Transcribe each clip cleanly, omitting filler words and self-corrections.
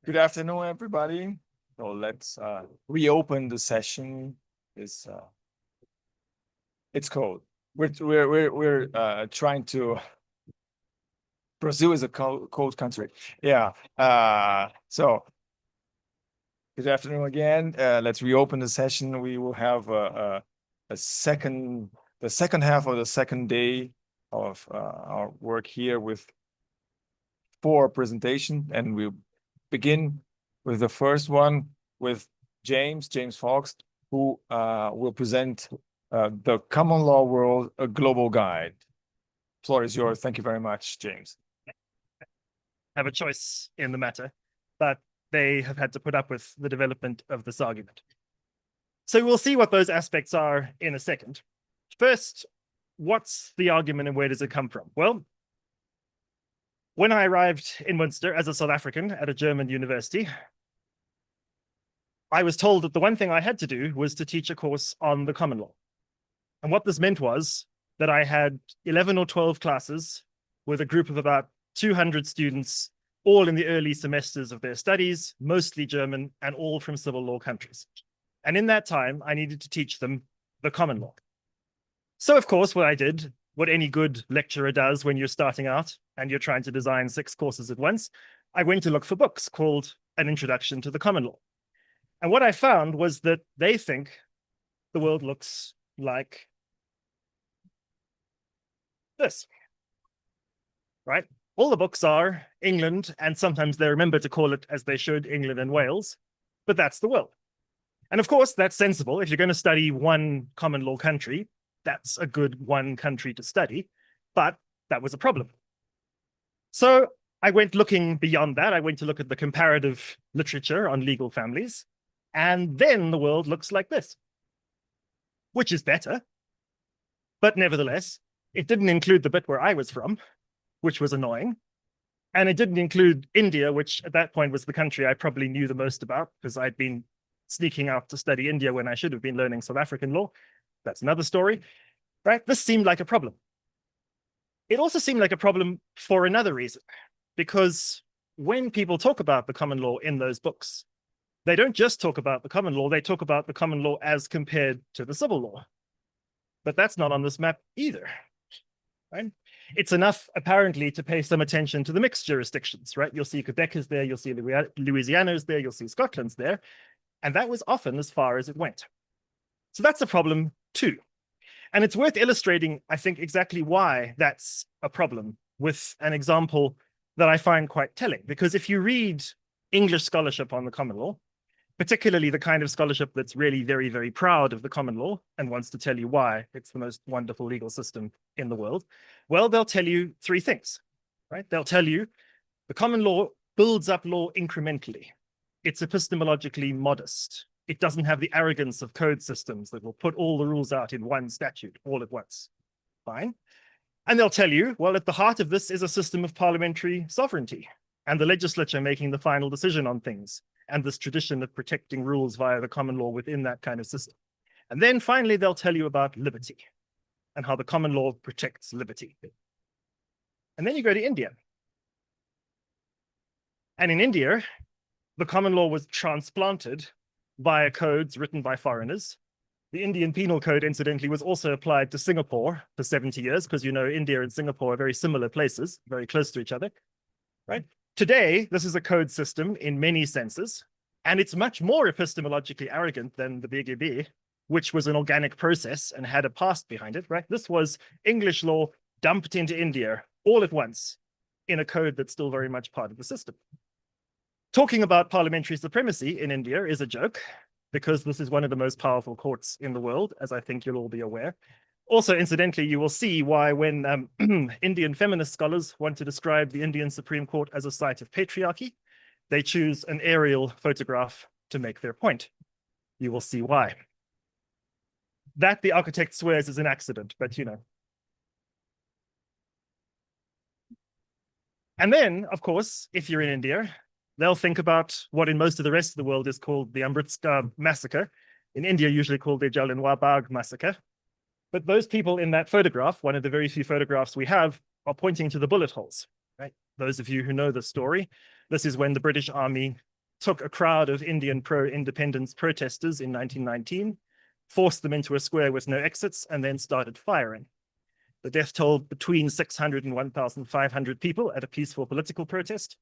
Good afternoon, everybody. So let's reopen the session. It's cold. We're trying to. Brazil is a cold country. Yeah. So good afternoon again. Let's reopen the session. We will have the second half of the second day of our work here with 4 presentations, and we'll begin with the first one with JamesFowkes, who will present the Common Law World, a Global Guide. Floor is yours. Thank you very much, James. Have a choice in the matter, but they have had to put up with the development of this argument. So we'll see what those aspects are in a second. First, what's the argument and where does it come from? Well, when I arrived in Münster as a South African at a German university, I was told that the one thing I had to do was to teach a course on the common law. And what this meant was that I had 11 or 12 classes with a group of about 200 students, all in the early semesters of their studies, mostly German and all from civil law countries. And in that time, I needed to teach them the common law. So, of course, what I did, what any good lecturer does when you're starting out and you're trying to design 6 courses at once, I went to look for books called An Introduction to the Common Law. And what I found was that they think the world looks like this, right? All the books are England, and sometimes they remember to call it, as they should, England and Wales, but that's the world. And of course, that's sensible. If you're going to study one common law country, that's a good one country to study, but that was a problem. So I went looking beyond that. I went to look at the comparative literature on legal families, and then the world looks like this, which is better. But nevertheless, it didn't include the bit where I was from, which was annoying. And it didn't include India, which at that point was the country I probably knew the most about, because I'd been sneaking out to study India when I should have been learning South African law. That's another story, right? This seemed like a problem. It also seemed like a problem for another reason, because when people talk about the common law in those books, they don't just talk about the common law, they talk about the common law as compared to the civil law. But that's not on this map either, right? It's enough, apparently, to pay some attention to the mixed jurisdictions, right? You'll see Quebec is there, you'll see Louisiana is there, you'll see Scotland's there, and that was often as far as it went. So that's a problem too. And it's worth illustrating, I think, exactly why that's a problem with an example that I find quite telling. Because if you read English scholarship on the common law, particularly the kind of scholarship that's really very, very proud of the common law and wants to tell you why it's the most wonderful legal system in the world, well, they'll tell you 3 things, right? They'll tell you the common law builds up law incrementally. It's epistemologically modest. It doesn't have the arrogance of code systems that will put all the rules out in one statute all at once. Fine. And they'll tell you, well, at the heart of this is a system of parliamentary sovereignty and the legislature making the final decision on things, and this tradition of protecting rules via the common law within that kind of system. And then finally, they'll tell you about liberty and how the common law protects liberty. And then you go to India. And in India, the common law was transplanted via codes written by foreigners. The Indian Penal Code, incidentally, was also applied to Singapore for 70 years, because you know India and Singapore are very similar places, very close to each other, right? Today, this is a code system in many senses, and it's much more epistemologically arrogant than the BGB, which was an organic process and had a past behind it, right? This was English law dumped into India all at once in a code that's still very much part of the system. Talking about parliamentary supremacy in India is a joke, because this is one of the most powerful courts in the world, as I think you'll all be aware. Also, incidentally, you will see why when Indian feminist scholars want to describe the Indian Supreme Court as a site of patriarchy, they choose an aerial photograph to make their point. You will see why. That, the architect swears, is an accident, but you know. And then, of course, if you're in India, they'll think about what in most of the rest of the world is called the Amritsar massacre. In India, usually called the Jallianwala Bagh massacre. But those people in that photograph, one of the very few photographs we have, are pointing to the bullet holes, right? Those of you who know the story, this is when the British Army took a crowd of Indian pro-independence protesters in 1919, forced them into a square with no exits, and then started firing. The death toll between 600 and 1,500 people at a peaceful political protest.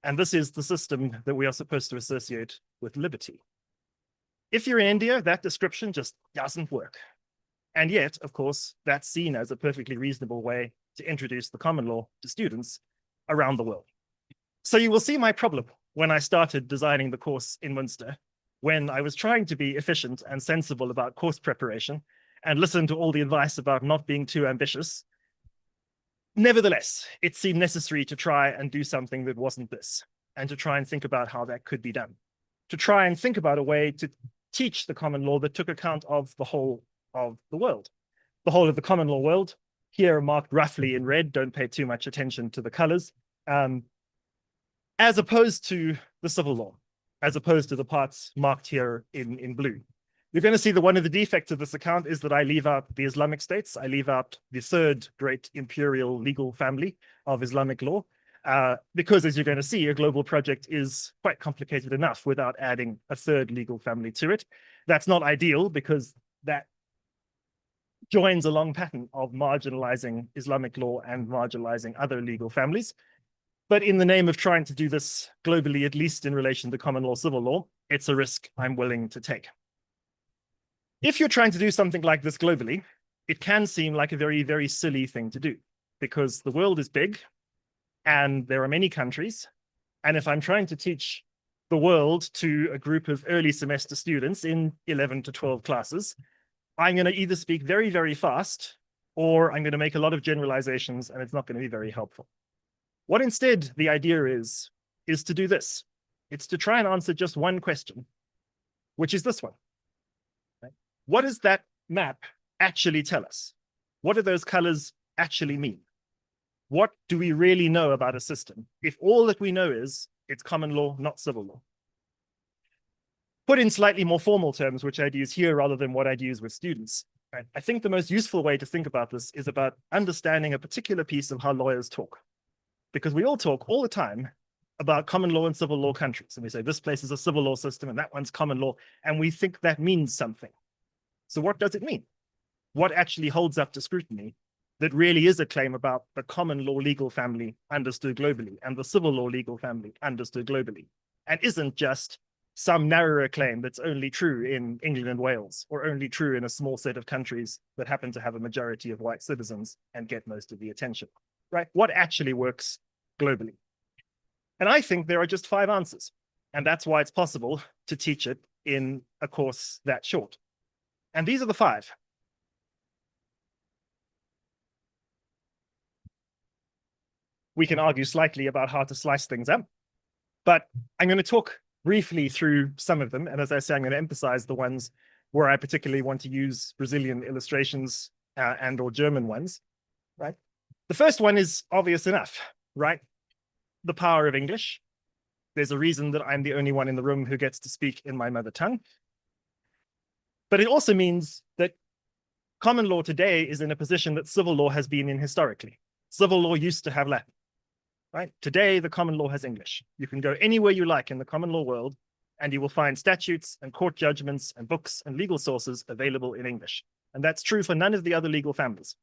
And this is the system that we are supposed to associate with liberty. If you're in India, that description just doesn't work. And yet, of course, that's seen as a perfectly reasonable way to introduce the common law to students around the world. So you will see my problem when I started designing the course in Münster, when I was trying to be efficient and sensible about course preparation and listen to all the advice about not being too ambitious. Nevertheless, it seemed necessary to try and do something that wasn't this, and to try and think about how that could be done, to try and think about a way to teach the common law that took account of the whole of the world, the whole of the common law world, here marked roughly in red, don't pay too much attention to the colors, as opposed to the civil law, as opposed to the parts marked here in blue. You're going to see that one of the defects of this account is that I leave out the Islamic states. I leave out the third great imperial legal family of Islamic law, because as you're going to see, a global project is quite complicated enough without adding a third legal family to it. That's not ideal because that joins a long pattern of marginalizing Islamic law and marginalizing other legal families. But in the name of trying to do this globally, at least in relation to common law, civil law, it's a risk I'm willing to take. If you're trying to do something like this globally, it can seem like a very, very silly thing to do because the world is big and there are many countries. And if I'm trying to teach the world to a group of early semester students in 11 to 12 classes, I'm going to either speak very, very fast or I'm going to make a lot of generalizations and it's not going to be very helpful. What instead the idea is to do this. It's to try and answer just one question, which is this one. What does that map actually tell us? What do those colors actually mean? What do we really know about a system if all that we know is it's common law, not civil law? Put in slightly more formal terms, which I'd use here rather than what I'd use with students. I think the most useful way to think about this is about understanding a particular piece of how lawyers talk. Because we all talk all the time about common law and civil law countries. And we say this place is a civil law system and that one's common law. And we think that means something. So what does it mean? What actually holds up to scrutiny that really is a claim about the common law legal family understood globally and the civil law legal family understood globally, and isn't just some narrower claim that's only true in England and Wales or only true in a small set of countries that happen to have a majority of white citizens and get most of the attention, right? What actually works globally? And I think there are just 5 answers, and that's why it's possible to teach it in a course that short. And these are the 5. We can argue slightly about how to slice things up, but I'm going to talk briefly through some of them. And as I say, I'm going to emphasize the ones where I particularly want to use Brazilian illustrations and or German ones, right? The first one is obvious enough, right? The power of English. There's a reason that I'm the only one in the room who gets to speak in my mother tongue. But it also means that common law today is in a position that civil law has been in historically. Civil law used to have Latin, right? Today, the common law has English. You can go anywhere you like in the common law world, and you will find statutes and court judgments and books and legal sources available in English. And that's true for none of the other legal families.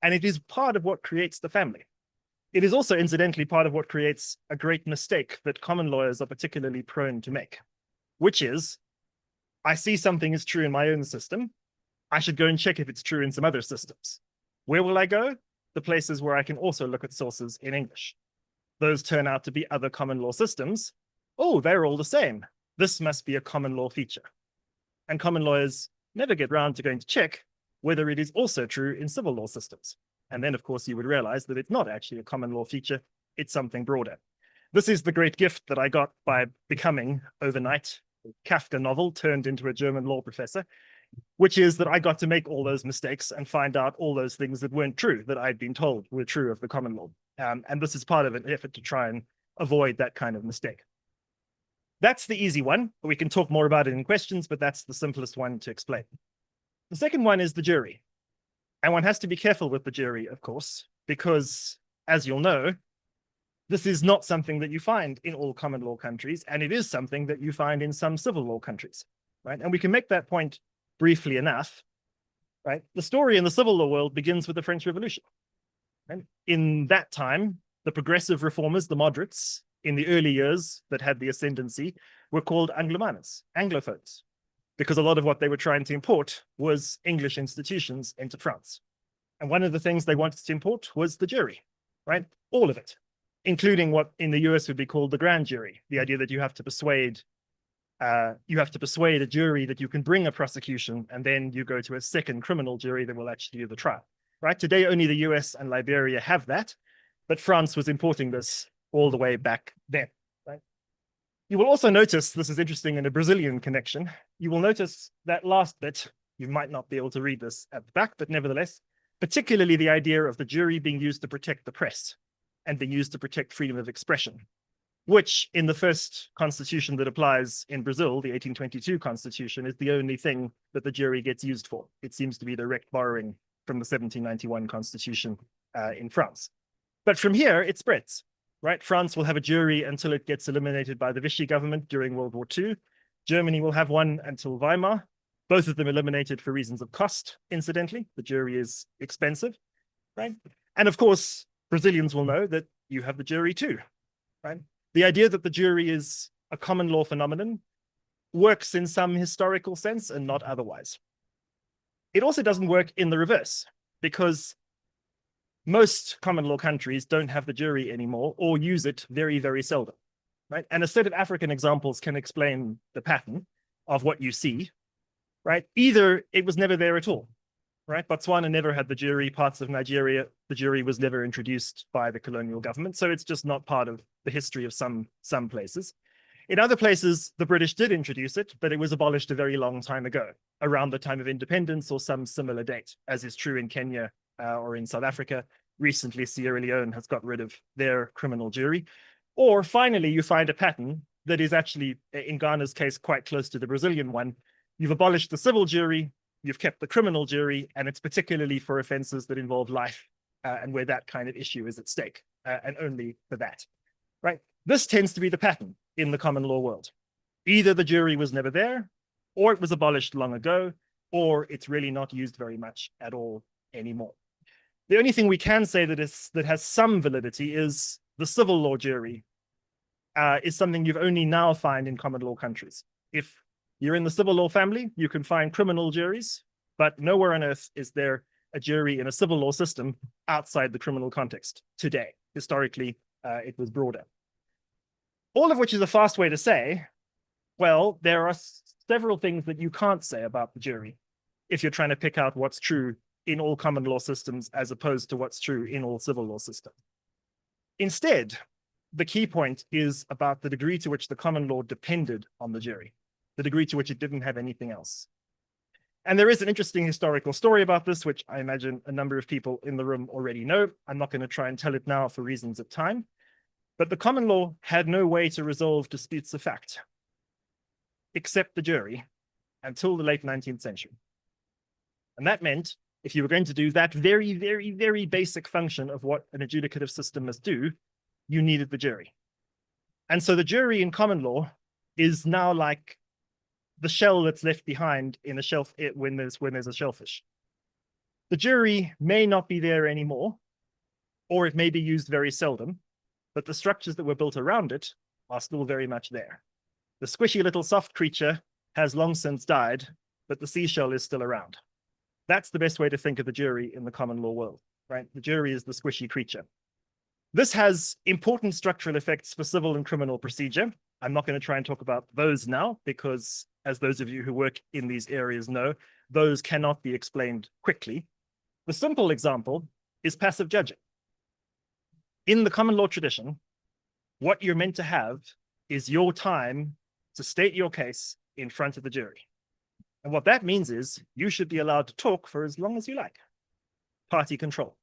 And it is part of what creates the family. It is also, incidentally, part of what creates a great mistake that common lawyers are particularly prone to make, which is, I see something is true in my own system. I should go and check if it's true in some other systems. Where will I go? The places where I can also look at sources in English. Those turn out to be other common law systems. Oh, they're all the same. This must be a common law feature. And common lawyers never get round to going to check whether it is also true in civil law systems. And then, of course, you would realize that it's not actually a common law feature. It's something broader. This is the great gift that I got by becoming overnight Kafka novel turned into a German law professor, which is that I got to make all those mistakes and find out all those things that weren't true that I'd been told were true of the common law. And this is part of an effort to try and avoid that kind of mistake. That's the easy one. We can talk more about it in questions, but that's the simplest one to explain. The second one is the jury. And one has to be careful with the jury, of course, because as you'll know, This is not something that you find in all common law countries, and it is something that you find in some civil law countries, right? And we can make that point briefly enough, right? The story in the civil law world begins with the French Revolution. And in that time, the progressive reformers, the moderates, in the early years that had the ascendancy, were called Anglomaners, Anglophones, because a lot of what they were trying to import was English institutions into France. And one of the things they wanted to import was the jury, right? All of it, including what in the US would be called the grand jury, the idea that you have to persuade a jury that you can bring a prosecution, and then you go to a second criminal jury that will actually do the trial, right? Today, only the US and Liberia have that, but France was importing this all the way back then, right? You will also notice, this is interesting in a Brazilian connection, you will notice that last bit, you might not be able to read this at the back, but nevertheless, particularly the idea of the jury being used to protect the press and being used to protect freedom of expression, which in the first constitution that applies in Brazil, the 1822 constitution, is the only thing that the jury gets used for. It seems to be direct borrowing from the 1791 constitution in France. But from here, it spreads, right? France will have a jury until it gets eliminated by the Vichy government during World War II. Germany will have one until Weimar. Both of them eliminated for reasons of cost, incidentally. The jury is expensive, right? And of course, Brazilians will know that you have the jury too, right? The idea that the jury is a common law phenomenon works in some historical sense and not otherwise. It also doesn't work in the reverse, because most common law countries don't have the jury anymore or use it very, very seldom, right? And a set of African examples can explain the pattern of what you see, right? Either it was never there at all, right? Botswana never had the jury. Parts of Nigeria, the jury was never introduced by the colonial government. So it's just not part of the history of some places. In other places, the British did introduce it, but it was abolished a very long time ago, around the time of independence or some similar date, as is true in Kenya or in South Africa. Recently, Sierra Leone has got rid of their criminal jury. Or finally, you find a pattern that is actually, in Ghana's case, quite close to the Brazilian one. You've abolished the civil jury, you've kept the criminal jury, and it's particularly for offenses that involve life and where that kind of issue is at stake, and only for that, right? This tends to be the pattern in the common law world. Either the jury was never there, or it was abolished long ago, or it's really not used very much at all anymore. The only thing we can say that has some validity is the civil law jury is something you've only now find in common law countries. If you're in the civil law family, you can find criminal juries, but nowhere on earth is there a jury in a civil law system outside the criminal context today. Historically, it was broader. All of which is a fast way to say, well, there are several things that you can't say about the jury if you're trying to pick out what's true in all common law systems as opposed to what's true in all civil law systems. Instead, the key point is about the degree to which the common law depended on the jury, the degree to which it didn't have anything else. And there is an interesting historical story about this, which I imagine a number of people in the room already know. I'm not going to try and tell it now for reasons of time. But the common law had no way to resolve disputes of fact, except the jury, until the late 19th century. And that meant if you were going to do that very, very, very basic function of what an adjudicative system must do, you needed the jury. And so the jury in common law is now like the shell that's left behind in a shell when there's a shellfish. The jury may not be there anymore, or it may be used very seldom, but the structures that were built around it are still very much there. The squishy little soft creature has long since died, but the seashell is still around. That's the best way to think of the jury in the common law world, right? The jury is the squishy creature. This has important structural effects for civil and criminal procedure. I'm not going to try and talk about those now because, as those of you who work in these areas know, those cannot be explained quickly. The simple example is passive judging. In the common law tradition, what you're meant to have is your time to state your case in front of the jury. And what that means is you should be allowed to talk for as long as you like. Party control.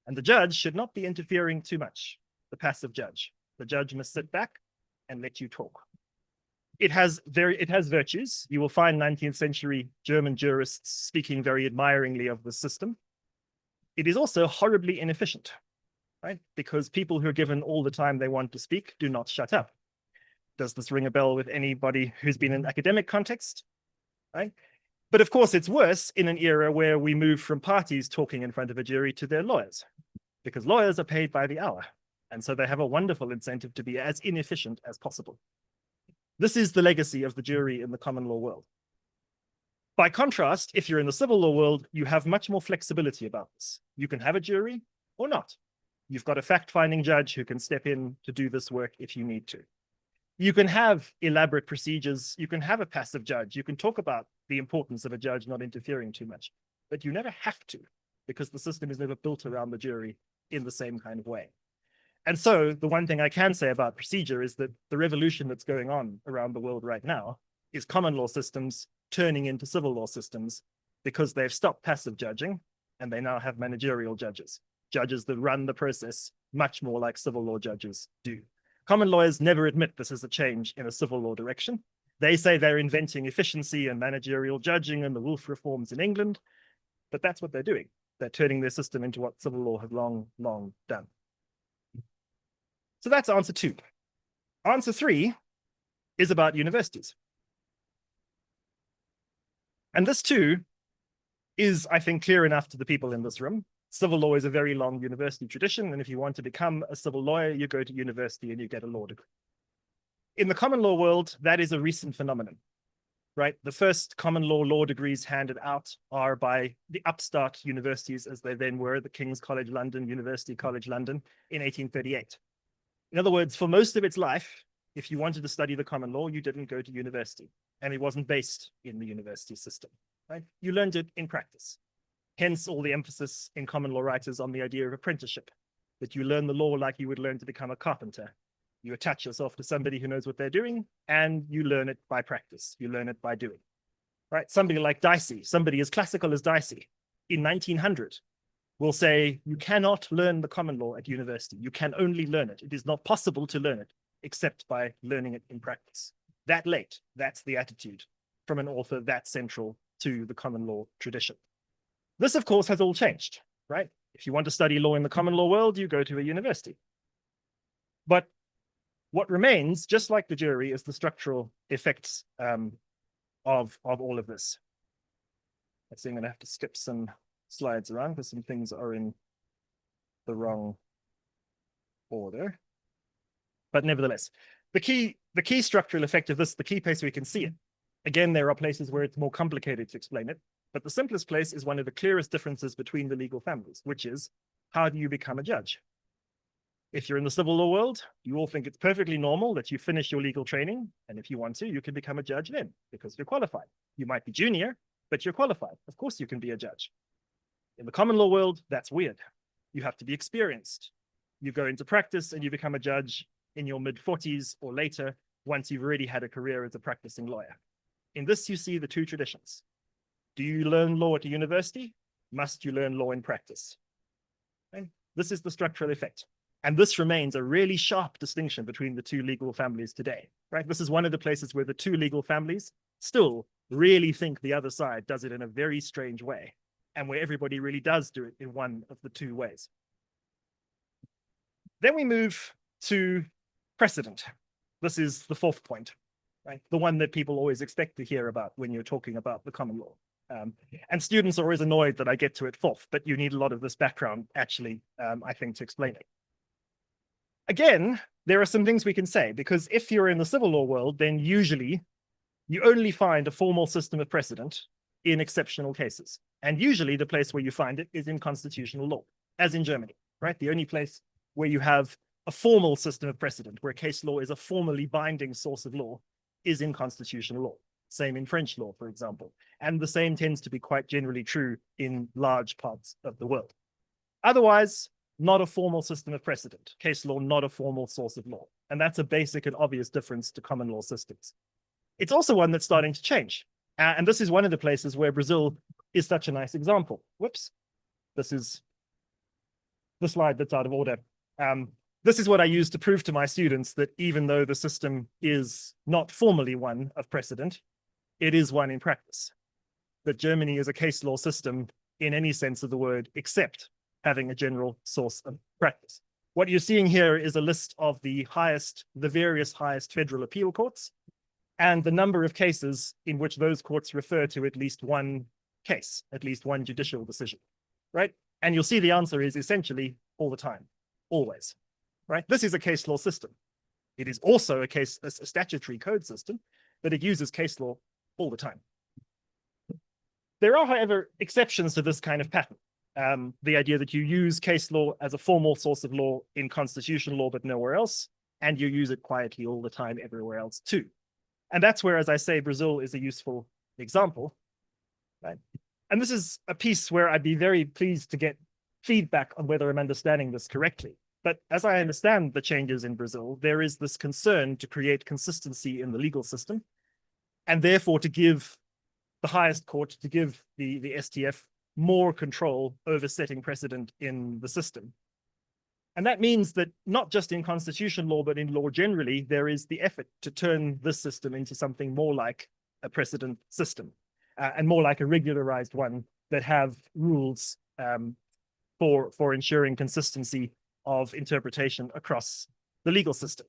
And the judge should not be interfering too much, the passive judge. The judge must sit back and let you talk. It has virtues. You will find 19th century German jurists speaking very admiringly of the system. It is also horribly inefficient. right? Because people who are given all the time they want to speak do not shut up. Does this ring a bell with anybody who's been in an academic context, right? But of course, it's worse in an era where we move from parties talking in front of a jury to their lawyers, because lawyers are paid by the hour. And so they have a wonderful incentive to be as inefficient as possible. This is the legacy of the jury in the common law world. By contrast, if you're in the civil law world, you have much more flexibility about this. You can have a jury or not. You've got a fact-finding judge who can step in to do this work if you need to. You can have elaborate procedures. You can have a passive judge. You can talk about the importance of a judge not interfering too much, but you never have to, because the system is never built around the jury in the same kind of way. And so the one thing I can say about procedure is that the revolution that's going on around the world right now is common law systems turning into civil law systems, because they've stopped passive judging and they now have managerial judges, judges that run the process much more like civil law judges do. Common lawyers never admit this is a change in a civil law direction. They say they're inventing efficiency and managerial judging and the Wolf reforms in England, but that's what they're doing. They're turning their system into what civil law has long, long done. So that's answer 2. Answer 3 is about universities. And this too is, I think, clear enough to the people in this room. Civil law is a very long university tradition, and if you want to become a civil lawyer, you go to university and you get a law degree. In the common law world, that is a recent phenomenon, right? The first common law degrees handed out are by the upstart universities, as they then were, the King's College London, University College London, in 1838. In other words, for most of its life, if you wanted to study the common law, you didn't go to university, and it wasn't based in the university system, right? You learned it in practice. Hence all the emphasis in common law writers on the idea of apprenticeship, that you learn the law like you would learn to become a carpenter. You attach yourself to somebody who knows what they're doing, and you learn it by practice. You learn it by doing, right? Somebody like Dicey, somebody as classical as Dicey, in 1900, will say, you cannot learn the common law at university. You can only learn it. It is not possible to learn it except by learning it in practice. That late, that's the attitude from an author that central to the common law tradition. This, of course, has all changed, right? If you want to study law in the common law world, you go to a university. But what remains, just like the jury, is the structural effects of all of this. I think I'm going to have to skip some slides around because some things are in the wrong order. But nevertheless, the key structural effect of this, the key place we can see it. Again, there are places where it's more complicated to explain it, but the simplest place is one of the clearest differences between the legal families, which is, how do you become a judge? If you're in the civil law world, you all think it's perfectly normal that you finish your legal training, and if you want to, you can become a judge then, because you're qualified. You might be junior, but you're qualified. Of course you can be a judge. In the common law world, that's weird. You have to be experienced. You go into practice and you become a judge in your mid-40s or later, once you've already had a career as a practicing lawyer. In this, you see the two traditions. Do you learn law at a university? Must you learn law in practice? And this is the structural effect. And this remains a really sharp distinction between the two legal families today, right? This is one of the places where the two legal families still really think the other side does it in a very strange way, and where everybody really does do it in one of the two ways. Then we move to precedent. This is the fourth point, right? The one that people always expect to hear about when you're talking about the common law. And students are always annoyed that I get to it fourth, but you need a lot of this background, actually, I think, to explain it. Again, there are some things we can say, because if you're in the civil law world, then usually you only find a formal system of precedent in exceptional cases. And usually the place where you find it is in constitutional law, as in Germany, right? The only place where you have a formal system of precedent, where case law is a formally binding source of law, is in constitutional law. Same in French law, for example. And the same tends to be quite generally true in large parts of the world. Otherwise, not a formal system of precedent. Case law, not a formal source of law. And that's a basic and obvious difference to common law systems. It's also one that's starting to change. And this is one of the places where Brazil is such a nice example. Whoops. This is the slide that's out of order. This is what I use to prove to my students that even though the system is not formally one of precedent, it is one in practice. That Germany is a case law system in any sense of the word, except having a general source of practice. What you're seeing here is a list of the various highest federal appeal courts and the number of cases in which those courts refer to at least one case, at least one judicial decision, right? And you'll see the answer is essentially all the time, always, right? This is a case law system. It is also a statutory code system, but it uses case law all the time. There are, however, exceptions to this kind of pattern. The idea that you use case law as a formal source of law in constitutional law, but nowhere else, and you use it quietly all the time everywhere else too. And that's where, as I say, Brazil is a useful example, right? And this is a piece where I'd be very pleased to get feedback on whether I'm understanding this correctly. But as I understand the changes in Brazil, there is this concern to create consistency in the legal system, and therefore to give the highest court, to give the STF more control over setting precedent in the system. And that means that not just in constitutional law, but in law generally, there is the effort to turn this system into something more like a precedent system and more like a regularized one that have rules for ensuring consistency of interpretation across the legal system.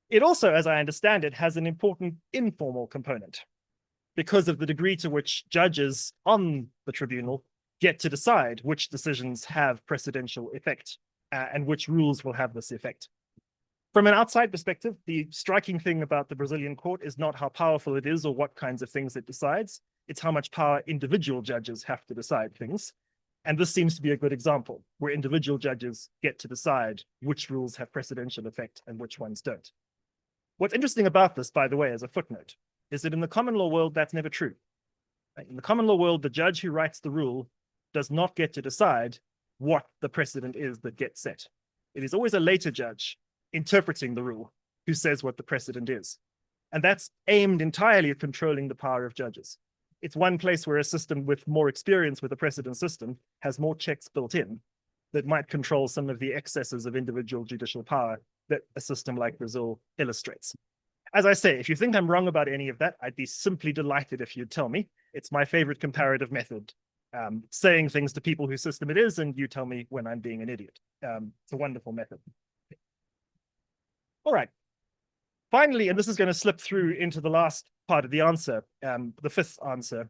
It also, as I understand it, has an important informal component because of the degree to which judges on the tribunal get to decide which decisions have precedential effect and which rules will have this effect. From an outside perspective, the striking thing about the Brazilian court is not how powerful it is or what kinds of things it decides. It's how much power individual judges have to decide things. And this seems to be a good example where individual judges get to decide which rules have precedential effect and which ones don't. What's interesting about this, by the way, as a footnote, is that in the common law world, that's never true. In the common law world, the judge who writes the rule does not get to decide what the precedent is that gets set. It is always a later judge interpreting the rule who says what the precedent is. And that's aimed entirely at controlling the power of judges. It's one place where a system with more experience with a precedent system has more checks built in that might control some of the excesses of individual judicial power that a system like Brazil illustrates. As I say, if you think I'm wrong about any of that, I'd be simply delighted if you'd tell me. It's my favorite comparative method, saying things to people whose system it is, and you tell me when I'm being an idiot. It's a wonderful method. All right. Finally, and this is going to slip through into the last part of the answer, the fifth answer.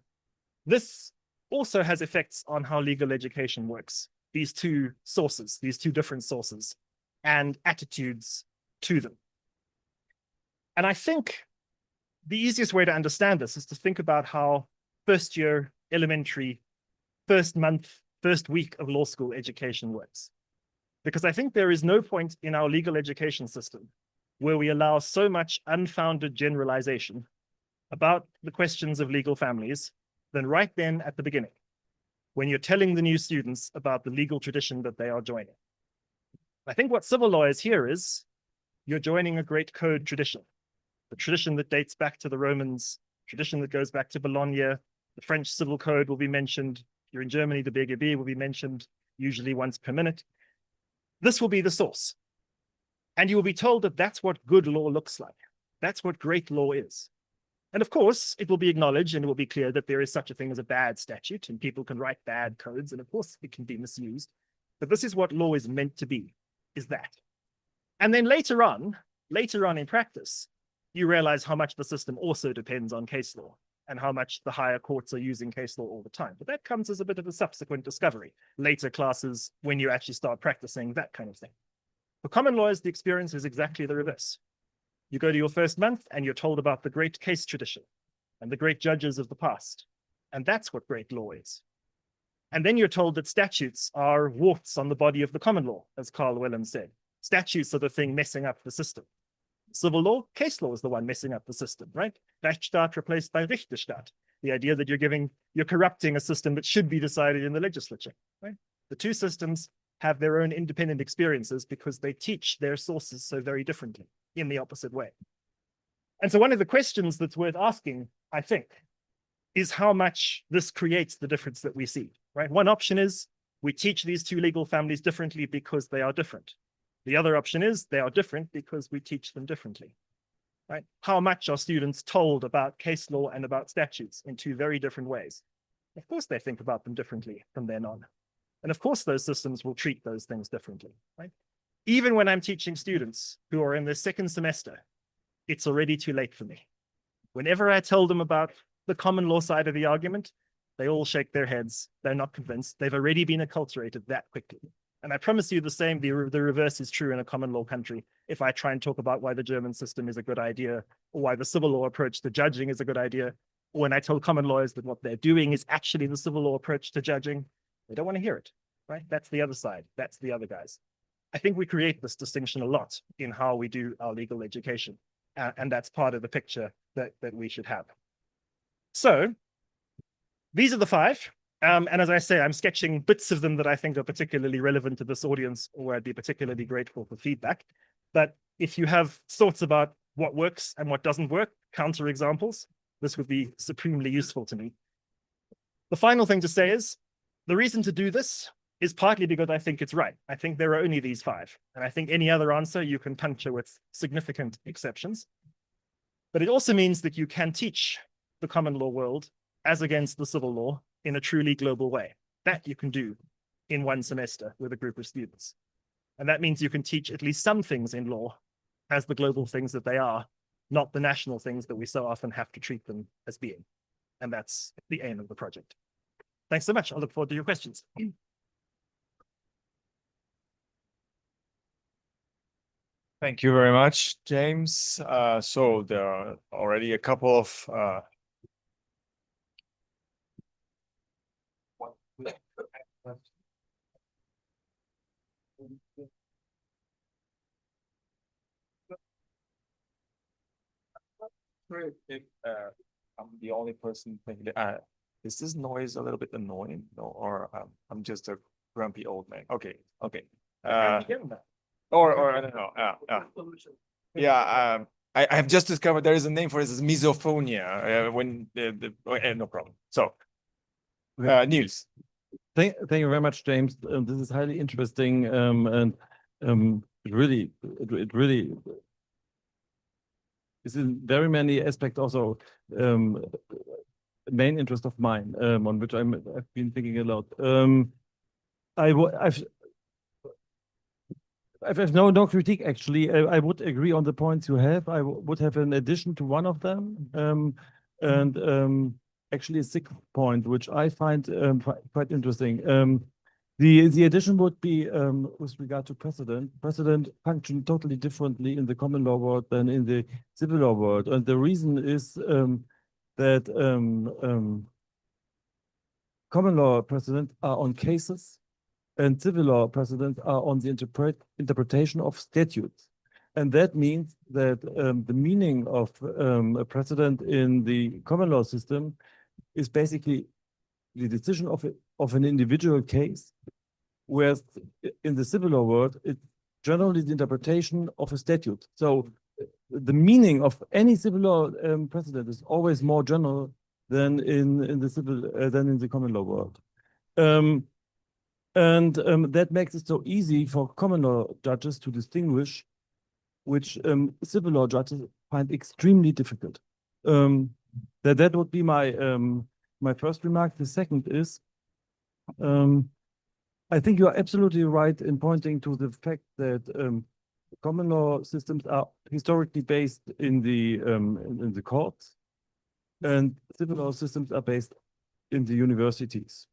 This also has effects on how legal education works. These two sources, these two different sources, and attitudes to them. And I think the easiest way to understand this is to think about how first year, elementary, first month, first week of law school education works. Because I think there is no point in our legal education system where we allow so much unfounded generalization about the questions of legal families than right then at the beginning, when you're telling the new students about the legal tradition that they are joining. I think what civil law is here is you're joining a great code tradition, the tradition that dates back to the Romans, tradition that goes back to Bologna. The French civil code will be mentioned. If you're in Germany, the BGB will be mentioned, usually once per minute. This will be the source. And you will be told that that's what good law looks like. That's what great law is. And of course, it will be acknowledged and it will be clear that there is such a thing as a bad statute and people can write bad codes. And of course, it can be misused. But this is what law is meant to be, is that. And then later on in practice, you realize how much the system also depends on case law and how much the higher courts are using case law all the time. But that comes as a bit of a subsequent discovery. Later classes, when you actually start practicing that kind of thing. For common lawyers, the experience is exactly the reverse. You go to your first month and you're told about the great case tradition and the great judges of the past. And that's what great law is. And then you're told that statutes are warts on the body of the common law, as Carl Whelan said. Statutes are the thing messing up the system. Civil law, case law is the one messing up the system, right? Rechtsstaat replaced by Richterstaat. The idea that you're corrupting a system that should be decided in the legislature, right? The two systems have their own independent experiences because they teach their sources so very differently in the opposite way. And so one of the questions that's worth asking, I think, is how much this creates the difference that we see, right? One option is we teach these two legal families differently because they are different. The other option is they are different because we teach them differently, right? How much are students told about case law and about statutes in two very different ways? Of course, they think about them differently from then on. And of course, those systems will treat those things differently, right? even when I'm teaching students who are in their second semester, it's already too late for me. Whenever I tell them about the common law side of the argument, they all shake their heads. They're not convinced. They've already been acculturated that quickly. And I promise you the same, the reverse is true in a common law country. If I try and talk about why the German system is a good idea, or why the civil law approach to judging is a good idea, or when I tell common lawyers that what they're doing is actually the civil law approach to judging, they don't want to hear it, right? That's the other side. That's the other guys. I think we create this distinction a lot in how we do our legal education. And that's part of the picture that we should have. So these are the 5. And as I say, I'm sketching bits of them that I think are particularly relevant to this audience, or I'd be particularly grateful for feedback. But if you have thoughts about what works and what doesn't work, counter examples, this would be supremely useful to me. The final thing to say is the reason to do this is partly because I think it's right. I think there are only these 5. And I think any other answer you can puncture with significant exceptions. But it also means that you can teach the common law world as against the civil law in a truly global way. That you can do in one semester with a group of students. And that means you can teach at least some things in law as the global things that they are, not the national things that we so often have to treat them as being. And that's the aim of the project. Thanks so much. I look forward to your questions. Thank you very much, James. So there are already a couple of if I'm the only person thinking that, is this noise a little bit annoying? No, or I'm just a grumpy old man? Okay. Or I don't know. Yeah. I have just discovered there is a name for it. It's misophonia. No problem. So, Niels. Thank you very much, James. This is highly interesting, and it really is in very many aspects also main interest of mine, on which I've been thinking a lot. I have no critique actually. I would agree on the points you have. I would have an addition to one of them, and actually a 6th point, which I find quite interesting. The addition would be with regard to precedent. Precedent function totally differently in the common law world than in the civil law world, and the reason is that common law precedent are on cases, and civil law precedent are on the interpretation of statutes. And that means that the meaning of a precedent in the common law system is basically the decision of an individual case, whereas in the civil law world, it's generally the interpretation of a statute. So the meaning of any civil law precedent is always more general than in the common law world. That makes it so easy for common law judges to distinguish, which civil law judges find extremely difficult. That would be my first remark. The second is, I think you are absolutely right in pointing to the fact that common law systems are historically based in the courts, and civil law systems are based in the universities.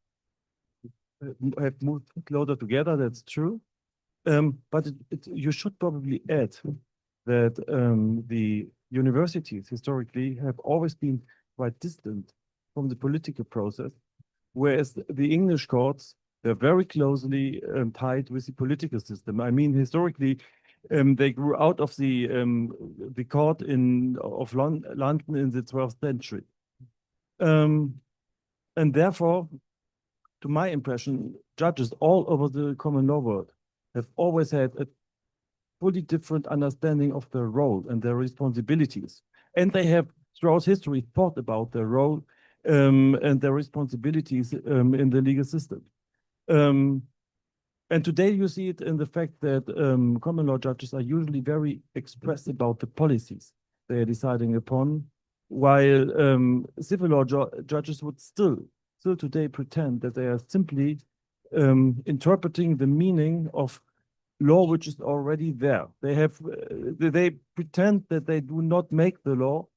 Have moved closer together, that's true. But you should probably add that the universities historically have always been quite distant from the political process, whereas the English courts, they're very closely tied with the political system. I mean, historically, they grew out of the court of London in the 12th century. And therefore, to my impression, judges all over the common law world have always had a fully different understanding of their role and their responsibilities. And they have, throughout history, thought about their role and their responsibilities in the legal system. And today you see it in the fact that common law judges are usually very express about the policies they are deciding upon, while civil law judges would still today pretend that they are simply interpreting the meaning of law which is already there. They have, they pretend that they do not make the law,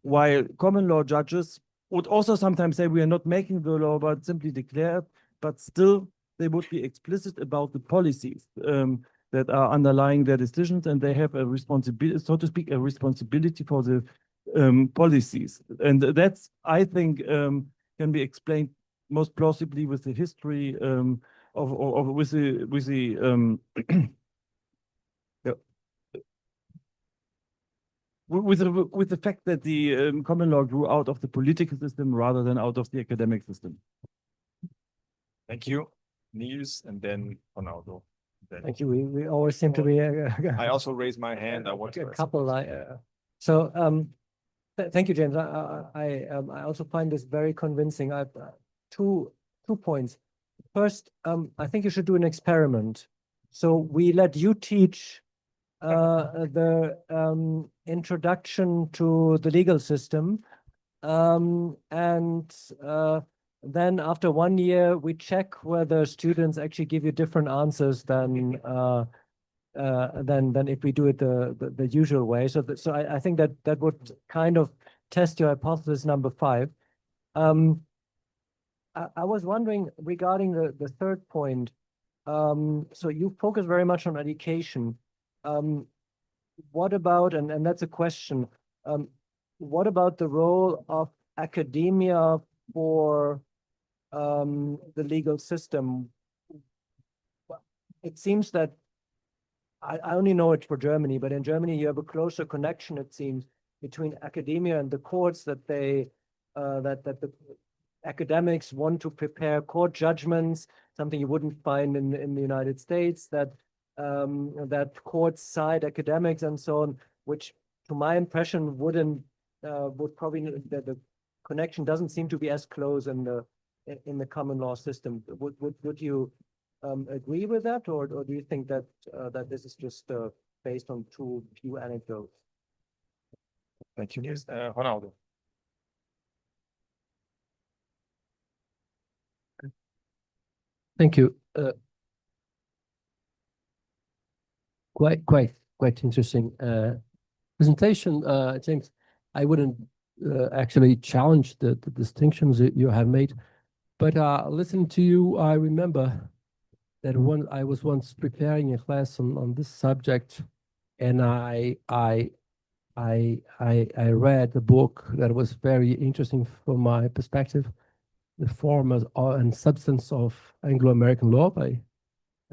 while common law judges would also sometimes say we are not making the law, but simply declare it, but still they would be explicit about the policies that are underlying their decisions, and they have a responsibility, so to speak, a responsibility for the policies. And that's, I think, can be explained most plausibly with the history with the yeah, with the fact that the common law grew out of the political system rather than out of the academic system. Thank you, Niels, and then Ronaldo. Then Thank you. We always seem to be I also raised my hand. I want to a couple. Thank you, James. I also find this very convincing. I've two points. First, I think you should do an experiment. So we let you teach the introduction to the legal system, and then after 1 year, we check whether students actually give you different answers than if we do it the usual way. So I think that would kind of test your hypothesis number 5. I was wondering regarding the third point. So you focus very much on education. What about, and that's a question, what about the role of academia for the legal system? It seems that I only know it for Germany, but in Germany you have a closer connection, it seems, between academia and the courts, that they that the academics want to prepare court judgments, something you wouldn't find in the United States, that that courts side academics and so on, which to my impression would probably, that the connection doesn't seem to be as close in the common law system. Would you agree with that, or do you think that that this is just based on too few anecdotes? Thank you, Niels. Ronaldo. Thank you. Quite interesting presentation, James. I wouldn't actually challenge the distinctions that you have made, but listening to you, I remember that I was once preparing a class on this subject, and I read a book that was very interesting from my perspective, The Form and Substance of Anglo-American Law by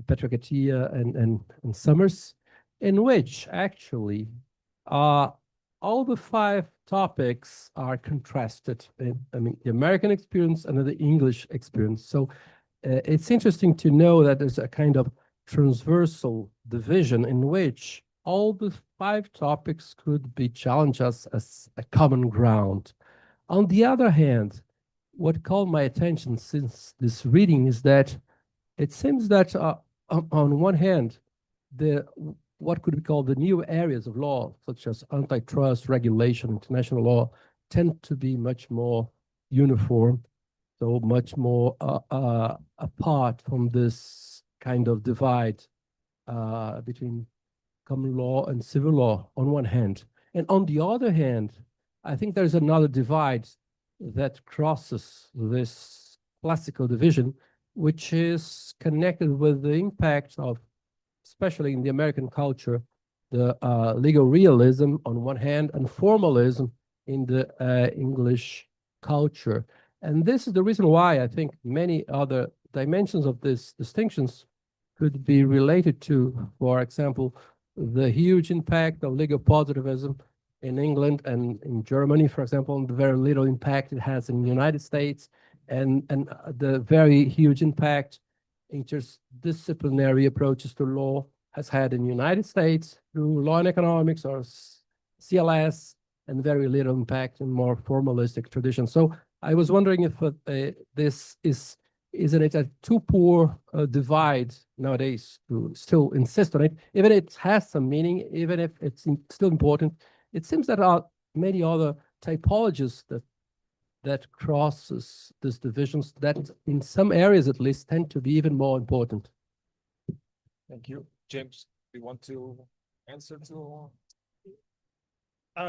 Patrick Attia and Summers, in which actually all the 5 topics are contrasted. I mean, the American experience and the English experience. So it's interesting to know that there's a kind of transversal division in which all the 5 topics could be challenged as a common ground. On the other hand, what called my attention since this reading is that it seems that on one hand, what could be called the new areas of law, such as antitrust, regulation, international law, tend to be much more uniform, so much more apart from this kind of divide between common law and civil law on one hand. And on the other hand, I think there's another divide that crosses this classical division, which is connected with the impact of, especially in the American culture, the legal realism on one hand and formalism in the English culture. And this is the reason why I think many other dimensions of these distinctions could be related to, for example, the huge impact of legal positivism in England and in Germany, for example, and the very little impact it has in the United States, and the very huge impact interdisciplinary approaches to law has had in the United States through law and economics or CLS, and very little impact in more formalistic traditions. So I was wondering if this isn't it a too poor divide nowadays to still insist on it, even if it has some meaning, even if it's still important. It seems that there are many other typologies that crosses these divisions that in some areas at least tend to be even more important. Thank you. James, do you want to answer to?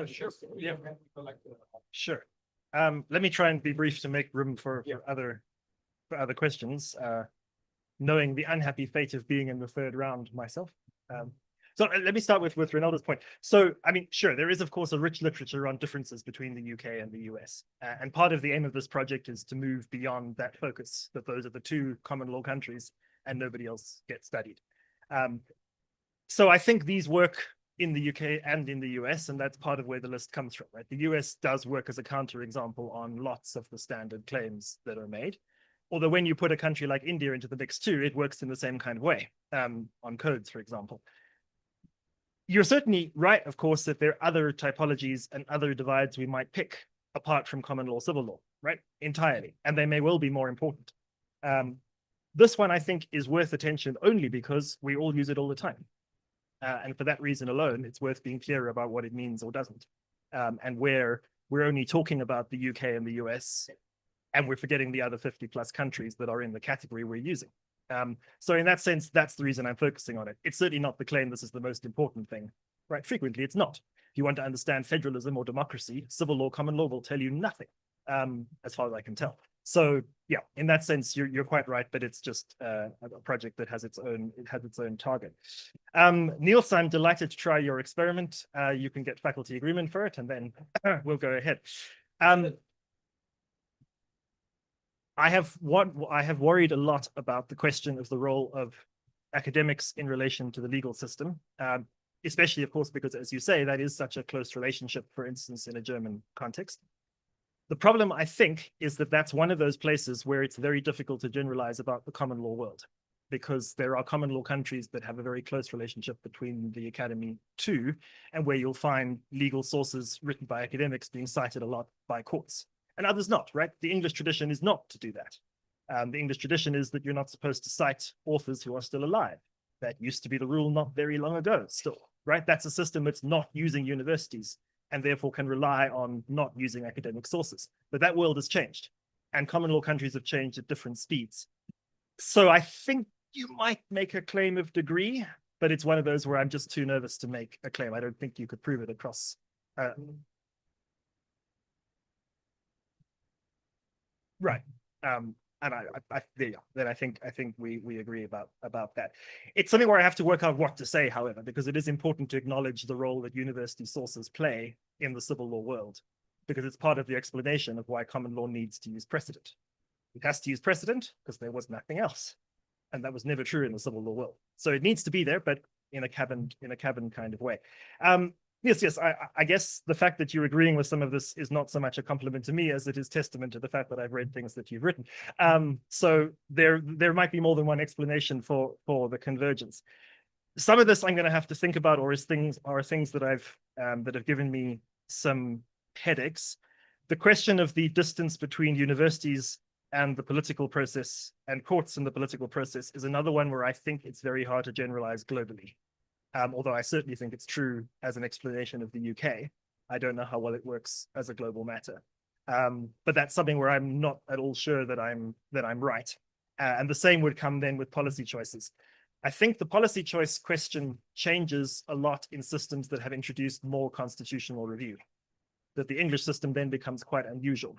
Sure. Yeah. Sure. Let me try and be brief to make room for other questions, knowing the unhappy fate of being in the third round myself. So let me start with Ronaldo's point. So, I mean, sure, there is, of course, a rich literature on differences between the UK and the US. And part of the aim of this project is to move beyond that focus, that those are the two common law countries and nobody else gets studied. So I think these work in the UK and in the US, and that's part of where the list comes from, right? The US does work as a counterexample on lots of the standard claims that are made. Although when you put a country like India into the mix too, it works in the same kind of way, on codes, for example. You're certainly right, of course, that there are other typologies and other divides we might pick apart from common law, civil law, right? Entirely, and they may well be more important. This one, I think, is worth attention only because we all use it all the time. And for that reason alone, it's worth being clear about what it means or doesn't. And where we're only talking about the UK and the US, and we're forgetting the other 50 plus countries that are in the category we're using. So in that sense, that's the reason I'm focusing on it. It's certainly not the claim this is the most important thing, right? Frequently, it's not. If you want to understand federalism or democracy, civil law, common law will tell you nothing, as far as I can tell. So yeah, in that sense, you're quite right, but it's just a project that has its own, target. Niels, I'm delighted to try your experiment. You can get faculty agreement for it, and then we'll go ahead. I have worried a lot about the question of the role of academics in relation to the legal system, especially, of course, because, as you say, that is such a close relationship, for instance, in a German context. The problem, I think, is that that's one of those places where it's very difficult to generalize about the common law world, because there are common law countries that have a very close relationship between the academy too, and where you'll find legal sources written by academics being cited a lot by courts. And others not, right? The English tradition is not to do that. The English tradition is that you're not supposed to cite authors who are still alive. That used to be the rule not very long ago still, right? That's a system that's not using universities and therefore can rely on not using academic sources. But that world has changed, and common law countries have changed at different speeds. So I think you might make a claim of degree, but it's one of those where I'm just too nervous to make a claim. I don't think you could prove it across. Right. And I think we agree about that. It's something where I have to work out what to say, however, because it is important to acknowledge the role that university sources play in the civil law world, because it's part of the explanation of why common law needs to use precedent. It has to use precedent because there was nothing else, and that was never true in the civil law world. So it needs to be there, but in a cabin kind of way. Yes, I guess the fact that you're agreeing with some of this is not so much a compliment to me as it is testament to the fact that I've read things that you've written. So there might be more than one explanation for the convergence. Some of this I'm going to have to think about, or are things that have given me some headaches. The question of the distance between universities and the political process and courts in the political process is another one where I think it's very hard to generalize globally. Although I certainly think it's true as an explanation of the UK. I don't know how well it works as a global matter. But that's something where I'm not at all sure that I'm right. And the same would come then with policy choices. I think the policy choice question changes a lot in systems that have introduced more constitutional review, that the English system then becomes quite unusual.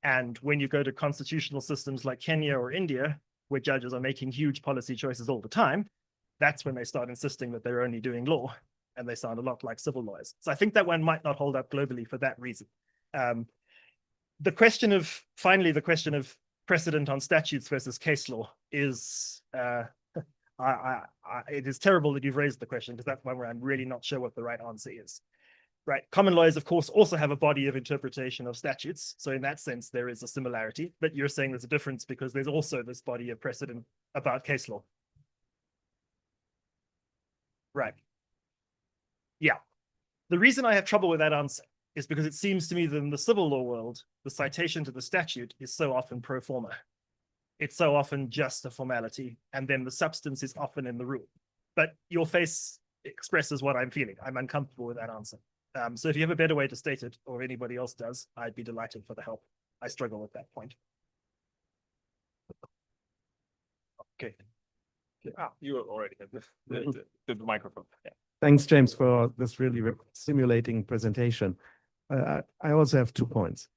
And when you go to constitutional systems like Kenya or India, where judges are making huge policy choices all the time, that's when they start insisting that they're only doing law, and they sound a lot like civil lawyers. So I think that one might not hold up globally for that reason. The question of precedent on statutes versus case law is, it is terrible that you've raised the question, because that's one where I'm really not sure what the right answer is. Right, common lawyers, of course, also have a body of interpretation of statutes. So in that sense, there is a similarity, but you're saying there's a difference because there's also this body of precedent about case law. Right. Yeah. The reason I have trouble with that answer is because it seems to me that in the civil law world, the citation to the statute is so often pro forma. It's so often just a formality, and then the substance is often in the rule. But your face expresses what I'm feeling. I'm uncomfortable with that answer. So if you have a better way to state it, or anybody else does, I'd be delighted for the help. I struggle with that point. Okay. You already have the microphone. Yeah. Thanks, James, for this really stimulating presentation. I also have 2 points.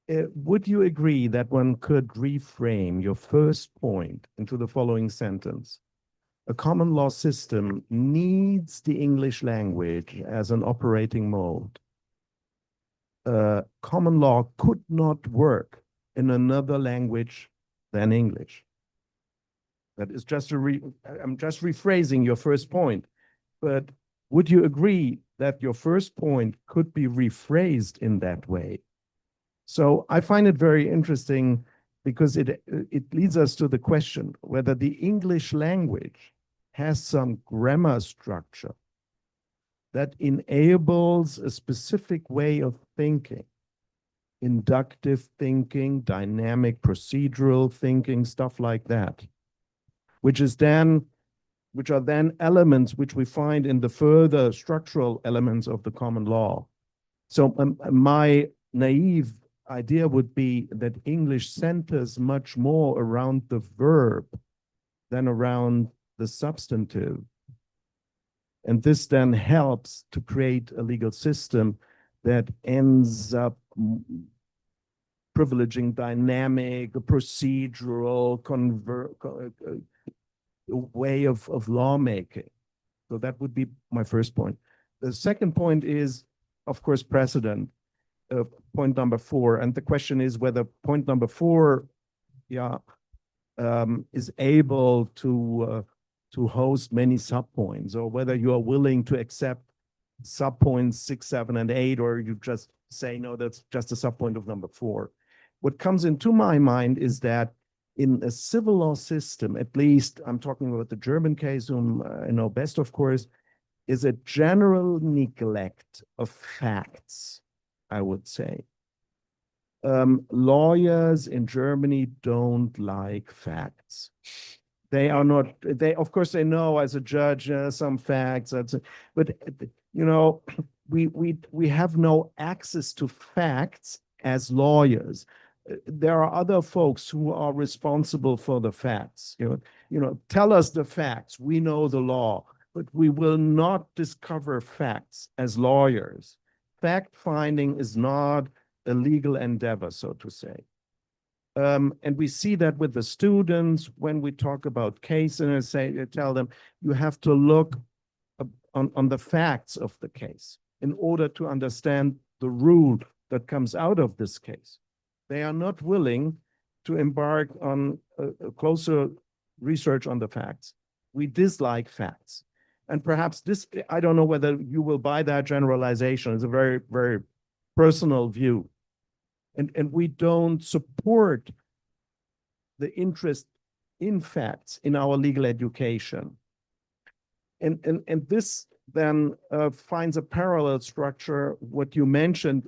Would you agree that one could reframe your first point into the following sentence? A common law system needs the English language as an operating mode. Common law could not work in another language than English. That is just I'm just rephrasing your first point, but would you agree that your first point could be rephrased in that way? So I find it very interesting because it leads us to the question whether the English language has some grammar structure that enables a specific way of thinking, inductive thinking, dynamic procedural thinking, stuff like that, which are then elements which we find in the further structural elements of the common law. So my naive idea would be that English centers much more around the verb than around the substantive. And this then helps to create a legal system that ends up privileging dynamic, procedural, way of lawmaking. So that would be my first point. The second point is, of course, precedent, point number 4. And the question is whether point number 4 is able to host many subpoints, or whether you are willing to accept subpoints 6, 7, and 8, or you just say, no, that's just a subpoint of number 4. What comes into my mind is that in a civil law system, at least I'm talking about the German case, whom I know best, of course, is a general neglect of facts, I would say. Lawyers in Germany don't like facts. They are not, of course, they know as a judge some facts, but you know, we have no access to facts as lawyers. There are other folks who are responsible for the facts. You know, tell us the facts. We know the law, but we will not discover facts as lawyers. Fact finding is not a legal endeavor, so to say. And we see that with the students when we talk about case, and I tell them, you have to look on the facts of the case in order to understand the rule that comes out of this case. They are not willing to embark on a closer research on the facts. We dislike facts. And perhaps this, I don't know whether you will buy that generalization. It's a very, very personal view. And we don't support the interest in facts in our legal education. And this then finds a parallel structure, what you mentioned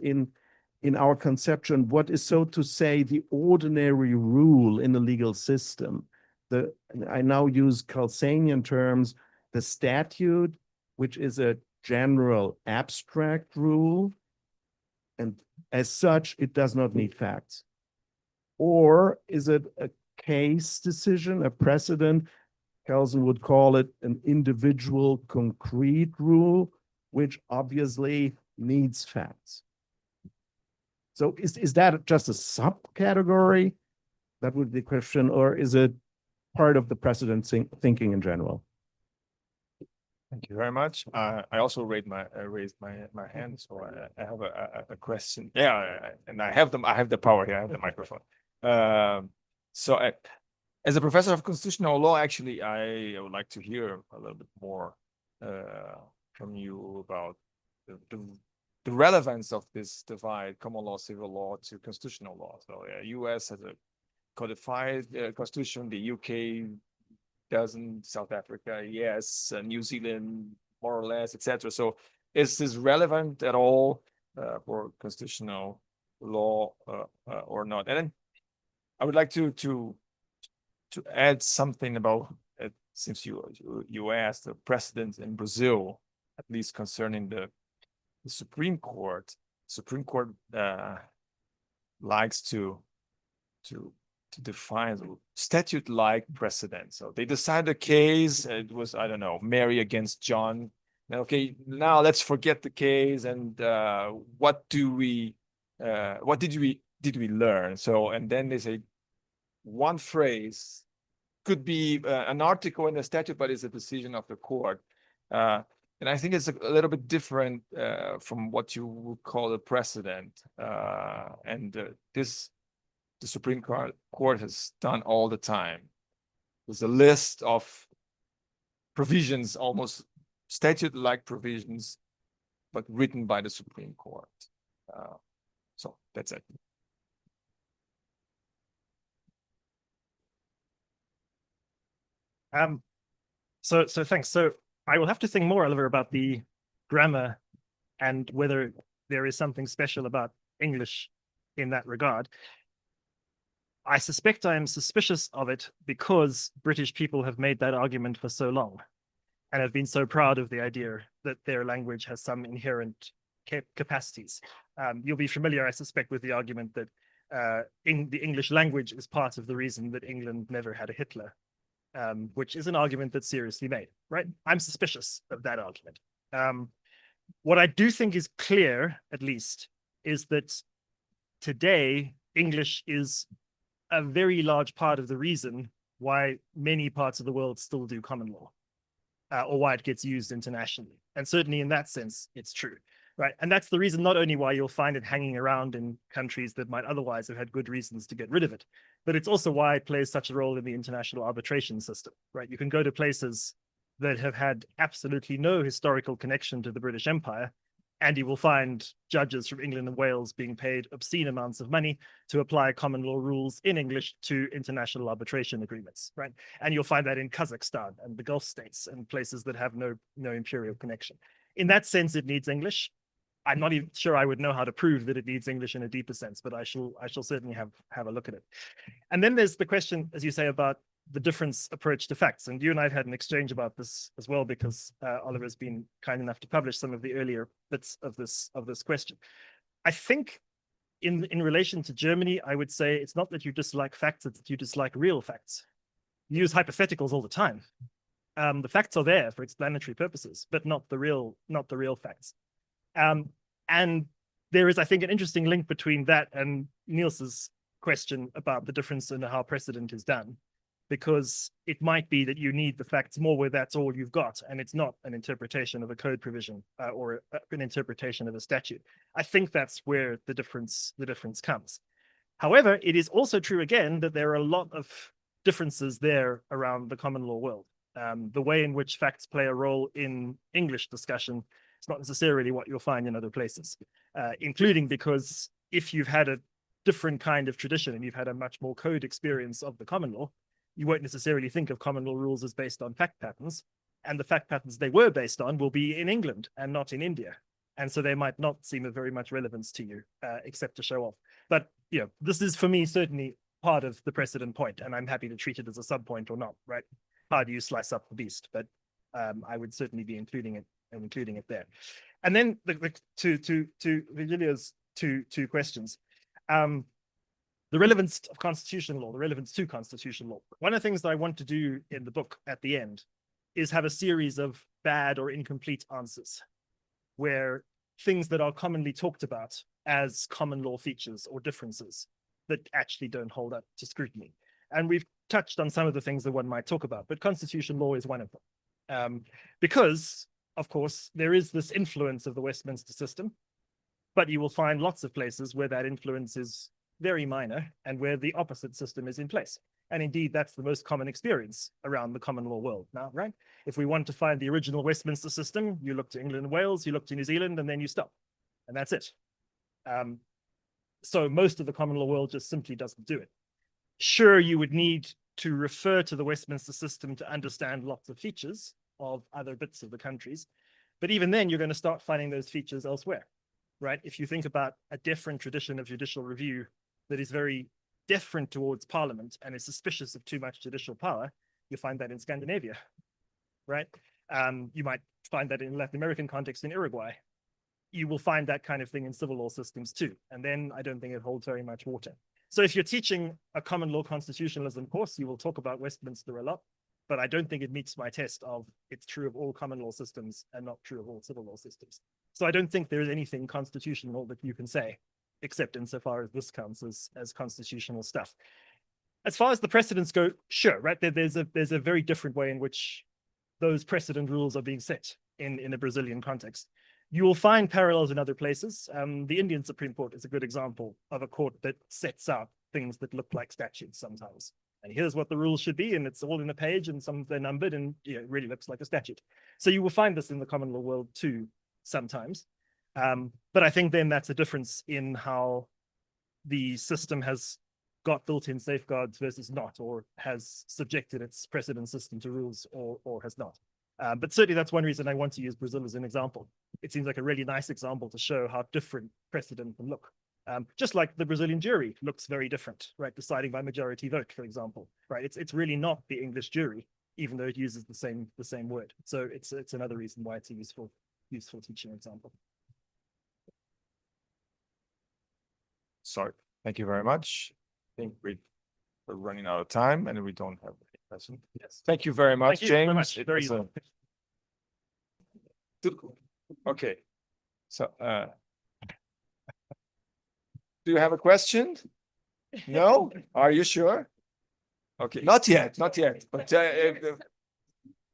in our conception, what is, so to say, the ordinary rule in the legal system. I now use Kelsenian terms, the statute, which is a general abstract rule, and as such, it does not need facts. Or is it a case decision, a precedent? Kelsen would call it an individual concrete rule, which obviously needs facts. So is that just a subcategory? That would be the question, or is it part of the precedent thinking in general? Thank you very much. I also raised my hand, so I have a question. Yeah, and I have the power here. I have the microphone. So as a professor of constitutional law, actually, I would like to hear a little bit more from you about the relevance of this divide, common law, civil law, to constitutional law. So US has a codified constitution, the UK doesn't, South Africa, yes, New Zealand, more or less, etc. So is this relevant at all for constitutional law or not? And then I would like to add something about it, since you asked the precedent in Brazil, at least concerning the Supreme Court. Supreme Court likes to to define statute-like precedent. So they decide a case. It was, I don't know, Mary against John. Okay, now let's forget the case and what did we learn? So, and then they say one phrase could be an article in the statute, but it's a decision of the court. And I think it's a little bit different from what you would call a precedent. The Supreme Court has done all the time. There's a list of provisions, almost statute-like provisions, but written by the Supreme Court. So that's it. So thanks. So I will have to think more, Oliver, about the grammar and whether there is something special about English in that regard. I suspect I am suspicious of it because British people have made that argument for so long and have been so proud of the idea that their language has some inherent capacities. You'll be familiar, I suspect, with the argument that the English language is part of the reason that England never had a Hitler, which is an argument that's seriously made, right? I'm suspicious of that argument. What I do think is clear, at least, is that today English is a very large part of the reason why many parts of the world still do common law, or why it gets used internationally. And certainly in that sense, it's true, right? And that's the reason not only why you'll find it hanging around in countries that might otherwise have had good reasons to get rid of it, but it's also why it plays such a role in the international arbitration system, right? You can go to places that have had absolutely no historical connection to the British Empire, and you will find judges from England and Wales being paid obscene amounts of money to apply common law rules in English to international arbitration agreements, right? And you'll find that in Kazakhstan and the Gulf states and places that have no imperial connection. In that sense, it needs English. I'm not even sure I would know how to prove that it needs English in a deeper sense, but I shall certainly have a look at it. And then there's the question, as you say, about the difference approach to facts. And you and I have had an exchange about this as well, because Oliver has been kind enough to publish some of the earlier bits of this question. I think in relation to Germany, I would say it's not that you dislike facts, it's that you dislike real facts. You use hypotheticals all the time. The facts are there for explanatory purposes, but not the real facts. And there is, I think, an interesting link between that and Niels's question about the difference in how precedent is done, because it might be that you need the facts more where that's all you've got, and it's not an interpretation of a code provision or an interpretation of a statute. I think that's where the difference comes. However, it is also true, again, that there are a lot of differences there around the common law world. The way in which facts play a role in English discussion is not necessarily what you'll find in other places, including because if you've had a different kind of tradition and you've had a much more code experience of the common law, you won't necessarily think of common law rules as based on fact patterns, and the fact patterns they were based on will be in England and not in India. And so they might not seem of very much relevance to you, except to show off. But this is, for me, certainly part of the precedent point, and I'm happy to treat it as a sub point or not, right? How do you slice up the beast? But I would certainly be including it there. And then to Virgilio's two questions. The relevance of constitutional law, the relevance to constitutional law. One of the things that I want to do in the book at the end is have a series of bad or incomplete answers, where things that are commonly talked about as common law features or differences that actually don't hold up to scrutiny. And we've touched on some of the things that one might talk about, but constitutional law is one of them. Because, of course, there is this influence of the Westminster system, but you will find lots of places where that influence is very minor and where the opposite system is in place. And indeed, that's the most common experience around the common law world now, right? If we want to find the original Westminster system, you look to England and Wales, you look to New Zealand, and then you stop. And that's it. So most of the common law world just simply doesn't do it. Sure, you would need to refer to the Westminster system to understand lots of features of other bits of the countries. But even then, you're going to start finding those features elsewhere, right? If you think about a different tradition of judicial review that is very different towards Parliament and is suspicious of too much judicial power, you find that in Scandinavia, right? You might find that in Latin American context in Uruguay. you will find that kind of thing in civil law systems too. And then I don't think it holds very much water. So if you're teaching a common law constitutionalism course, you will talk about Westminster a lot, but I don't think it meets my test of it's true of all common law systems and not true of all civil law systems. So I don't think there is anything constitutional that you can say, except insofar as this counts as constitutional stuff. As far as the precedents go, sure, right? There's a very different way in which those precedent rules are being set in a Brazilian context. You will find parallels in other places. The Indian Supreme Court is a good example of a court that sets out things that look like statutes sometimes. And here's what the rules should be, and it's all in a page, and some of they're numbered, and it really looks like a statute. So you will find this in the common law world too, sometimes. But I think then that's a difference in how the system has got built-in safeguards versus not, or has subjected its precedent system to rules or has not. But certainly that's one reason I want to use Brazil as an example. It seems like a really nice example to show how different precedent can look. Just like the Brazilian jury looks very different, right? Deciding by majority vote, for example, right? It's really not the English jury, even though it uses the same word. So it's another reason why it's a useful teaching example. Sorry, thank you very much. I think we're running out of time and we don't have any questions. Yes. Thank you very much, Thank you very James. much. It Very was okay. So do you have a question? No? Are you sure? Okay, not yet, but you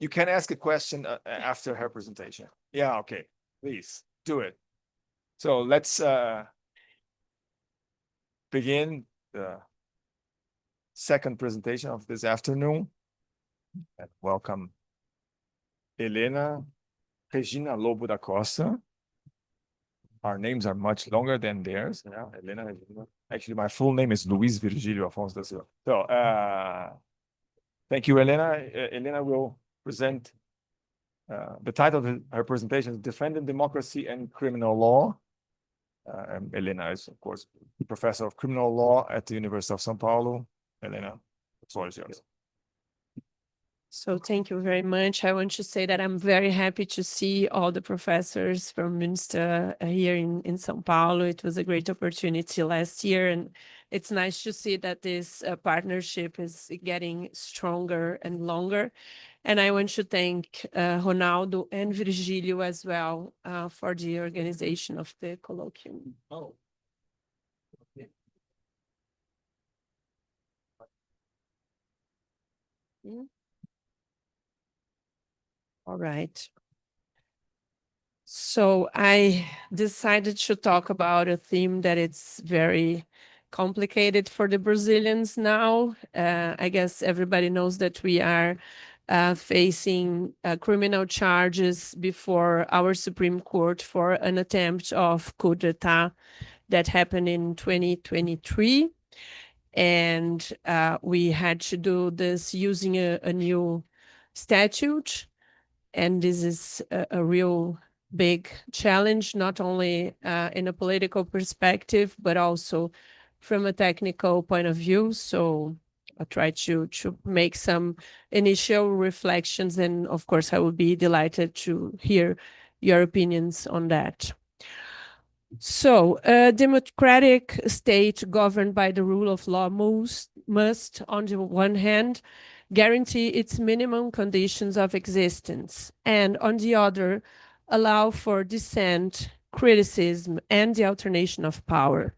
can ask a question after her presentation. Yeah, okay, please do it. So let's begin the second presentation of this afternoon. And welcome HelenaRegina Lobo daCosta. Our names are much longer than theirs. Yeah, Helena. Actually, my full name is Luiz Virgílio Afonso da Silva. So thank you, Helena. Helena will present the title of her presentation is Defending Democracy and Criminal Law. Helena is, of course, professor of criminal law at the University of Sao Paulo. Helena, the floor is yours. So thank you very much. I want to say that I'm very happy to see all the professors from Münster here in São Paulo. It was a great opportunity last year, and it's nice to see that this partnership is getting stronger and longer. And I want to thank Ronaldo and Virgílio as well for the organization of the colloquium. Oh. Okay. All right. So I decided to talk about a theme that it's very complicated for the Brazilians now. I guess everybody knows that we are facing criminal charges before our Supreme Court for an attempt of coup d'etat that happened in 2023. And we had to do this using a new statute. And this is a real big challenge, not only in a political perspective, but also from a technical point of view. So I'll try to make some initial reflections. And of course, I would be delighted to hear your opinions on that. So a democratic state governed by the rule of law must, on the one hand, guarantee its minimum conditions of existence, and on the other, allow for dissent, criticism, and the alternation of power.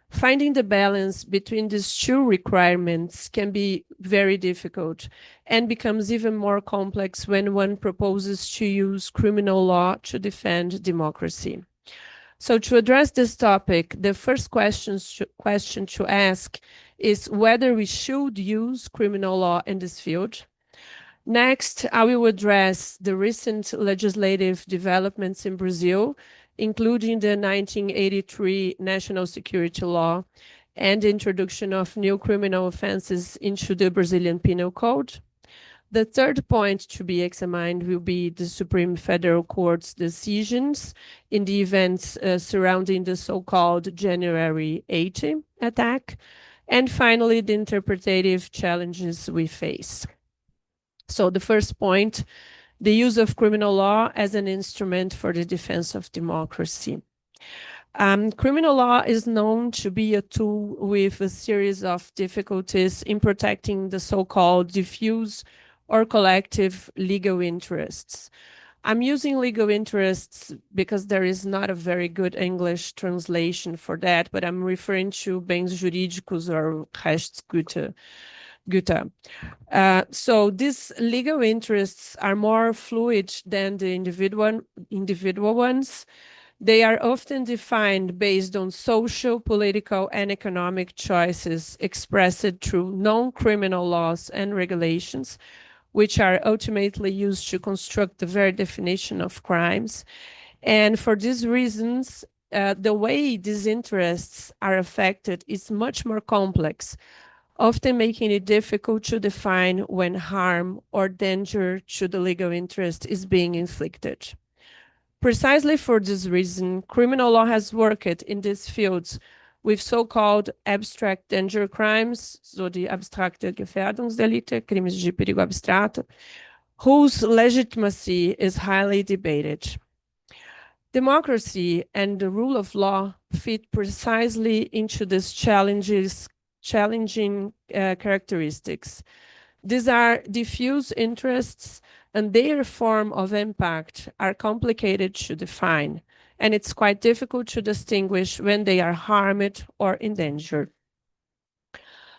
Finding the balance between these two requirements can be very difficult and becomes even more complex when one proposes to use criminal law to defend democracy. So to address this topic, the first question to ask is whether we should use criminal law in this field. Next, I will address the recent legislative developments in Brazil, including the 1983 National Security Law and the introduction of new criminal offenses into the Brazilian Penal Code. The third point to be examined will be the Supreme Federal Court's decisions in the events surrounding the so-called January 80 attack. And finally, the interpretative challenges we face. So the first point the use of criminal law as an instrument for the defense of democracy. Criminal law is known to be a tool with a series of difficulties in protecting the so-called diffuse or collective legal interests. I'm using legal interests because there is not a very good English translation for that, but I'm referring to bens jurídicos or Rechtsgüter. So these legal interests are more fluid than the individual ones. They are often defined based on social, political, and economic choices expressed through non-criminal laws and regulations, which are ultimately used to construct the very definition of crimes. And for these reasons, the way these interests are affected is much more complex, often making it difficult to define when harm or danger to the legal interest is being inflicted. Precisely for this reason, criminal law has worked in these fields with so-called abstract danger crimes, so die abstrakte Gefährdungsdelikte, crimes de perigo abstrato, whose legitimacy is highly debated. Democracy and the rule of law fit precisely into these challenging characteristics. These are diffuse interests, and their form of impact are complicated to define, and it's quite difficult to distinguish when they are harmed or endangered.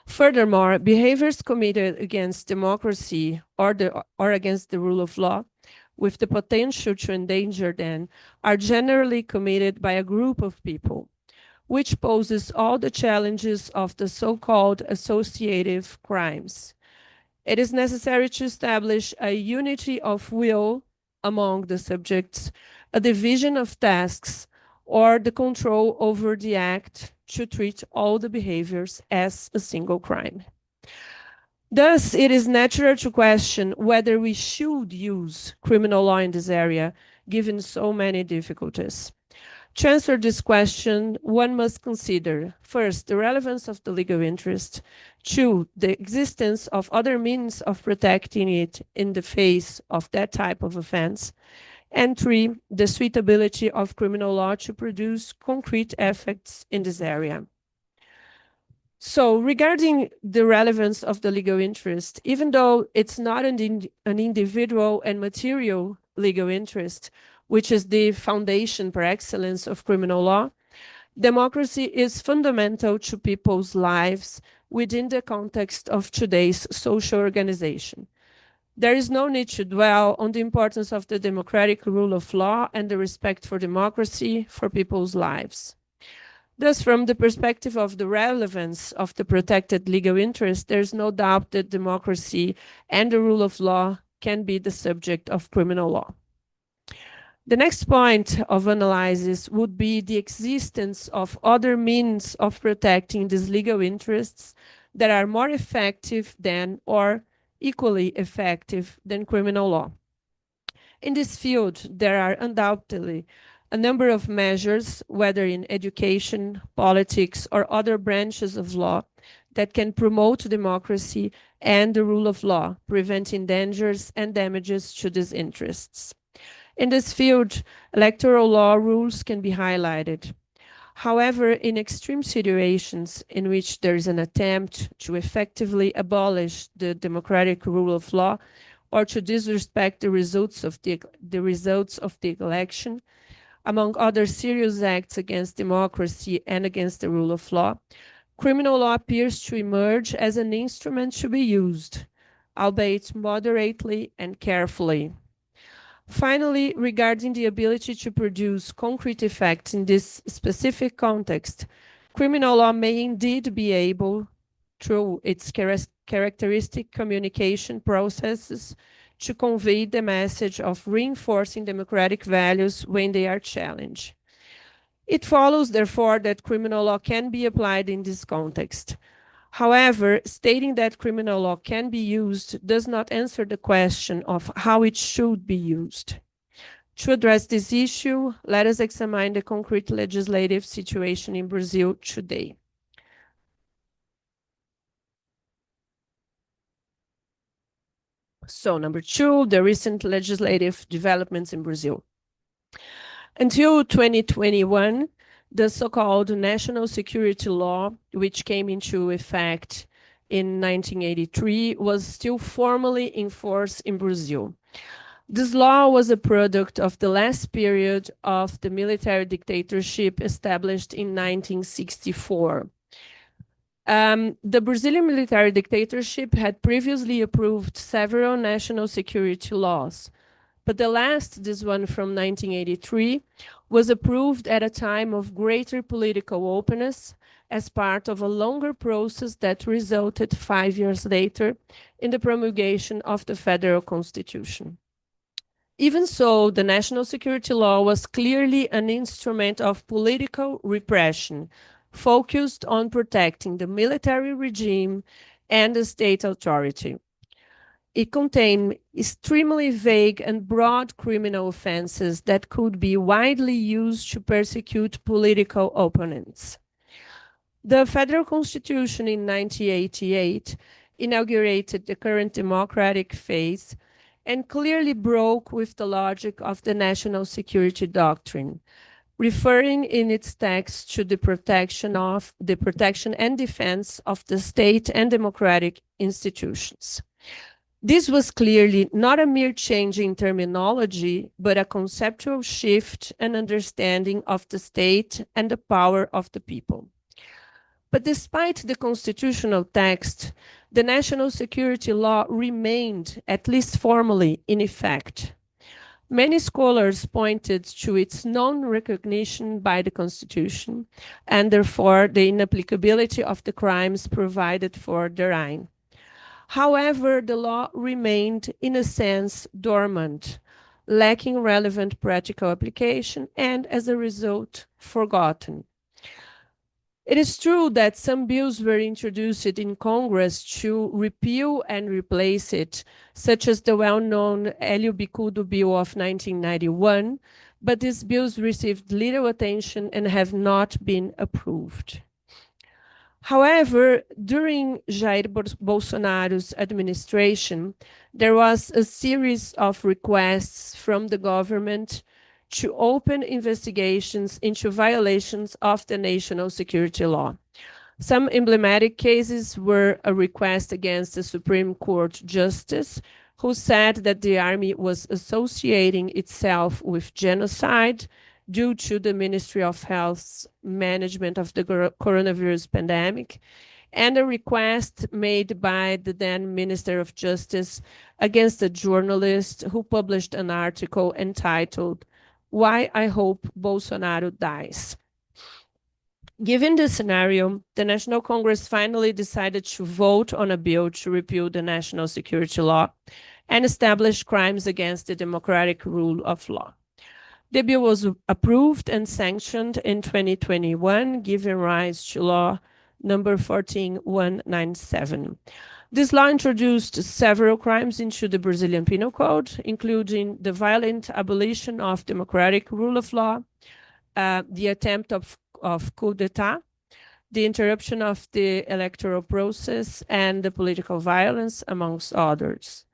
Furthermore, behaviors committed against democracy or against the rule of law with the potential to endanger them are generally committed by a group of people, which poses all the challenges of the so-called associative crimes. It is necessary to establish a unity of will among the subjects, a division of tasks, or the control over the act to treat all the behaviors as a single crime. Thus, it is natural to question whether we should use criminal law in this area, given so many difficulties. To answer this question, one must consider, first, the relevance of the legal interest, two, the existence of other means of protecting it in the face of that type of offense, and three, the suitability of criminal law to produce concrete effects in this area. So regarding the relevance of the legal interest, even though it's not an individual and material legal interest, which is the foundation per excellence of criminal law, democracy is fundamental to people's lives within the context of today's social organization. There is no need to dwell on the importance of the democratic rule of law and the respect for democracy for people's lives. Thus, from the perspective of the relevance of the protected legal interest, there's no doubt that democracy and the rule of law can be the subject of criminal law. The next point of analysis would be the existence of other means of protecting these legal interests that are more effective than or equally effective than criminal law. In this field, there are undoubtedly a number of measures, whether in education, politics, or other branches of law, that can promote democracy and the rule of law, preventing dangers and damages to these interests. In this field, electoral law rules can be highlighted. However, in extreme situations in which there is an attempt to effectively abolish the democratic rule of law or to disrespect the results of the election, among other serious acts against democracy and against the rule of law, criminal law appears to emerge as an instrument to be used, albeit moderately and carefully. Finally, regarding the ability to produce concrete effects in this specific context, criminal law may indeed be able, through its characteristic communication processes, to convey the message of reinforcing democratic values when they are challenged. It follows, therefore, that criminal law can be applied in this context. However, stating that criminal law can be used does not answer the question of how it should be used. To address this issue, let us examine the concrete legislative situation in Brazil today. So number two, the recent legislative developments in Brazil. Until 2021, the so-called National Security Law, which came into effect in 1983, was still formally in force in Brazil. This law was a product of the last period of the military dictatorship established in 1964. The Brazilian military dictatorship had previously approved several national security laws, but the last, this one from 1983, was approved at a time of greater political openness as part of a longer process that resulted 5 years later in the promulgation of the federal constitution. Even so, the national security law was clearly an instrument of political repression, focused on protecting the military regime and the state authority. It contained extremely vague and broad criminal offenses that could be widely used to persecute political opponents. The federal constitution in 1988 inaugurated the current democratic phase and clearly broke with the logic of the national security doctrine, referring in its text to the protection and defense of the state and democratic institutions. This was clearly not a mere change in terminology, but a conceptual shift and understanding of the state and the power of the people. But despite the constitutional text, the national security law remained, at least formally, in effect. Many scholars pointed to its non-recognition by the Constitution, and therefore the inapplicability of the crimes provided for therein. However, the law remained, in a sense, dormant, lacking relevant practical application, and as a result, forgotten. It is true that some bills were introduced in Congress to repeal and replace it, such as the well-known Hélio Bicudo Bill of 1991, but these bills received little attention and have not been approved. However, during Jair Bolsonaro's administration, there was a series of requests from the government to open investigations into violations of the national security law. Some emblematic cases were a request against the Supreme Court justice, who said that the army was associating itself with genocide due to the Ministry of Health's management of the coronavirus pandemic, and a request made by the then Minister of Justice against a journalist who published an article entitled "Why I Hope Bolsonaro Dies." Given this scenario, the National Congress finally decided to vote on a bill to repeal the national security law and establish crimes against the democratic rule of law. The bill was approved and sanctioned in 2021, giving rise to law number 14197. This law introduced several crimes into the Brazilian Penal Code, including the violent abolition of democratic rule of law, the attempt of coup d'etat, the interruption of the electoral process, and the political violence, amongst others.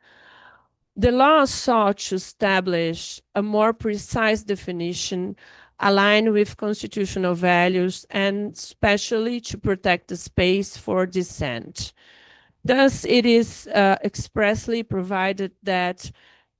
The law sought to establish a more precise definition aligned with constitutional values and especially to protect the space for dissent. Thus, it is expressly provided that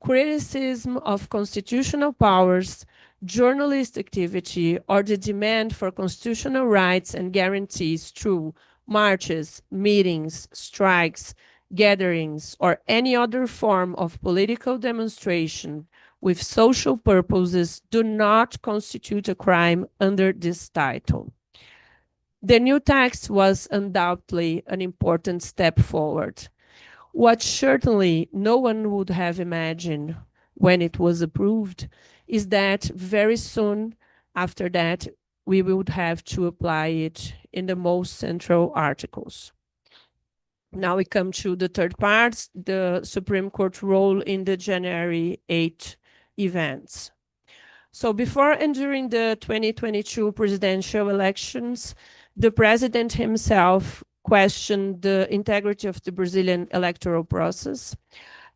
criticism of constitutional powers, journalist activity, or the demand for constitutional rights and guarantees through marches, meetings, strikes, gatherings, or any other form of political demonstration with social purposes do not constitute a crime under this title. The new text was undoubtedly an important step forward. What certainly no one would have imagined when it was approved is that very soon after that, we would have to apply it in the most central articles. Now we come to the third part, the Supreme Court role in the January 8 events. So before and during the 2022 presidential elections, the president himself questioned the integrity of the Brazilian electoral process.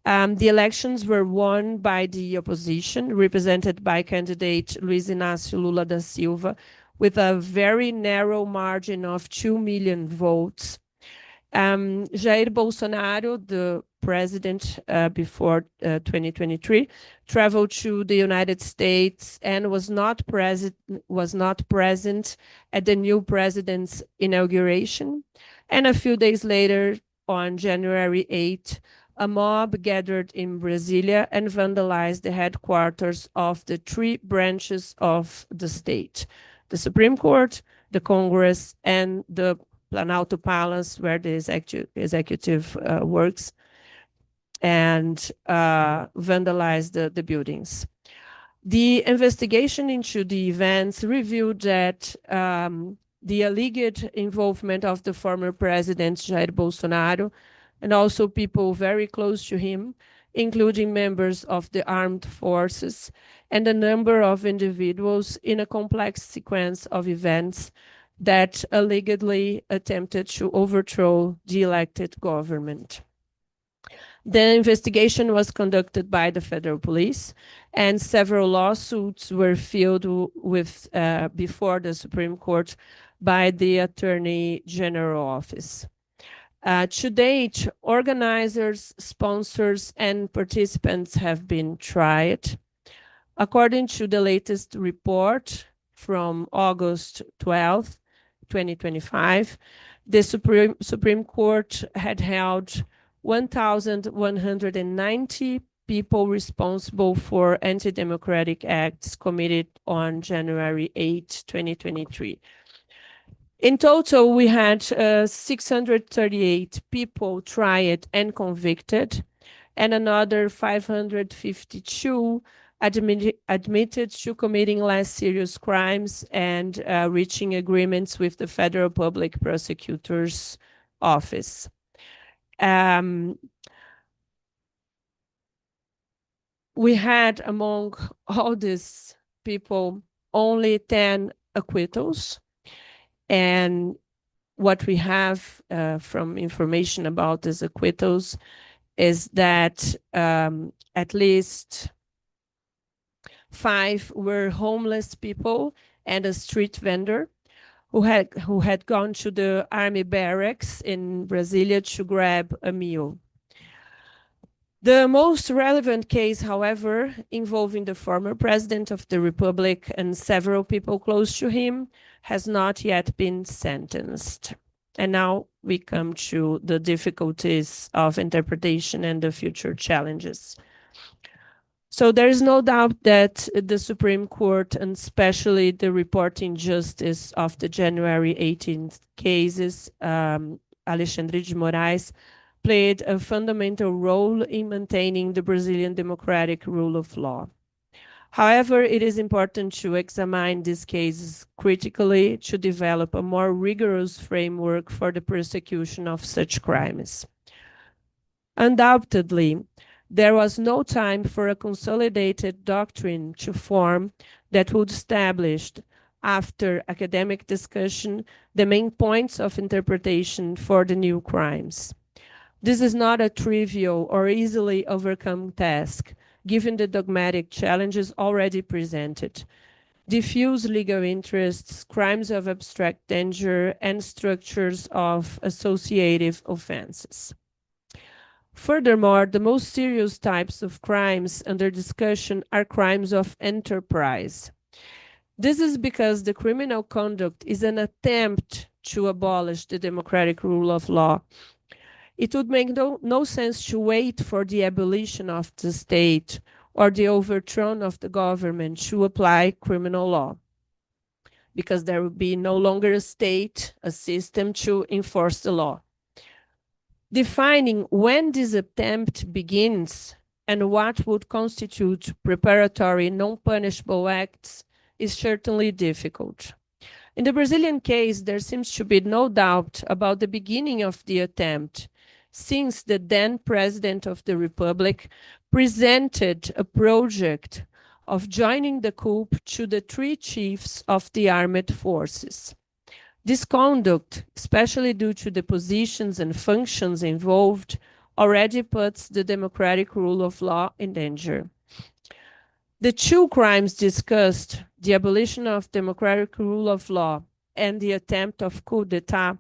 The elections were won by the opposition, represented by candidate Luiz Inácio Lula da Silva, with a very narrow margin of 2 million votes. Jair Bolsonaro, the president before 2023, traveled to the United States and was not present at the new president's inauguration. And a few days later, on January 8th, a mob gathered in Brasilia and vandalized the headquarters of the three branches of the state: the Supreme Court, the Congress, and the Planalto Palace, where the executive works, and vandalized the buildings. The investigation into the events revealed that the alleged involvement of the former president Jair Bolsonaro and also people very close to him, including members of the armed forces and a number of individuals in a complex sequence of events that allegedly attempted to overthrow the elected government. The investigation was conducted by the federal police, and several lawsuits were filed with before the Supreme Court by the Attorney General Office. To date, organizers, sponsors, and participants have been tried. According to the latest report from August 12th, 2025, the Supreme Court had held 1,190 people responsible for anti-democratic acts committed on January 8, 2023. In total, we had 638 people tried and convicted, and another 552 admitted to committing less serious crimes and reaching agreements with the Federal Public Prosecutor's Office. We had, among all these people, only 10 acquittals. And what we have from information about these acquittals is that at least 5 were homeless people and a street vendor who had gone to the army barracks in Brasilia to grab a meal. The most relevant case, however, involving the former president of the Republic and several people close to him, has not yet been sentenced. And now we come to the difficulties of interpretation and the future challenges. So there is no doubt that the Supreme Court, and especially the reporting justice of the January 18th cases, Alexandre de Moraes, played a fundamental role in maintaining the Brazilian democratic rule of law. However, it is important to examine these cases critically to develop a more rigorous framework for the prosecution of such crimes. Undoubtedly, there was no time for a consolidated doctrine to form that would establish, after academic discussion, the main points of interpretation for the new crimes. This is not a trivial or easily overcome task, given the dogmatic challenges already presented: diffuse legal interests, crimes of abstract danger, and structures of associative offenses. Furthermore, the most serious types of crimes under discussion are crimes of enterprise. This is because the criminal conduct is an attempt to abolish the democratic rule of law. It would make no sense to wait for the abolition of the state or the overthrow of the government to apply criminal law, because there would be no longer a state, a system to enforce the law. Defining when this attempt begins and what would constitute preparatory non-punishable acts is certainly difficult. In the Brazilian case, there seems to be no doubt about the beginning of the attempt, since the then President of the Republic presented a project of joining the coup to the 3 chiefs of the armed forces. This conduct, especially due to the positions and functions involved, already puts the democratic rule of law in danger. The two crimes discussed, the abolition of democratic rule of law and the attempt of coup d'etat,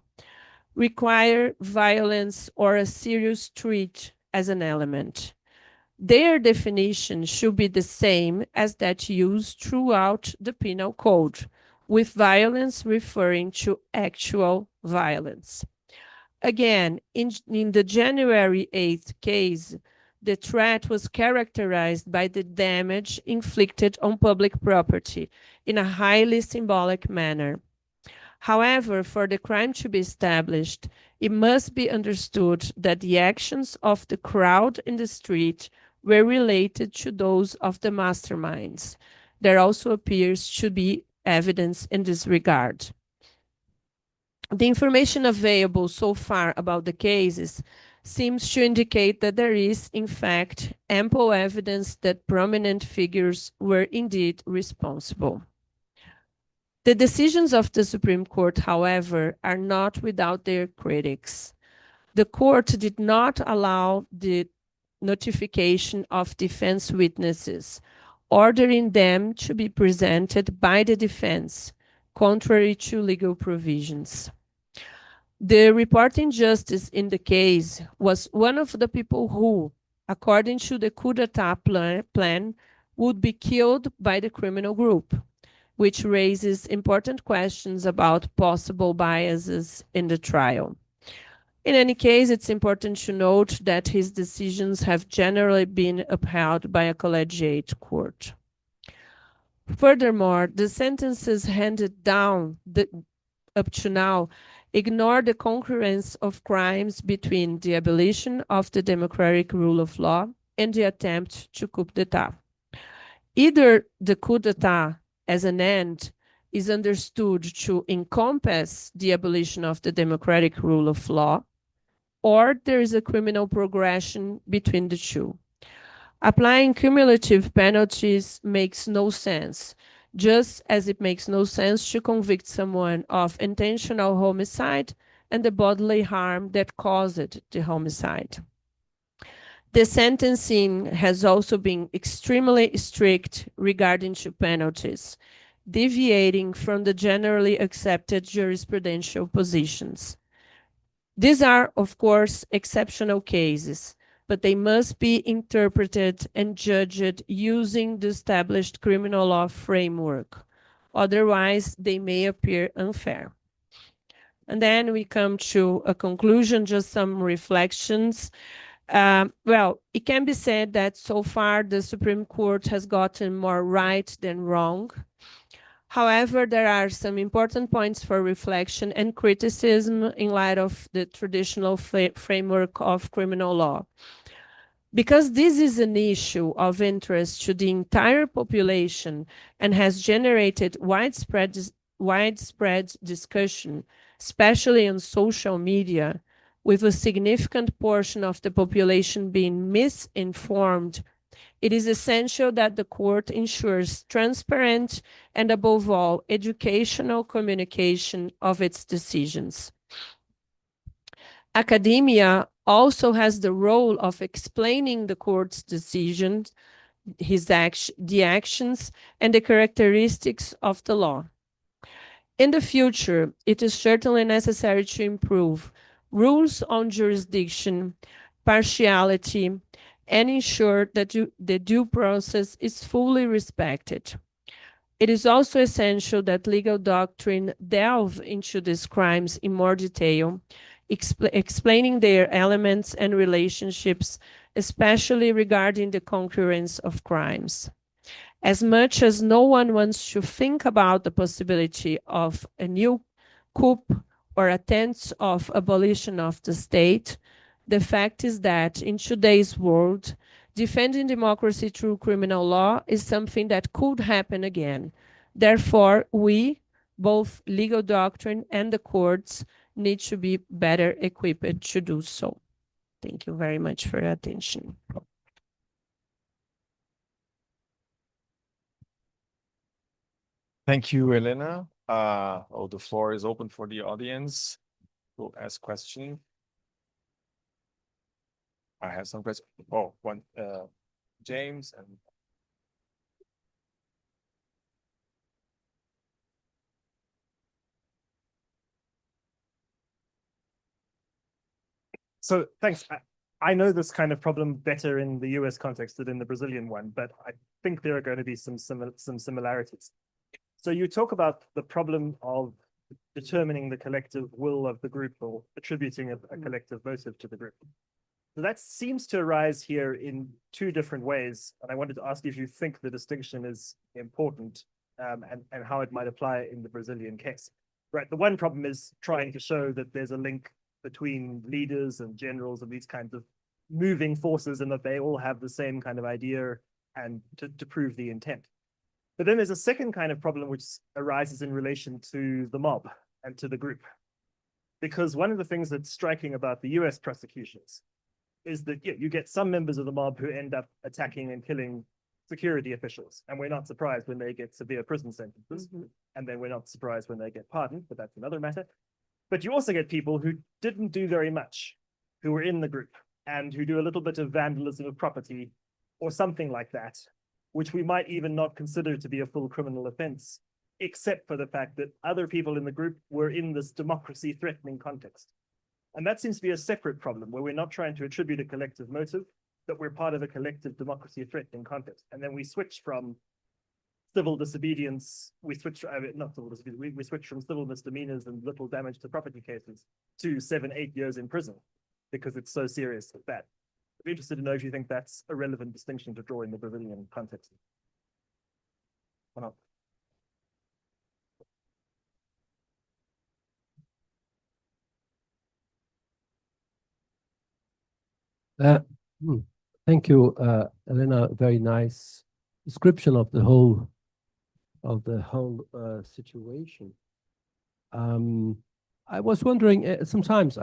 require violence or a serious threat as an element. Their definition should be the same as that used throughout the penal code, with violence referring to actual violence. Again, in the January 8th case, the threat was characterized by the damage inflicted on public property in a highly symbolic manner. However, for the crime to be established, it must be understood that the actions of the crowd in the street were related to those of the masterminds. There also appears to be evidence in this regard. The information available so far about the cases seems to indicate that there is, in fact, ample evidence that prominent figures were indeed responsible. The decisions of the Supreme Court, however, are not without their critics. The court did not allow the notification of defense witnesses, ordering them to be presented by the defense, contrary to legal provisions. The reporting justice in the case was one of the people who, according to the coup d'etat plan, would be killed by the criminal group, which raises important questions about possible biases in the trial. In any case, it's important to note that his decisions have generally been upheld by a collegiate court. Furthermore, the sentences handed down up to now ignore the concurrence of crimes between the abolition of the democratic rule of law and the attempt to coup d'etat. Either the coup d'etat as an end is understood to encompass the abolition of the democratic rule of law, or there is a criminal progression between the two. Applying cumulative penalties makes no sense, just as it makes no sense to convict someone of intentional homicide and the bodily harm that caused the homicide. The sentencing has also been extremely strict regarding to penalties, deviating from the generally accepted jurisprudential positions. These are, of course, exceptional cases, but they must be interpreted and judged using the established criminal law framework. Otherwise, they may appear unfair. And then we come to a conclusion, just some reflections. Well, it can be said that so far the Supreme Court has gotten more right than wrong. However, there are some important points for reflection and criticism in light of the traditional framework of criminal law. Because this is an issue of interest to the entire population and has generated widespread discussion, especially on social media, with a significant portion of the population being misinformed, it is essential that the court ensures transparent and, above all, educational communication of its decisions. Academia also has the role of explaining the court's decisions, the actions, and the characteristics of the law. In the future, it is certainly necessary to improve rules on jurisdiction, partiality, and ensure that the due process is fully respected. It is also essential that legal doctrine delve into these crimes in more detail, explaining their elements and relationships, especially regarding the concurrence of crimes. As much as no one wants to think about the possibility of a new coup or attempts of abolition of the state, the fact is that in today's world, defending democracy through criminal law is something that could happen again. Therefore, we, both legal doctrine and the courts, need to be better equipped to do so. Thank you very much for your attention. Thank you, Helena. The floor is open for the audience to ask questions. I have some questions. Oh, one, James and So thanks. I know this kind of problem better in the US context than in the Brazilian one, but I think there are going to be some similarities. So you talk about the problem of determining the collective will of the group or attributing a collective motive to the group. So that seems to arise here in two different ways. And I wanted to ask if you think the distinction is important and how it might apply in the Brazilian case. Right. The one problem is trying to show that there's a link between leaders and generals and these kinds of moving forces and that they all have the same kind of idea and to prove the intent. But then there's a second kind of problem which arises in relation to the mob and to the group. Because one of the things that's striking about the US prosecutions is that you get some members of the mob who end up attacking and killing security officials. And we're not surprised when they get severe prison sentences. And then we're not surprised when they get pardoned, but that's another matter. But you also get people who didn't do very much, who were in the group and who do a little bit of vandalism of property or something like that, which we might even not consider to be a full criminal offense, except for the fact that other people in the group were in this democracy-threatening context. And that seems to be a separate problem where we're not trying to attribute a collective motive, but we're part of a collective democracy-threatening context. And then we switch from civil disobedience, we switch, not civil disobedience, we switch from civil misdemeanors and little damage to property cases to 7-8 years in prison because it's so serious like that. I'd be interested to know if you think that's a relevant distinction to draw in the Brazilian context. Or not. Thank you, Elena. Very nice description of the whole situation. I was wondering sometimes,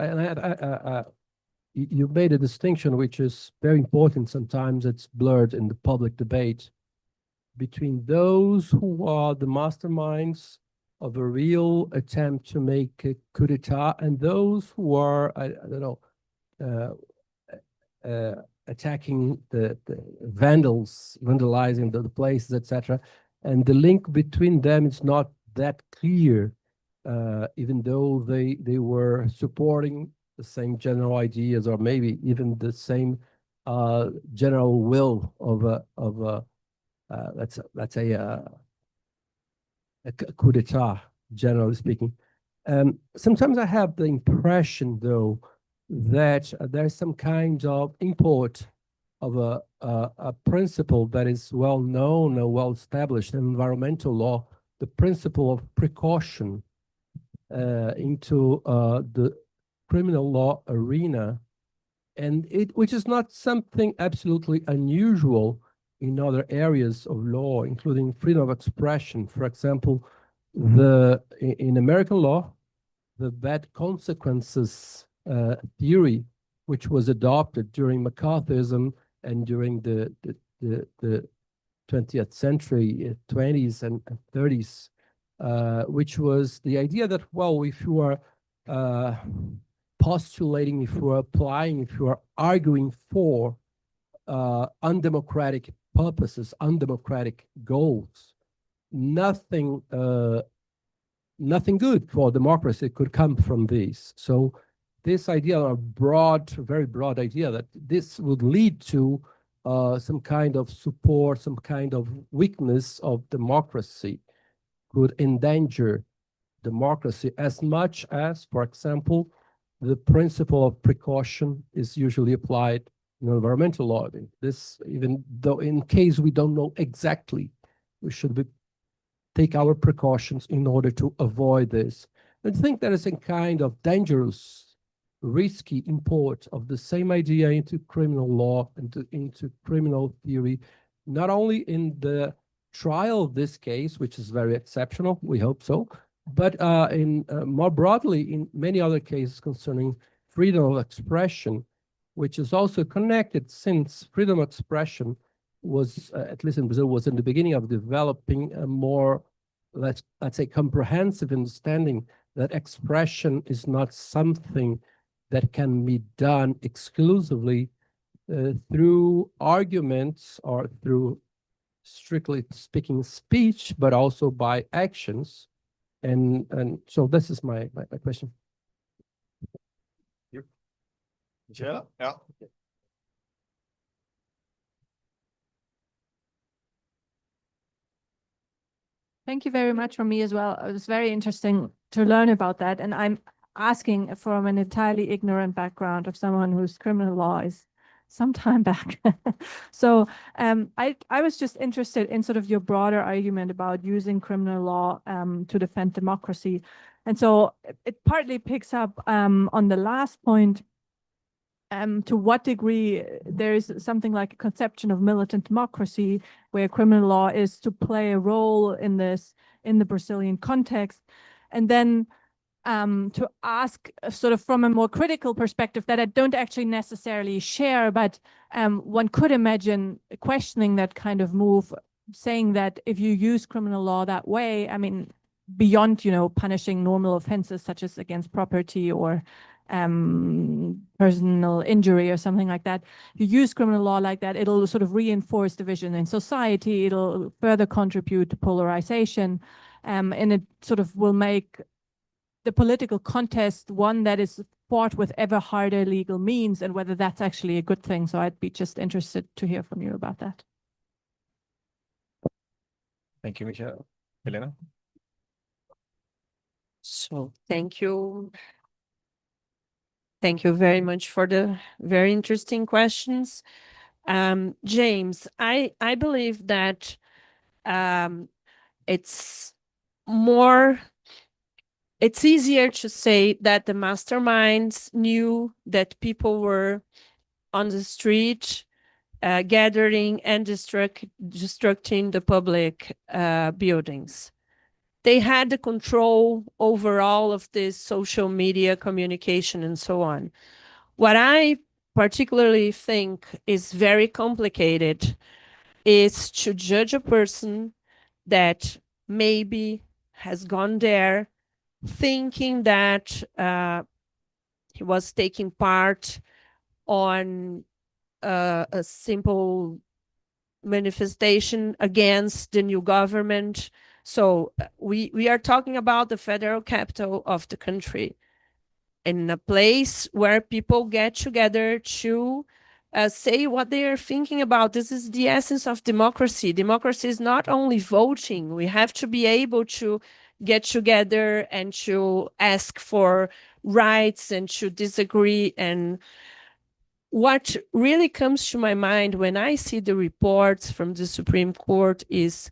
you made a distinction which is very important. Sometimes it's blurred in the public debate between those who are the masterminds of a real attempt to make a coup d'etat and those who are, I don't know, attacking the vandals, vandalizing the places, etc. And the link between them is not that clear, even though they were supporting the same general ideas or maybe even the same general will of let's say a coup d'etat, generally speaking. Sometimes I have the impression, though, that there's some kind of import of a principle that is well known or well established in environmental law, the principle of precaution into the criminal law arena, and which is not something absolutely unusual in other areas of law, including freedom of expression. For example, in American law, the bad consequences theory, which was adopted during McCarthyism and during the 20th century, 20s and 30s, which was the idea that, well, if you are postulating, if you are applying, if you are arguing for undemocratic purposes, undemocratic goals, nothing good for democracy could come from this. So this idea, a broad, very broad idea that this would lead to some kind of support, some kind of weakness of democracy, could endanger democracy as much as, for example, the principle of precaution is usually applied in environmental law. This, even though in case we don't know exactly, we should take our precautions in order to avoid this. I think there is a kind of dangerous, risky import of the same idea into criminal law and into criminal theory, not only in the trial of this case, which is very exceptional, we hope so, but in more broadly in many other cases concerning freedom of expression, which is also connected, since freedom of expression was, at least in Brazil, was in the beginning of developing a more, let's say, comprehensive understanding that expression is not something that can be done exclusively through arguments or through strictly speaking speech, but also by actions. And so this is my question. Michelle? Yeah. Thank you very much from me as well. It was very interesting to learn about that. And I'm asking from an entirely ignorant background of someone whose criminal law is some time back. So I was just interested in sort of your broader argument about using criminal law to defend democracy. And so it partly picks up on the last point. To what degree there is something like a conception of militant democracy where criminal law is to play a role in this, in the Brazilian context. And then to ask sort of from a more critical perspective that I don't actually necessarily share, but one could imagine questioning that kind of move, saying that if you use criminal law that way, I mean, beyond, you know, punishing normal offenses such as against property or personal injury or something like that, you use criminal law like that, it'll sort of reinforce division in society, it'll further contribute to polarization, and it sort of will make the political contest one that is fought with ever harder legal means, and whether that's actually a good thing. So I'd be just interested to hear from you about that. Thank you, Michelle. Helena? So thank you. Thank you very much for the very interesting questions. James, I believe that it's easier to say that the masterminds knew that people were on the street gathering and destructing the public buildings. They had the control over all of this social media communication and so on. What I particularly think is very complicated is to judge a person that maybe has gone there thinking that he was taking part on a simple manifestation against the new government. So we are talking about the federal capital of the country, in a place where people get together to say what they are thinking about. This is the essence of democracy. Democracy is not only voting. We have to be able to get together and to ask for rights and to disagree. And what really comes to my mind when I see the reports from the Supreme Court is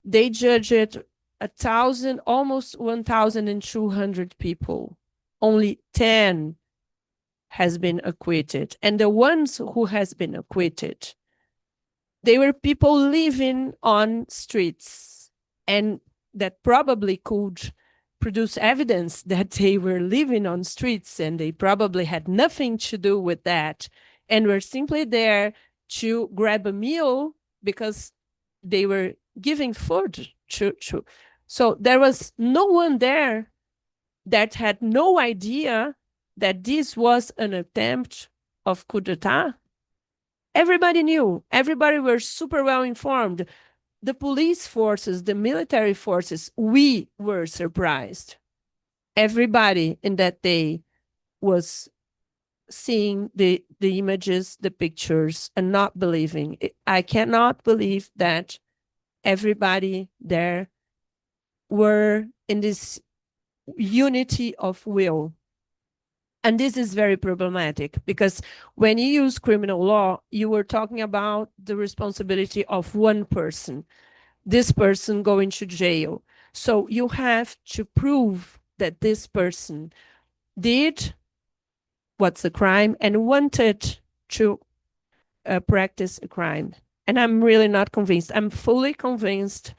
they judged 1,000, almost 1,200 people. Only 10 has been acquitted. And the ones who has been acquitted, they were people living on streets, and that probably could produce evidence that they were living on streets, and they probably had nothing to do with that and were simply there to grab a meal because they were giving food to. So there was no one there that had no idea that this was an attempt of coup d'etat. Everybody knew. Everybody were super well informed. The police forces, the military forces, we were surprised. Everybody in that day was seeing the images, the pictures, and not believing. I cannot believe that everybody there were in this unity of will. And this is very problematic because when you use criminal law, you were talking about the responsibility of one person, this person going to jail. So you have to prove that this person did what's a crime and wanted to practice a crime. And I'm really not convinced. I'm fully convinced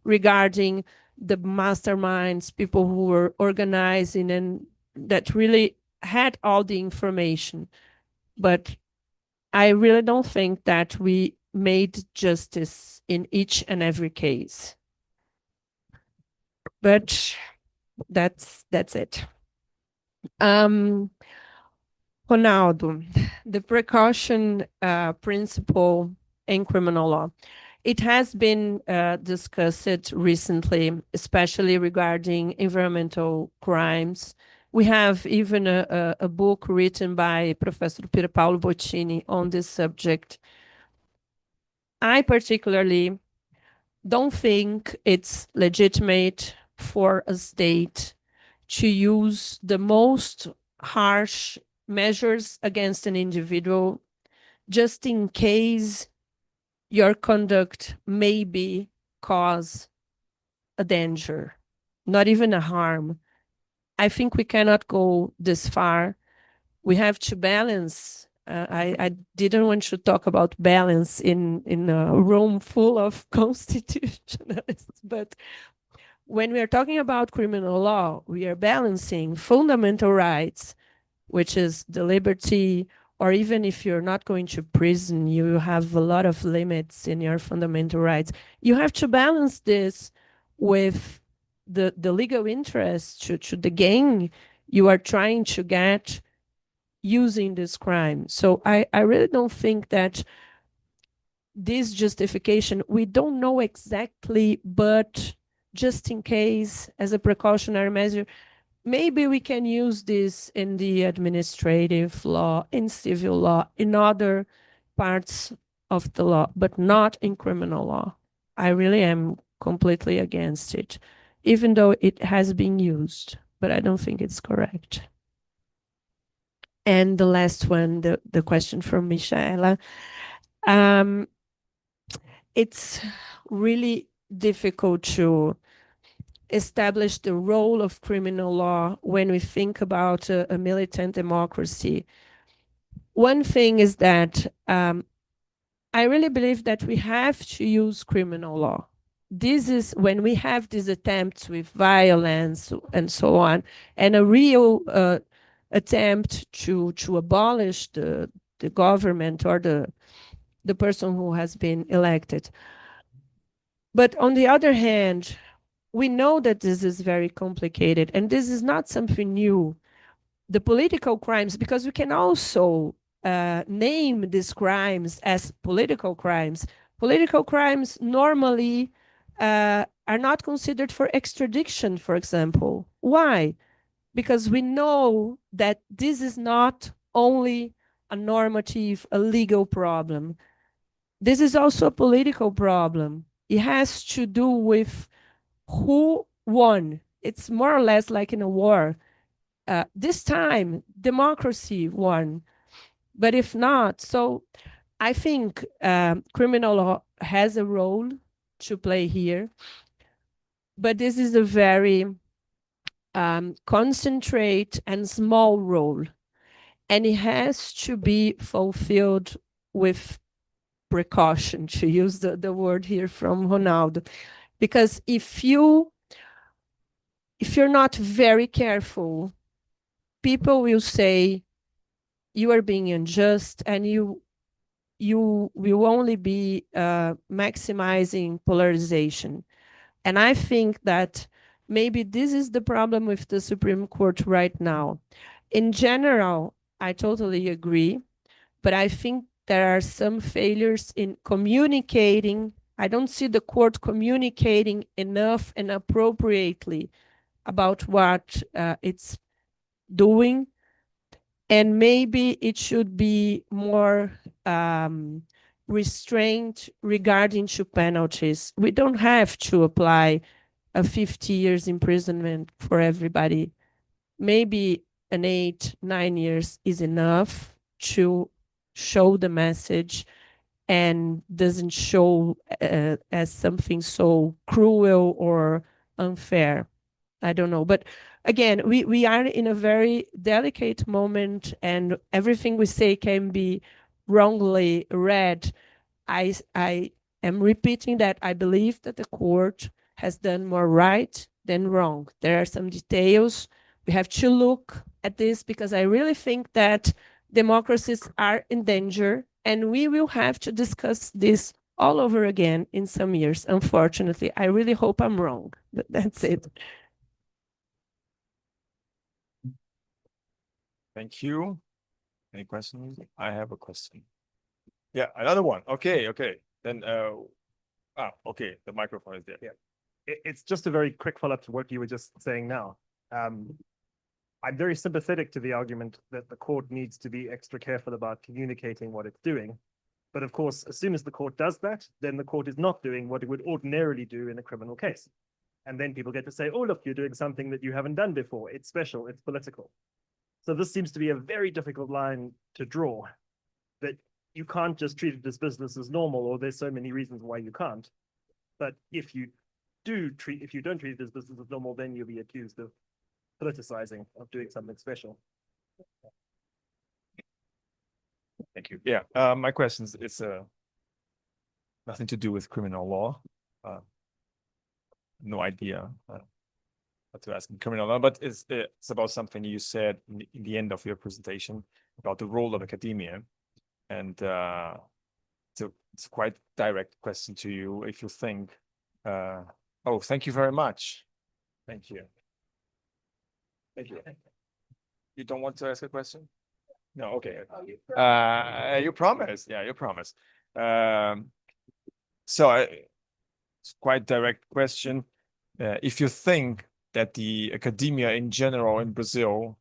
regarding the masterminds, people who were organizing and that really had all the information. But I really don't think that we made justice in each and every case. But that's it. Ronaldo, the precaution principle in criminal law. It has been discussed recently, especially regarding environmental crimes. We have even a book written by Professor Paulo Bottini on this subject. I particularly don't think it's legitimate for a state to use the most harsh measures against an individual just in case your conduct maybe cause a danger, not even a harm. I think we cannot go this far. We have to balance. I didn't want to talk about balance in a room full of constitutionalists, but when we are talking about criminal law, we are balancing fundamental rights, which is the liberty, or even if you're not going to prison, you have a lot of limits in your fundamental rights. You have to balance this with the legal interest to the gain you are trying to get using this crime. So I really don't think that this justification, we don't know exactly, but just in case, as a precautionary measure, maybe we can use this in the administrative law, in civil law, in other parts of the law, but not in criminal law. I really am completely against it, even though it has been used, but I don't think it's correct. And the last one, the question from Michaela. It's really difficult to establish the role of criminal law when we think about a militant democracy. One thing is that I really believe that we have to use criminal law. This is when we have these attempts with violence and so on, and a real attempt to abolish the government or the person who has been elected. But on the other hand, we know that this is very complicated, and this is not something new. The political crimes, because we can also name these crimes as political crimes. Political crimes normally are not considered for extradition, for example. Why? Because we know that this is not only a normative, a legal problem. This is also a political problem. It has to do with who won. It's more or less like in a war. This time, democracy won. But if not, so I think criminal law has a role to play here. But this is a very concentrate and small role. And it has to be fulfilled with precaution, to use the word here from Ronaldo. Because if you're not very careful, people will say you are being unjust, and you will only be maximizing polarization. And I think that maybe this is the problem with the Supreme Court right now. In general, I totally agree, but I think there are some failures in communicating. I don't see the court communicating enough and appropriately about what it's doing. And maybe it should be more restrained regarding to penalties. We don't have to apply a 50 years imprisonment for everybody. Maybe an 8-9 years is enough to show the message and doesn't show as something so cruel or unfair. I don't know. But again, we are in a very delicate moment, and everything we say can be wrongly read. I am repeating that I believe that the court has done more right than wrong. There are some details. We have to look at this, because I really think that democracies are in danger, and we will have to discuss this all over again in some years. Unfortunately, I really hope I'm wrong, but that's it. Thank you. Any questions? I have a question. Yeah, another one. Okay, okay. Then, okay, the microphone is there. Yeah. It's just a very quick follow-up to what you were just saying now. I'm very sympathetic to the argument that the court needs to be extra careful about communicating what it's doing. But of course, as soon as the court does that, then the court is not doing what it would ordinarily do in a criminal case. And then people get to say, oh, look, you're doing something that you haven't done before. It's special, it's political. So this seems to be a very difficult line to draw, that you can't just treat it as business as normal, or there's so many reasons why you can't. But if you don't treat it as business as normal, then you'll be accused of politicizing, of doing something special. Thank you. Yeah, my question is nothing to do with criminal law. No idea what to ask in criminal law, but it's about something you said in the end of your presentation about the role of academia. And so it's a quite direct question to you. If you think, oh, thank you very much. Thank you. Thank you. You don't want to ask a question? No, okay. You promised. Yeah, you promised. So it's quite direct question. If you think that the academia in general in Brazil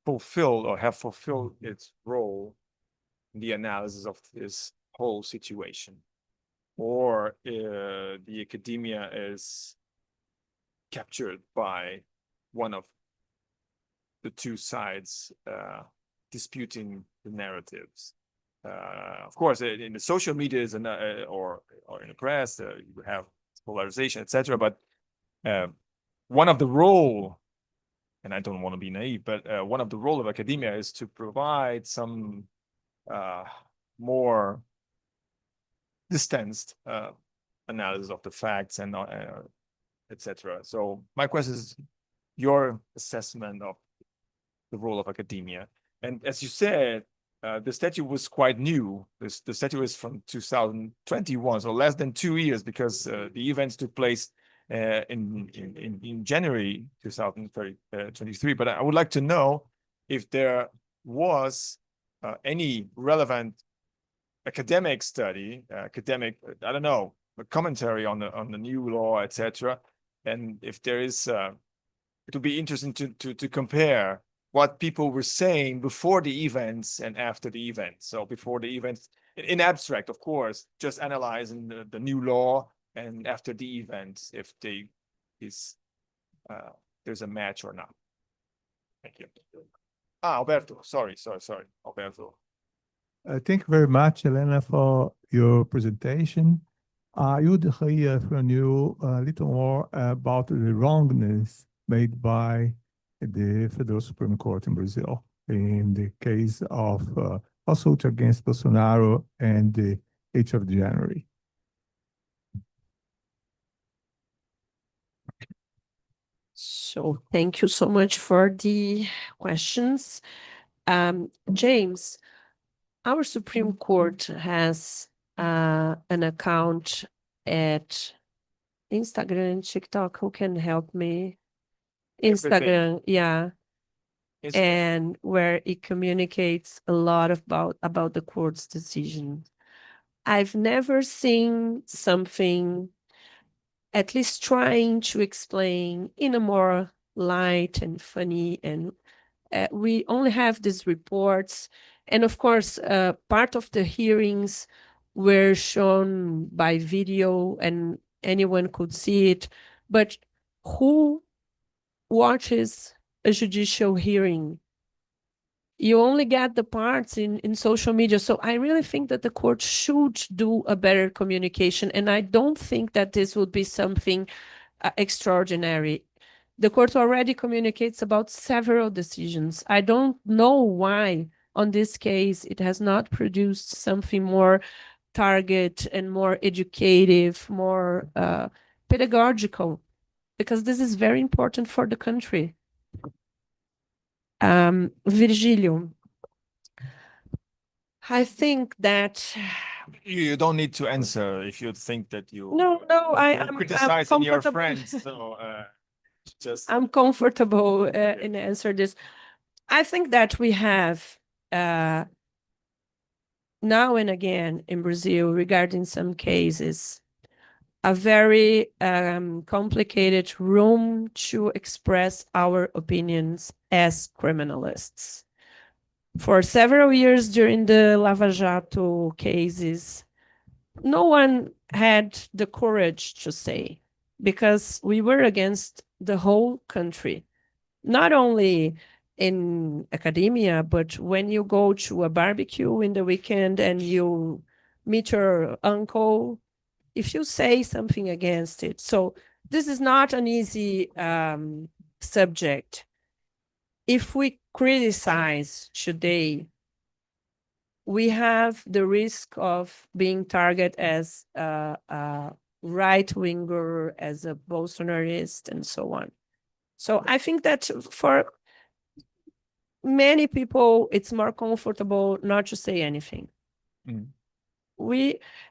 fulfilled or have fulfilled its role in the analysis of this whole situation, or the academia is captured by one of the two sides disputing the narratives. Of course, in the social media or in the press, you have polarization, etc. But one of the role, and I don't want to be naive, but one of the role of academia is to provide some more distanced analysis of the facts and etc. So my question is your assessment of the role of academia. And as you said, the statute was quite new. The statute is from 2021, so less than 2 years, because the events took place in January 2023. But I would like to know if there was any relevant academic study, I don't know, a commentary on the new law, etc. And if there is, it would be interesting to compare what people were saying before the events and after the events. So before the events, in abstract, of course, just analyzing the new law, and after the events, if there's a match or not. Thank you. Alberto, sorry, Alberto. Thank you very much, Helena, for your presentation. I would hear from you a little more about the wrongness made by the Federal Supreme Court in Brazil in the case of assault against Bolsonaro and the 8th of January. So thank you so much for the questions. James, our Supreme Court has an account at Instagram and TikTok. Who can help me? Instagram, yeah. And where it communicates a lot about the court's decision. I've never seen something at least trying to explain in a more light and funny, and we only have these reports. And of course, part of the hearings were shown by video and anyone could see it, but who watches a judicial hearing? You only get the parts in social media. So I really think that the court should do a better communication. And I don't think that this would be something extraordinary. The court already communicates about several decisions. I don't know why on this case it has not produced something more target and more educative, more pedagogical, because this is very important for the country. Virgilio, I think that you don't need to answer if you think that you I'm criticizing your comfortable. friends. So just I'm comfortable in answer this. I think that we have now and again in Brazil, regarding some cases, a very complicated room to express our opinions as criminalists. For several years during the Lava Jato cases, no one had the courage to say, because we were against the whole country, not only in academia, but when you go to a barbecue in the weekend and you meet your uncle, if you say something against it. So this is not an easy subject. If we criticize today, we have the risk of being targeted as a right-winger, as a Bolsonarist, and so on. So I think that for many people, it's more comfortable not to say anything. Mm.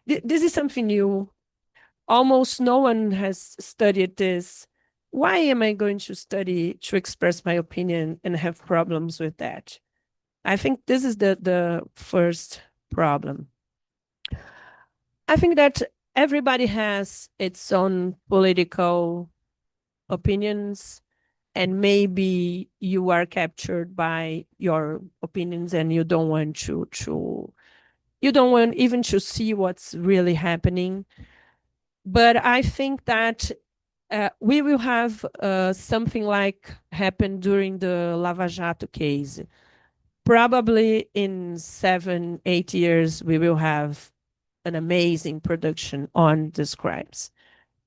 This is something new. Almost no one has studied this. Why am I going to study to express my opinion and have problems with that? I think this is the first problem. I think that everybody has its own political opinions, and maybe you are captured by your opinions and you don't want you don't want even to see what's really happening. But I think that we will have something like happened during the Lava Jato case. Probably in 7-8 years, we will have an amazing production on these crimes,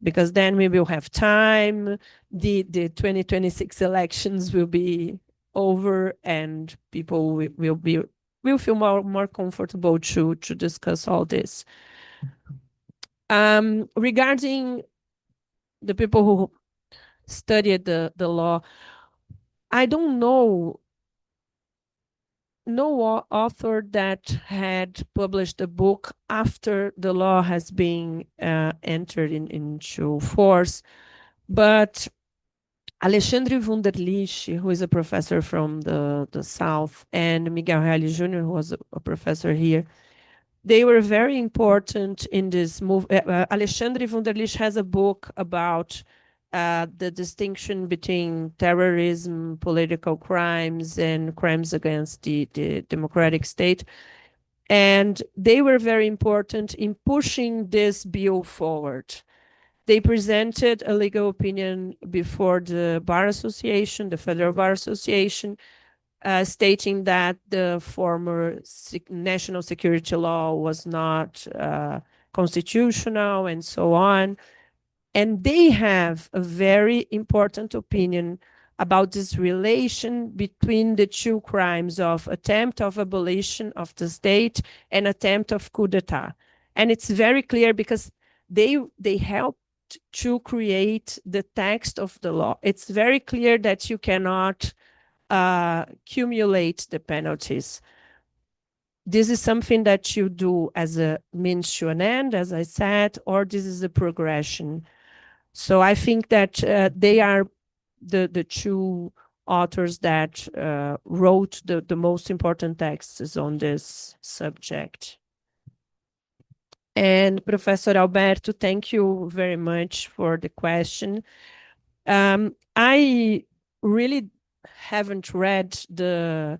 because then we will have time, the 2026 elections will be over, and people will feel more comfortable to discuss all this. Regarding the people who studied the law, I don't know no author that had published a book after the law has been entered into force, but Alexandre Wunderlich, who is a professor from the South, and Miguel Reale Jr., who was a professor here, they were very important in this move. Alexandre Wunderlich has a book about the distinction between terrorism, political crimes, and crimes against the democratic state. And they were very important in pushing this bill forward. They presented a legal opinion before the Bar Association, the Federal Bar Association, stating that the former national security law was not constitutional and so on. And they have a very important opinion about this relation between the two crimes of attempt of abolition of the state and attempt of coup d'etat. And it's very clear because they helped to create the text of the law. It's very clear that you cannot accumulate the penalties. This is something that you do as a means to an end, as I said, or this is a progression. So I think that they are the two authors that wrote the most important texts on this subject. And Professor Alberto, thank you very much for the question. I really haven't read the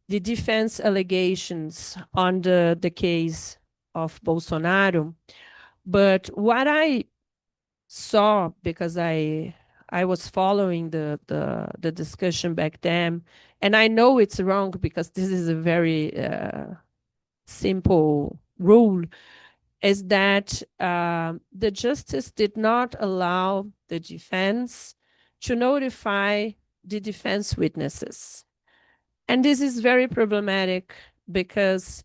defense allegations on the case of Bolsonaro, but what I saw, because I was following the discussion back then, and I know it's wrong because this is a very simple rule, is that the justice did not allow the defense to notify the defense witnesses. And this is very problematic because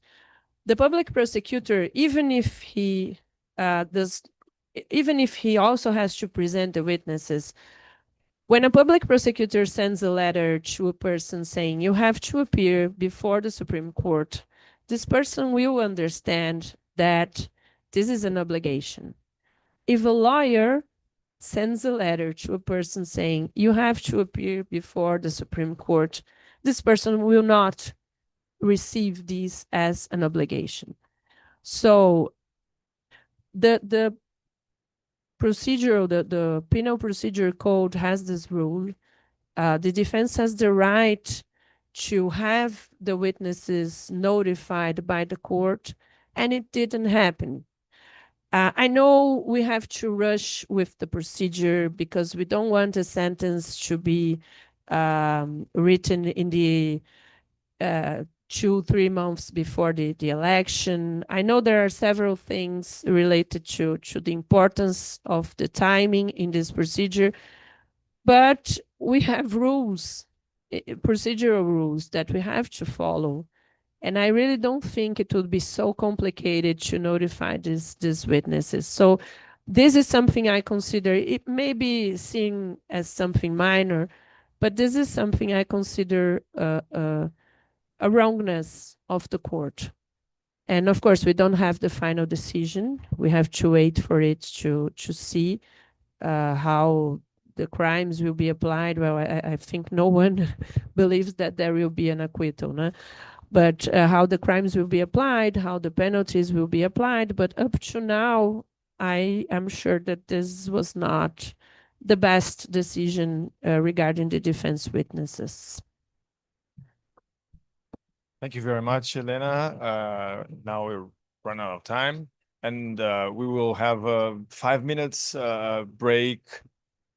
the public prosecutor, even if he also has to present the witnesses, when a public prosecutor sends a letter to a person saying you have to appear before the Supreme Court, this person will understand that this is an obligation. If a lawyer sends a letter to a person saying you have to appear before the Supreme Court, this person will not receive this as an obligation. So the procedural, the penal procedure code has this rule. The defense has the right to have the witnesses notified by the court, and it didn't happen. I know we have to rush with the procedure because we don't want a sentence to be written in the 2-3 months before the election. I know there are several things related to the importance of the timing in this procedure, but we have rules, procedural rules that we have to follow. And I really don't think it would be so complicated to notify these witnesses. So this is something I consider, it may be seen as something minor, but this is something I consider a wrongness of the court. And of course, we don't have the final decision. We have to wait for it to see how the crimes will be applied. Well, I think no one believes that there will be an acquittal, no? But how the crimes will be applied, how the penalties will be applied. But up to now, I am sure that this was not the best decision regarding the defense witnesses. Thank you very much, Helena. Now we're running out of time, and we will have a 5 minutes break.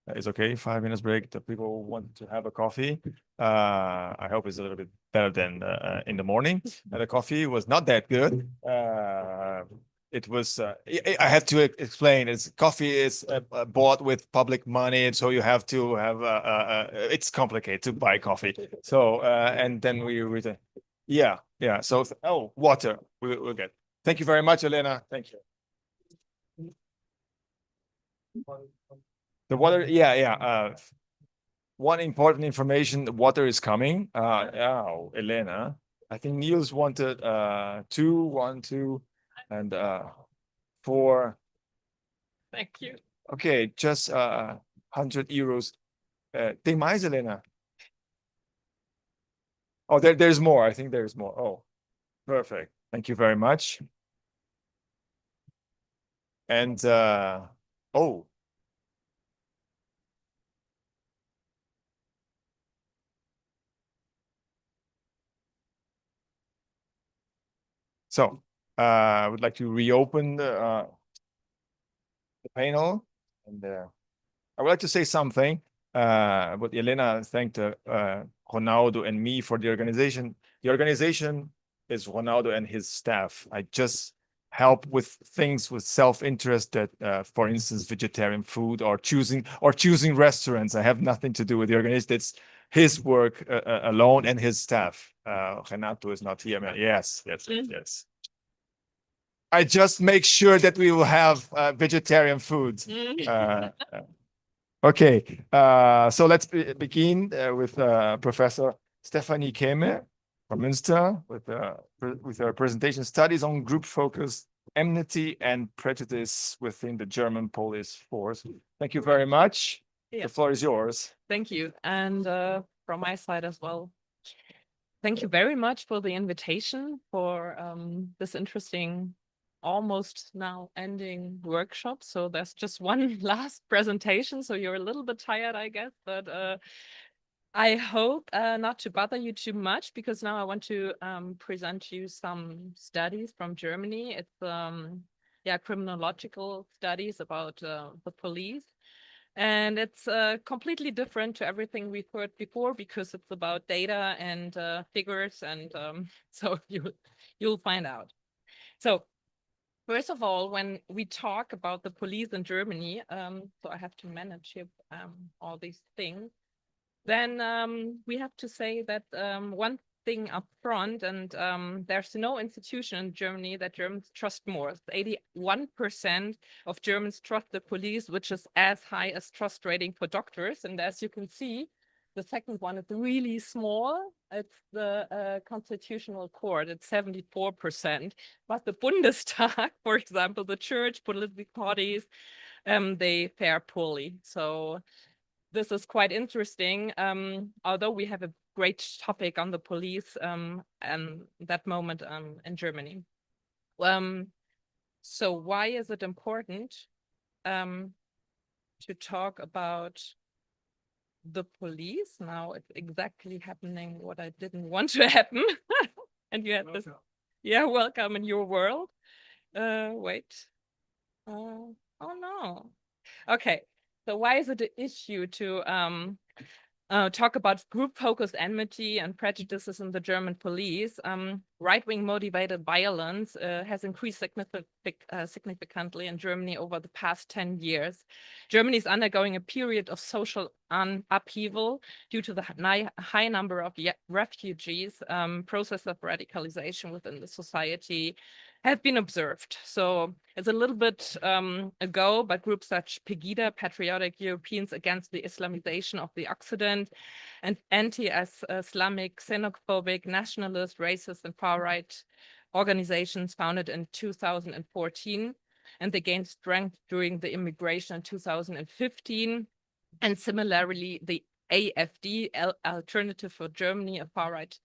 It's okay, 5 minutes break. The people want to have a coffee. I hope it's a little bit better than in the morning. The coffee was not that good. It was, I have to explain, coffee is bought with public money, and so you have to have, it's complicated to buy coffee. So, and then we return. Yeah. So, oh, water, we'll get. Thank you very much, Helena. Thank you. The water, one important information, the water is coming. Oh, Elena, I think Niels wanted 2, 1, 2, and 4. Thank you. Okay, just 100 euros. Tem mais, Elena? Oh, there's more. I think there's more. Oh, perfect. Thank you very much. And oh. So I would like to reopen the panel, and I would like to say something. But Elena thanked Ronaldo and me for the organization. The organization is Ronaldo and his staff. I just help with things with self-interest that, for instance, vegetarian food or choosing restaurants. I have nothing to do with the organization. It's his work alone and his staff. Renato is not here. Yes. I just make sure that we will have vegetarian food. Okay, so let's begin with Professor StephanieKemme from Münster with her presentation, Studies on Group Focus, Enmity and Prejudice within the German Police Force. Thank you very much. Yeah. The floor is yours. Thank you. And from my side as well, thank you very much for the invitation for this interesting, almost now ending workshop. So there's just one last presentation. So you're a little bit tired, I guess, but I hope not to bother you too much, because now I want to present you some studies from Germany. It's criminological studies about the police. And it's completely different to everything we've heard before, because it's about data and figures, and so you'll find out. So first of all, when we talk about the police in Germany, so I have to manage here all these things, then we have to say that one thing up front, and there's no institution in Germany that Germans trust more. 81% of Germans trust the police, which is as high as trust rating for doctors. And as you can see, the second one is really small. It's the Constitutional Court. It's 74%. But the Bundestag, for example, the church, political parties, they fare poorly. So this is quite interesting, although we have a great topic on the police that moment in Germany. So why is it important to talk about the police? Now it's exactly happening what I didn't want to happen. And you had this, yeah, welcome in your world. Wait. Oh no. Okay. So why is it an issue to talk about group-focused enmity and prejudices in the German police? Right-wing motivated violence has increased significantly in Germany over the past 10 years. Germany is undergoing a period of social upheaval due to the high number of refugees. Process of radicalization within the society have been observed. So it's a little bit ago, but groups such Pegida, Patriotic Europeans Against the Islamization of the Occident, and anti-Islamic, xenophobic, nationalist, racist, and far-right organizations founded in 2014, and they gained strength during the immigration in 2015. And similarly, the AfD, Alternative for Germany, a far-right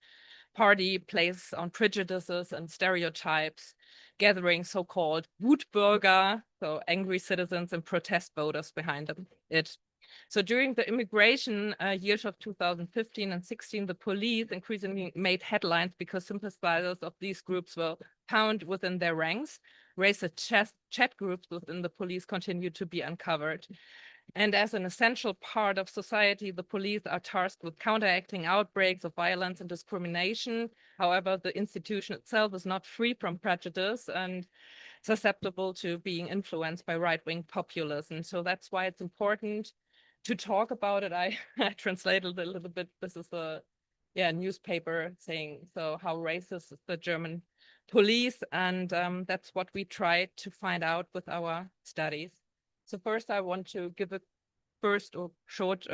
party, plays on prejudices and stereotypes, gathering so-called Wutbürger, so angry citizens and protest voters behind it. So during the immigration years of 2015 and 16, the police increasingly made headlines because sympathizers of these groups were found within their ranks. Racist chat groups within the police continued to be uncovered. And as an essential part of society, the police are tasked with counteracting outbreaks of violence and discrimination. However, the institution itself is not free from prejudice and susceptible to being influenced by right-wing populism. So that's why it's important to talk about it. I translated a little bit. This is a newspaper saying, so how racist is the German police? And that's what we tried to find out with our studies. So first, I want to give a short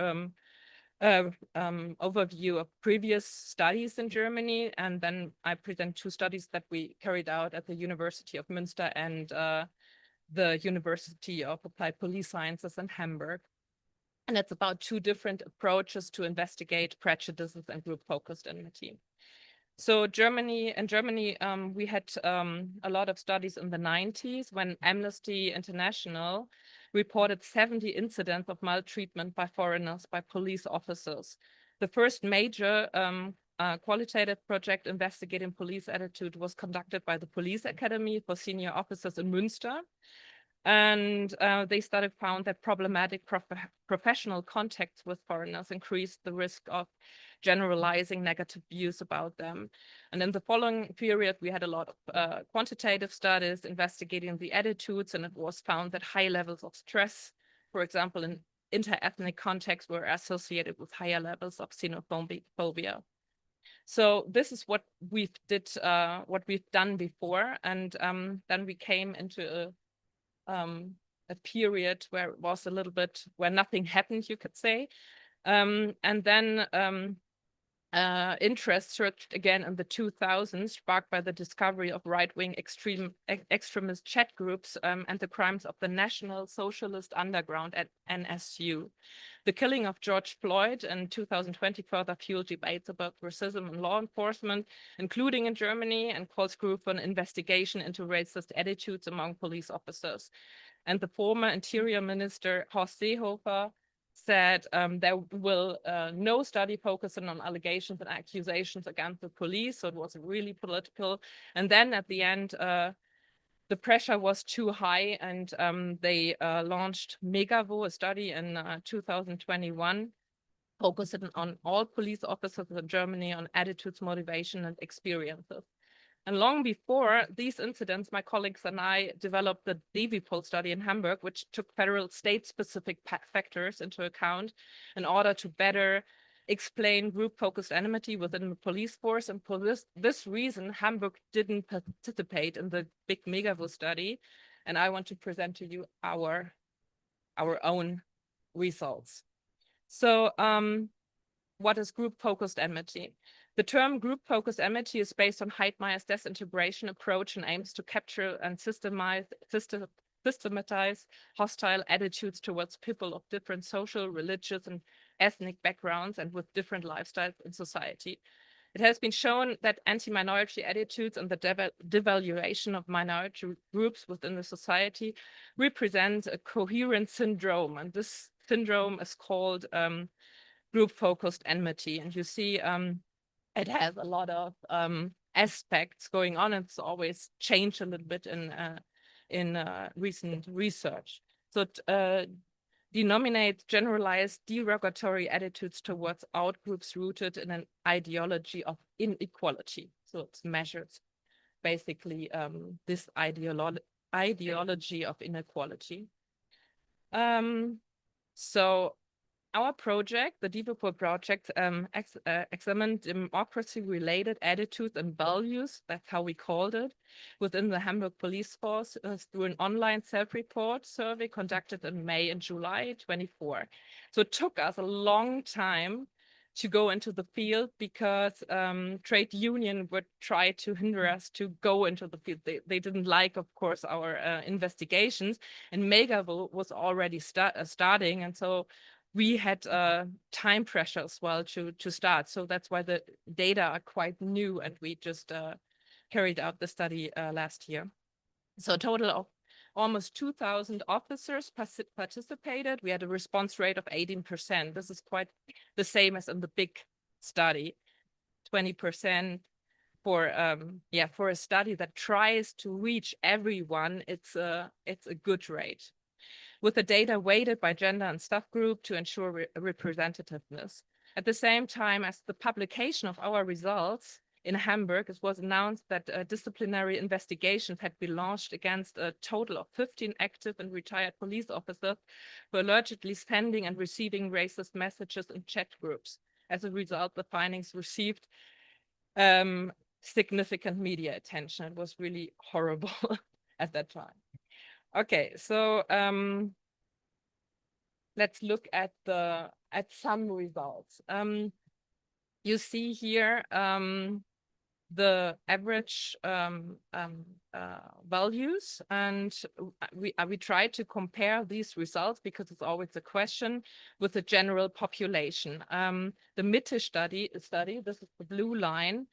overview of previous studies in Germany, and then I present two studies that we carried out at the University of Münster and the University of Applied Police Sciences in Hamburg. And it's about two different approaches to investigate prejudices and group-focused enmity. So in Germany, we had a lot of studies in the 90s when Amnesty International reported 70 incidents of maltreatment by foreigners by police officers. The first major qualitative project investigating police attitude was conducted by the Police Academy for Senior Officers in Münster. And they found that problematic professional contacts with foreigners increased the risk of generalizing negative views about them. And in the following period, we had a lot of quantitative studies investigating the attitudes, and it was found that high levels of stress, for example, in inter-ethnic contexts, were associated with higher levels of xenophobia. So this is what we've done before, and then we came into a period where it was a little bit where nothing happened, you could say. And then interest surged again in the 2000s, sparked by the discovery of right-wing extremist chat groups and the crimes of the National Socialist Underground at NSU. The killing of George Floyd in 2020 further fueled debates about racism in law enforcement, including in Germany, and calls grew for an investigation into racist attitudes among police officers. And the former Interior Minister Horst Seehofer said there will no study focusing on allegations and accusations against the police. So it was really political. And then at the end, the pressure was too high, and they launched Megavo, a study in 2021, focusing on all police officers in Germany on attitudes, motivation, and experiences. And long before these incidents, my colleagues and I developed the DeviPol study in Hamburg, which took federal state-specific factors into account in order to better explain group-focused enmity within the police force. And for this reason, Hamburg didn't participate in the big Megavo study. And I want to present to you our own results. So what is group-focused enmity? The term group-focused enmity is based on Heidmeyer's disintegration approach and aims to capture and systematize hostile attitudes towards people of different social, religious, and ethnic backgrounds and with different lifestyles in society. It has been shown that anti-minority attitudes and the devaluation of minority groups within the society represent a coherent syndrome. And this syndrome is called group-focused enmity. And you see it has a lot of aspects going on. It's always changed a little bit in recent research. So it denominates generalized derogatory attitudes towards outgroups rooted in an ideology of inequality. So it's measured basically this ideology of inequality. So our project, the DevoPol project, examined democracy-related attitudes and values, that's how we called it, within the Hamburg police force through an online self-report survey conducted in May and July 24. So it took us a long time to go into the field because trade union would try to hinder us to go into the field. They didn't like, of course, our investigations, and Mega was already starting, and so we had time pressure as well to start. So that's why the data are quite new, and we just carried out the study last year. So a total of almost 2,000 officers participated. We had a response rate of 18%. This is quite the same as in the big study, 20%. For a study that tries to reach everyone, it's a good rate, with the data weighted by gender and staff group to ensure representativeness. At the same time as the publication of our results in Hamburg, it was announced that disciplinary investigations had been launched against a total of 15 active and retired police officers for allegedly sending and receiving racist messages in chat groups. As a result, the findings received significant media attention. It was really horrible at that time. Okay, so let's look at some results. You see here the average values, and we try to compare these results because it's always a question with the general population. The Mitte study, this is the blue line,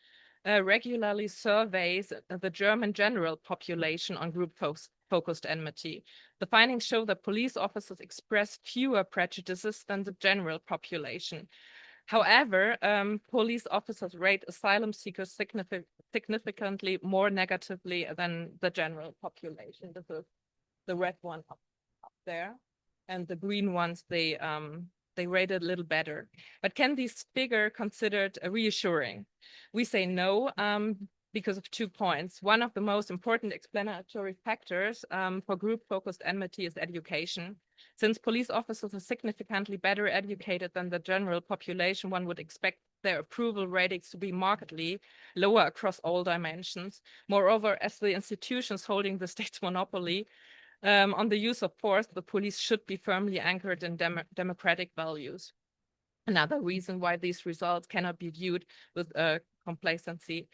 regularly surveys the German general population on group-focused enmity. The findings show that police officers express fewer prejudices than the general population. However, police officers rate asylum seekers significantly more negatively than the general population. This is the red one up there, and the green ones, they rate it a little better. But can these figures considered reassuring? We say no, because of 2 points. One of the most important explanatory factors for group-focused enmity is education. Since police officers are significantly better educated than the general population, one would expect their approval ratings to be markedly lower across all dimensions. Moreover, as the institutions holding the state's monopoly on the use of force, the police should be firmly anchored in democratic values. Another reason why these results cannot be viewed with complacency.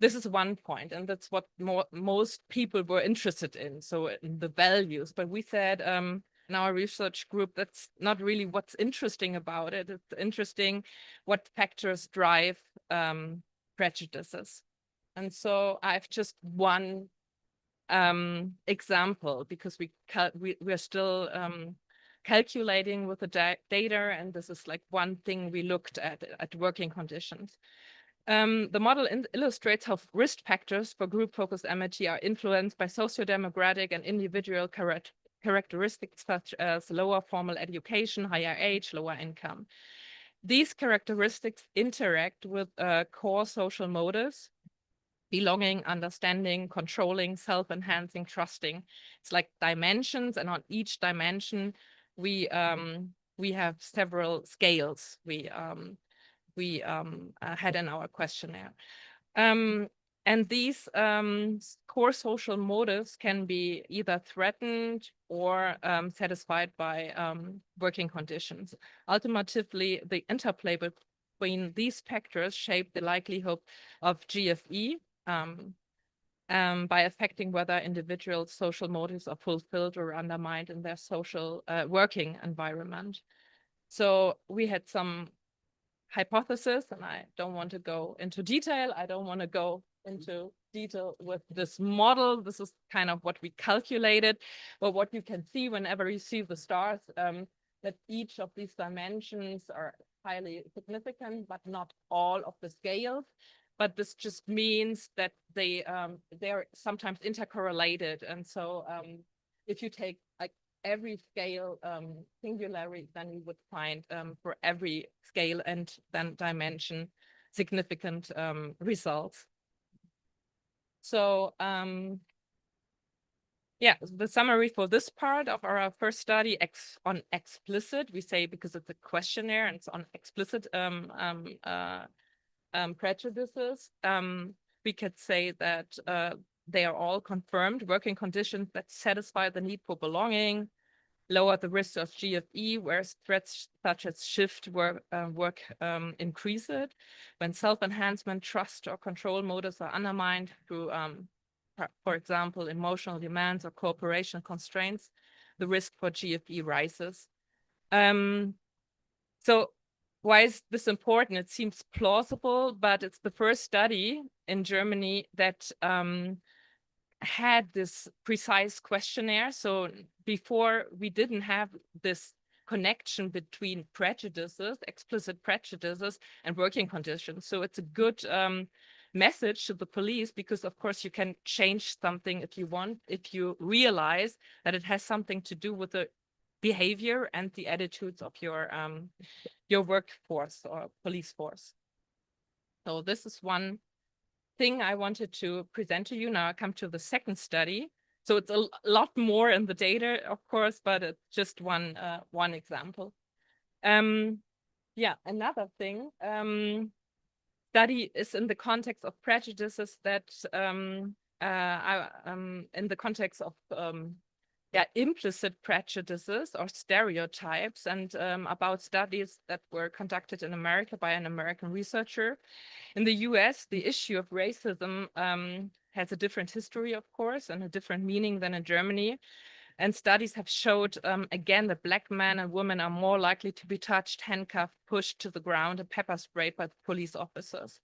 This is one point, and that's what most people were interested in, so in the values. But we said in our research group, that's not really what's interesting about it. It's interesting what factors drive prejudices. And so I've just one example, because we're still calculating with the data, and this is like one thing we looked at working conditions. The model illustrates how risk factors for group-focused enmity are influenced by socio-demographic and individual characteristics such as lower formal education, higher age, lower income. These characteristics interact with core social motives: belonging, understanding, controlling, self-enhancing, trusting. It's like dimensions, and on each dimension we have several scales we had in our questionnaire. And these core social motives can be either threatened or satisfied by working conditions. Ultimately, the interplay between these factors shape the likelihood of GFE, by affecting whether individuals' social motives are fulfilled or undermined in their social working environment. So we had some hypothesis, and I don't want to go into detail. I don't want to go into detail with this model. This is kind of what we calculated, but what you can see whenever you see the stars, that each of these dimensions are highly significant, but not all of the scales. But this just means that they're sometimes intercorrelated. And so if you take like every scale singularly, then you would find for every scale and then dimension significant results. So yeah, the summary for this part of our first study on explicit, we say because it's a questionnaire and it's on explicit prejudices, we could say that they are all confirmed working conditions that satisfy the need for belonging, lower the risk of GFE, whereas threats such as shift work increase it. When self-enhancement, trust, or control motives are undermined through, for example, emotional demands or cooperation constraints, the risk for GFE rises. So why is this important? It seems plausible, but it's the first study in Germany that had this precise questionnaire. So before, we didn't have this connection between prejudices, explicit prejudices, and working conditions. So it's a good message to the police, because of course you can change something if you want, if you realize that it has something to do with the behavior and the attitudes of your workforce or police force. So this is one thing I wanted to present to you. Now I come to the second study. So it's a lot more in the data, of course, but it's just one example. Yeah, another thing, study is in the context of prejudices that in the context of implicit prejudices or stereotypes, and about studies that were conducted in America by an American researcher. In the US, the issue of racism has a different history, of course, and a different meaning than in Germany. And studies have showed, again, that Black men and women are more likely to be touched, handcuffed, pushed to the ground, and pepper sprayed by police officers.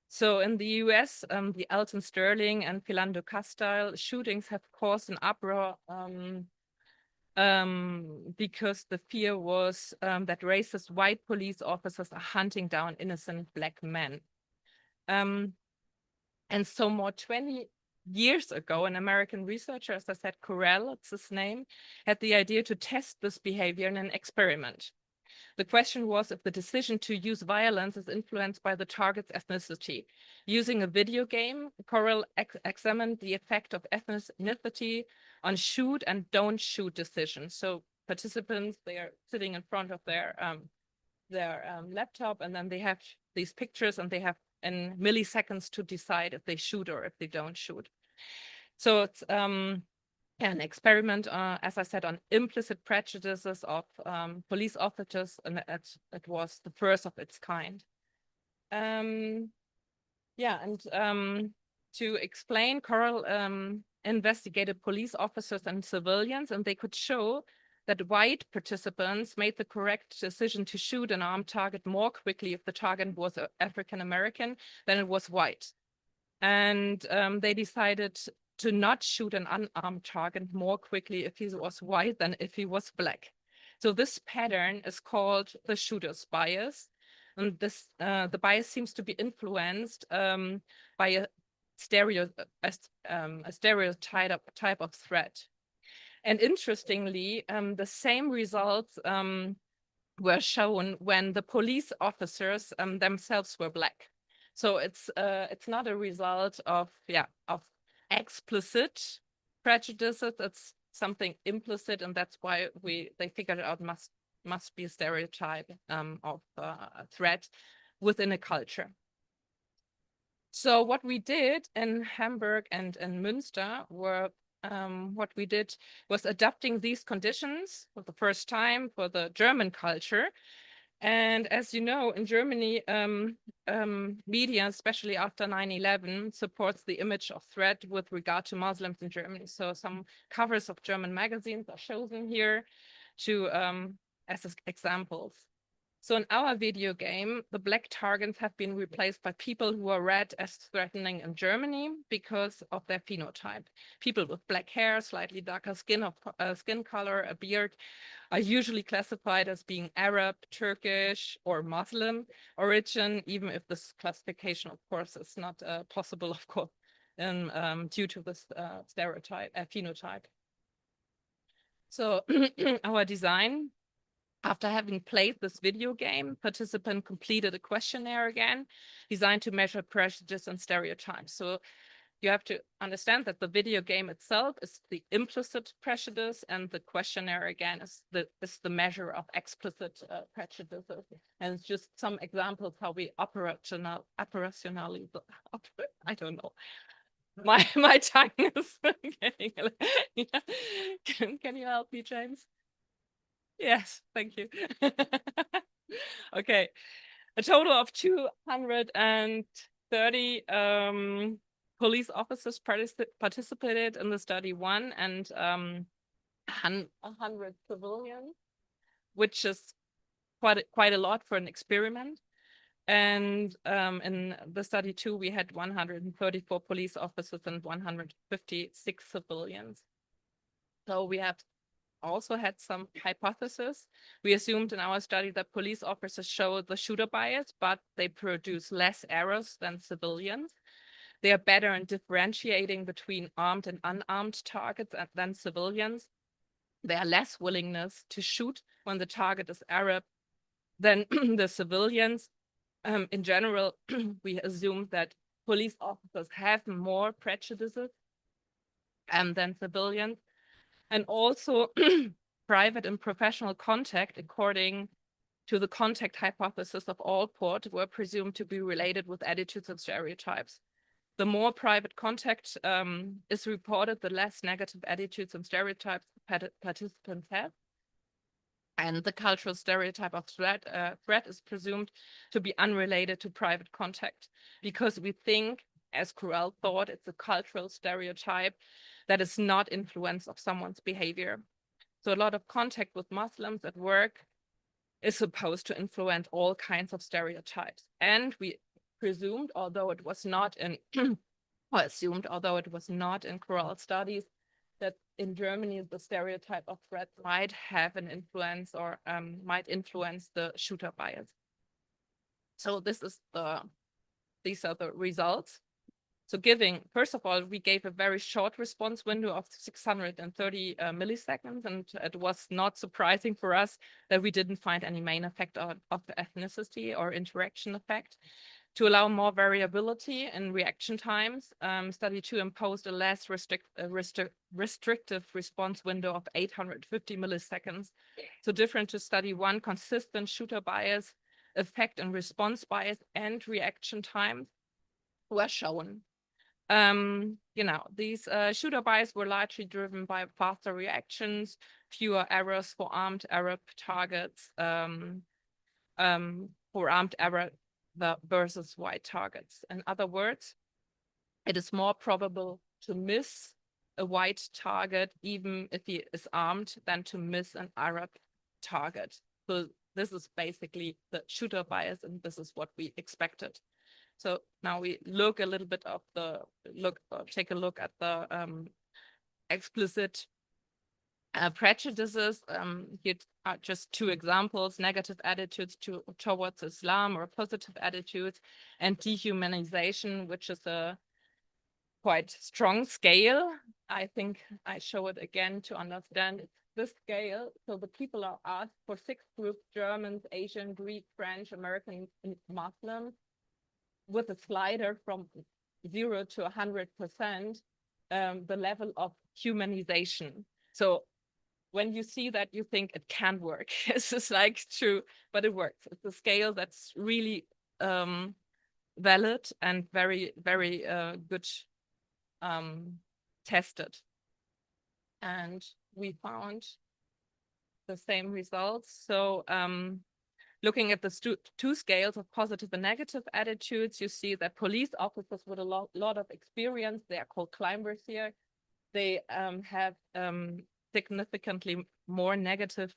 So in the US, the Alton Sterling and Philando Castile shootings have caused an uproar because the fear was that racist white police officers are hunting down innocent Black men. And so more 20 years ago, an American researcher, as I said, Correll, it's his name, had the idea to test this behavior in an experiment. The question was if the decision to use violence is influenced by the target's ethnicity. Using a video game, Correll examined the effect of ethnicity on shoot and don't shoot decisions. So participants, they are sitting in front of their laptop, and then they have these pictures, and they have in milliseconds to decide if they shoot or if they don't shoot. So it's an experiment, as I said, on implicit prejudices of police officers, and it was the first of its kind. Yeah, and to explain, Correll investigated police officers and civilians, and they could show that white participants made the correct decision to shoot an armed target more quickly if the target was African-American than it was white. And they decided to not shoot an unarmed target more quickly if he was white than if he was Black. So this pattern is called the shooter's bias. And this the bias seems to be influenced by a stereotype of threat. And interestingly, the same results were shown when the police officers themselves were Black. So it's not a result of explicit prejudices. It's something implicit, and that's why they figured out must be a stereotype of a threat within a culture. So what we did in Hamburg and in Münster were what we did was adapting these conditions for the first time for the German culture. And as you know, in Germany, media, especially after 9/11, supports the image of threat with regard to Muslims in Germany. So some covers of German magazines are chosen here to as examples. So in our video game, the black targets have been replaced by people who are read as threatening in Germany because of their phenotype. People with black hair, slightly darker skin color, a beard, are usually classified as being Arab, Turkish, or Muslim origin, even if this classification, of course, is not possible, of course, due to this stereotype, phenotype. So our design, after having played this video game, participant completed a questionnaire again, designed to measure prejudice and stereotypes. So you have to understand that the video game itself is the implicit prejudice, and the questionnaire again is the measure of explicit prejudices. And it's just some examples how we operationally, I don't know. My tongue is getting. Can you help me, James? Yes, thank you. Okay, a total of 230 police officers participated in the study 1, and 100 civilians, which is quite a lot for an experiment. And in the study 2, we had 134 police officers and 156 civilians. So we have also had some hypotheses. We assumed in our study that police officers show the shooter bias, but they produce less errors than civilians. They are better in differentiating between armed and unarmed targets than civilians. They are less willingness to shoot when the target is Arab than the civilians. In general, we assume that police officers have more prejudices than civilians. And also private and professional contact, according to the contact hypothesis of Allport, were presumed to be related with attitudes and stereotypes. The more private contact is reported, the less negative attitudes and stereotypes participants have. And the cultural stereotype of threat is presumed to be unrelated to private contact, because we think, as Correll thought, it's a cultural stereotype that is not influence of someone's behavior. So a lot of contact with Muslims at work is supposed to influence all kinds of stereotypes. And we presumed, although it was not in, or assumed, although it was not in Correll studies, that in Germany, the stereotype of threat might have an influence or might influence the shooter bias. So these are the results. So first of all, we gave a very short response window of 630 milliseconds, and it was not surprising for us that we didn't find any main effect of ethnicity or interaction effect. To allow more variability in reaction times, study 2 imposed a less restrictive response window of 850 milliseconds. So different to study 1, consistent shooter bias, effect and response bias, and reaction time were shown. These shooter bias were largely driven by faster reactions, fewer errors for armed Arab targets, for armed Arab versus white targets. In other words, it is more probable to miss a white target, even if he is armed, than to miss an Arab target. So this is basically the shooter bias, and this is what we expected. So now we look a little bit of take a look at the explicit prejudices. Here are just 2 examples: negative attitudes towards Islam or positive attitudes, and dehumanization, which is a quite strong scale. I think I show it again to understand this scale. So the people are asked for 6 groups: Germans, Asian, Greek, French, American, and Muslims, with a slider from 0 to 100%, the level of humanization. So when you see that, you think it can work. It's just like true, but it works. It's a scale that's really valid and very, very good tested. And we found the same results. So Looking at the two scales of positive and negative attitudes, you see that police officers with a lot of experience, they are called climbers here, they have significantly more negative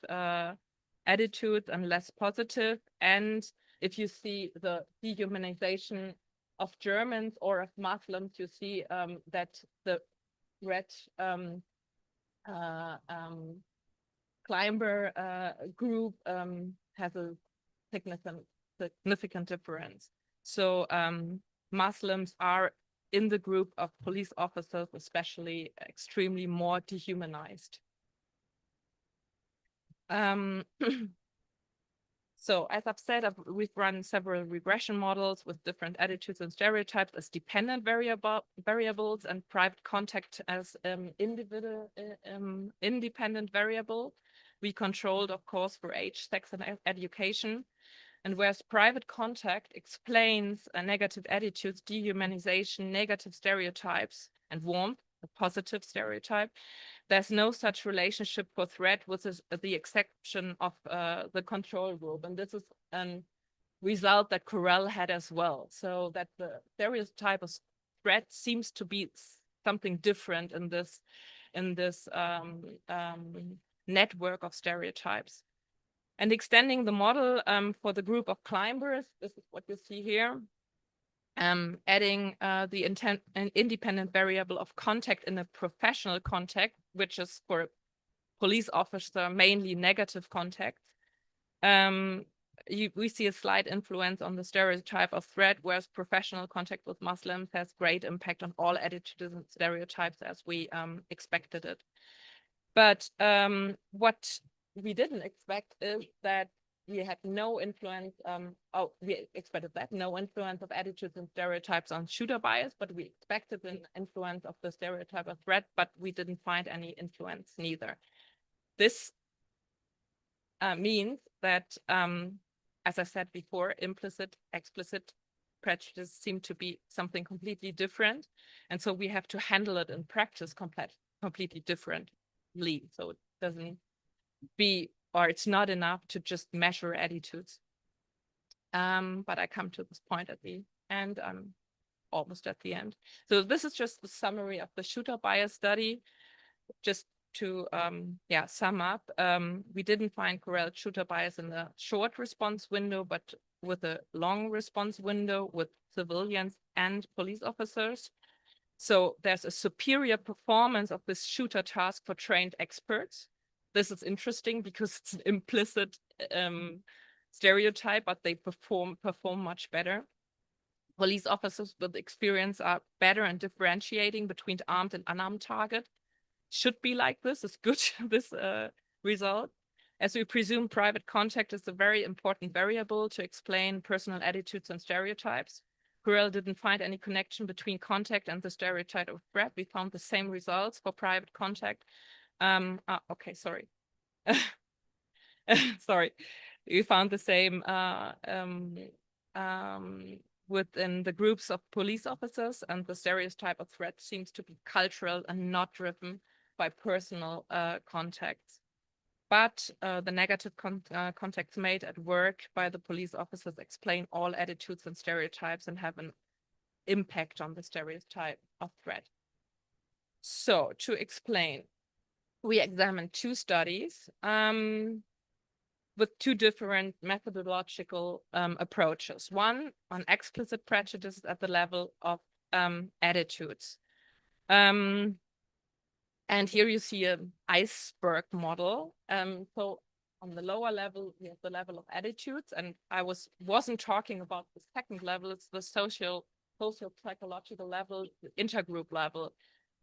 attitudes and less positive. And if you see the dehumanization of Germans or of Muslims, you see that the red climber group has a significant difference. So Muslims are in the group of police officers, especially extremely more dehumanized. So as I've said, we've run several regression models with different attitudes and stereotypes as dependent variables and private contact as independent variable. We controlled, of course, for age, sex, and education. And whereas private contact explains negative attitudes, dehumanization, negative stereotypes, and warmth, a positive stereotype, there's no such relationship for threat, with the exception of the control group. And this is a result that Correll had as well. So that the stereotype of threat seems to be something different in this network of stereotypes. And extending the model for the group of climbers, this is what you see here. Adding the independent variable of contact in a professional contact, which is for a police officer mainly negative contact. We see a slight influence on the stereotype of threat, whereas professional contact with Muslims has great impact on all attitudes and stereotypes as we expected it. But what we didn't expect is that we had no influence, we expected that, no influence of attitudes and stereotypes on shooter bias, but we expected an influence of the stereotype of threat, but we didn't find any influence neither. This means that, as I said before, implicit, explicit prejudice seem to be something completely different. And so we have to handle it in practice completely differently. So it doesn't be, or it's not enough to just measure attitudes. But I come to this point at the end. I'm almost at the end. So this is just the summary of the shooter bias study. Just to sum up, we didn't find correlated shooter bias in the short response window, but with a long response window with civilians and police officers. So there's a superior performance of this shooter task for trained experts. This is interesting because it's an implicit stereotype, but they perform much better. Police officers with experience are better in differentiating between armed and unarmed target. Should be like this. It's good, this result. As we presume, private contact is a very important variable to explain personal attitudes and stereotypes. Correll didn't find any connection between contact and the stereotype of threat. We found the same results for private contact. Okay, sorry. Sorry. We found the same within the groups of police officers, and the stereotype of threat seems to be cultural and not driven by personal contacts. But the negative contacts made at work by the police officers explain all attitudes and stereotypes and have an impact on the stereotype of threat. So to explain, we examined two studies with two different methodological approaches. One on explicit prejudice at the level of attitudes. And here you see an iceberg model. So on the lower level, we have the level of attitudes, and I wasn't talking about the second level. It's the social psychological level, the intergroup level.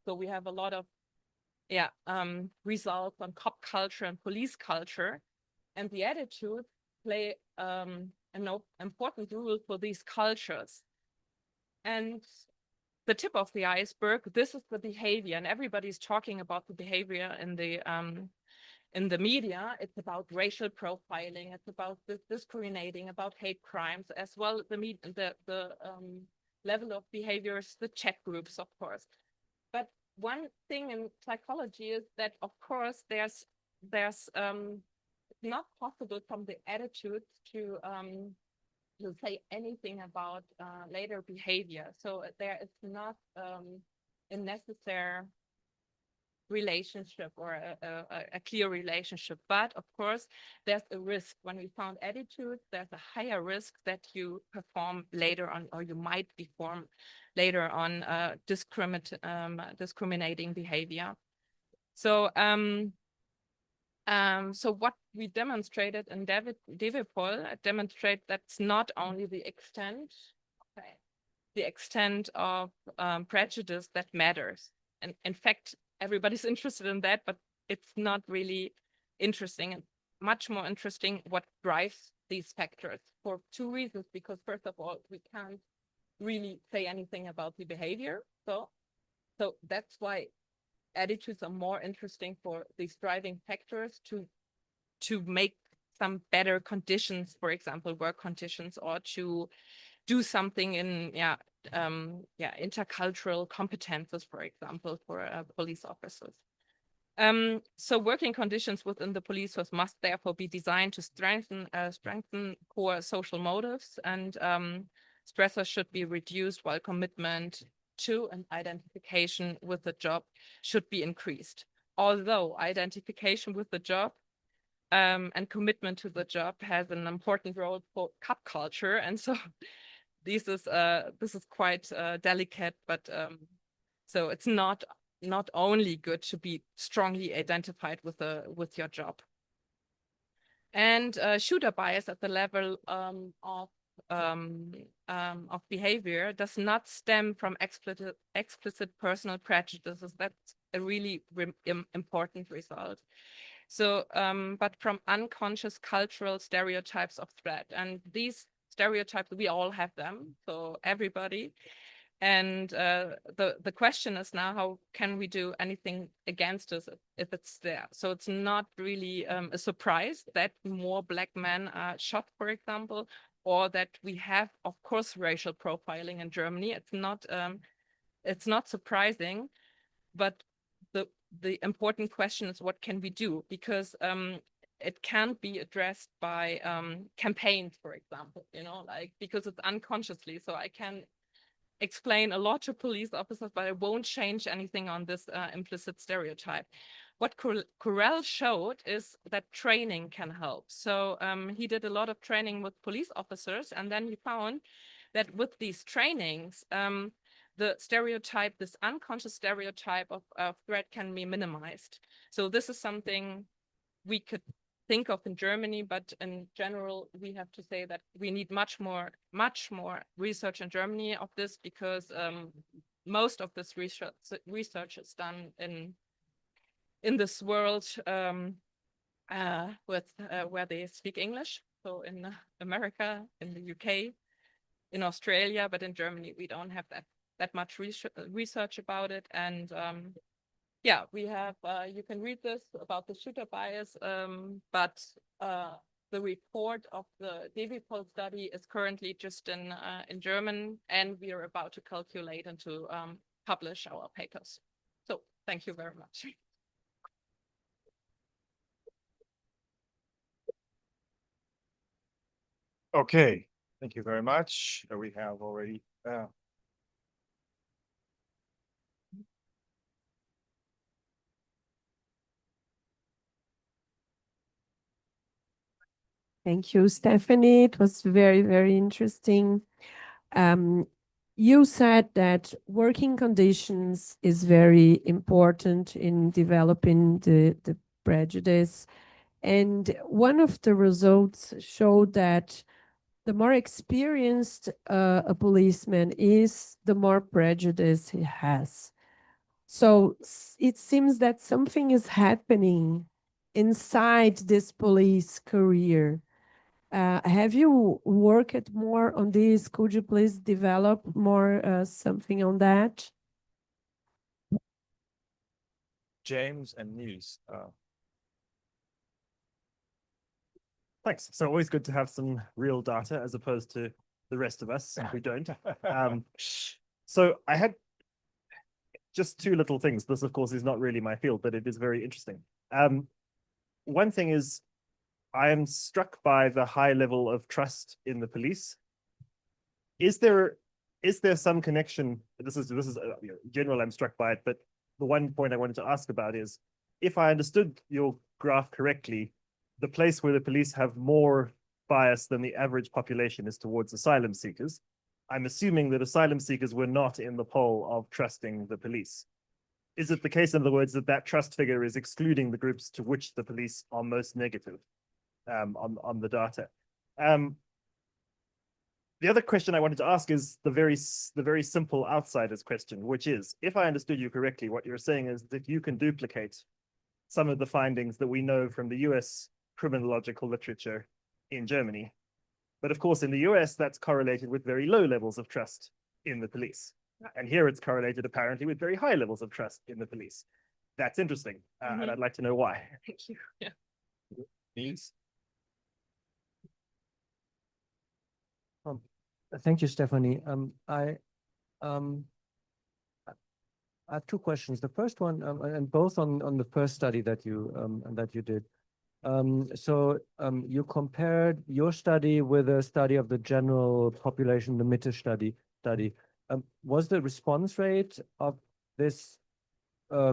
So we have a lot of results on cop culture and police culture, and the attitudes play an important role for these cultures. And the tip of the iceberg, this is the behavior, and everybody's talking about the behavior in the media. It's about racial profiling, it's about discriminating, about hate crimes, as well the level of behaviors, the chat groups, of course. But one thing in psychology is that, of course, there's it's not possible from the attitude to say anything about later behavior. So there is not a necessary relationship or a clear relationship. But of course, there's a risk. When we found attitudes, there's a higher risk that you perform later on, or you might perform later on discriminating behavior. So so what we demonstrated in DEVIPOL demonstrate that's not only the extent of prejudice that matters. And in fact, everybody's interested in that, but it's not really interesting. And much more interesting what drives these factors for two reasons. Because first of all, we can't really say anything about the behavior. So that's why attitudes are more interesting for these driving factors to make some better conditions, for example, work conditions, or to do something in intercultural competences, for example, for police officers. So working conditions within the police force must therefore be designed to strengthen core social motives, and stressors should be reduced, while commitment to an identification with the job should be increased. Although identification with the job and commitment to the job has an important role for cup culture, and so this is quite delicate, but so it's not only good to be strongly identified with your job. And shooter bias at the level of behavior does not stem from explicit personal prejudices. That's a really important result. So, but from unconscious cultural stereotypes of threat. And these stereotypes, we all have them, so everybody. And the question is now, how can we do anything against this if it's there? So it's not really a surprise that more Black men are shot, for example, or that we have, of course, racial profiling in Germany. It's not surprising, but the important question is, what can we do? Because it can't be addressed by campaigns, for example, because it's unconsciously. So I can explain a lot to police officers, but I won't change anything on this implicit stereotype. What Correll showed is that training can help. So he did a lot of training with police officers, and then he found that with these trainings, the stereotype, this unconscious stereotype of threat, can be minimized. So this is something we could think of in Germany, but in general, we have to say that we need much more research in Germany of this, because most of this research is done in this world where they speak English. So in America, in the UK, in Australia, but in Germany, we don't have that much research about it. And yeah, we have, you can read this about the shooter bias, but the report of the DEVIPOL study is currently just in German, and we are about to calculate and to publish our papers. So thank you very much. Okay, thank you very much. We have already Thank you, Stephanie. It was very, very interesting. You said that working conditions is very important in developing the prejudice. And one of the results showed that the more experienced a policeman is, the more prejudice he has. So it seems that something is happening inside this police career. Have you worked more on this? Could you please develop more something on that? James and Niels. Thanks. So always good to have some real data as opposed to the rest of us who don't. So I had just two little things. This, of course, is not really my field, but it is very interesting. One thing is, I am struck by the high level of trust in the police. Is there some connection? This is you know, in general, I'm struck by it, but the one point I wanted to ask about is, if I understood your graph correctly, the place where the police have more bias than the average population is towards asylum seekers. I'm assuming that asylum seekers were not in the poll of trusting the police. Is it the case, in other words, that that trust figure is excluding the groups to which the police are most negative on the data? The other question I wanted to ask is the very simple outsiders question, which is, if I understood you correctly, what you're saying is that you can duplicate some of the findings that we know from the US criminological literature in Germany. But of course, in the US, that's correlated with very low levels of trust in the police. And here it's correlated apparently with very high levels of trust in the police. That's interesting. And I'd like to know why. Thank you. Yeah. Niels? Thank you, Stephanie. I have two questions. The first one, and both on the first study that you did. You compared your study with a study of the general population, the Mitte study. Was the response rate of this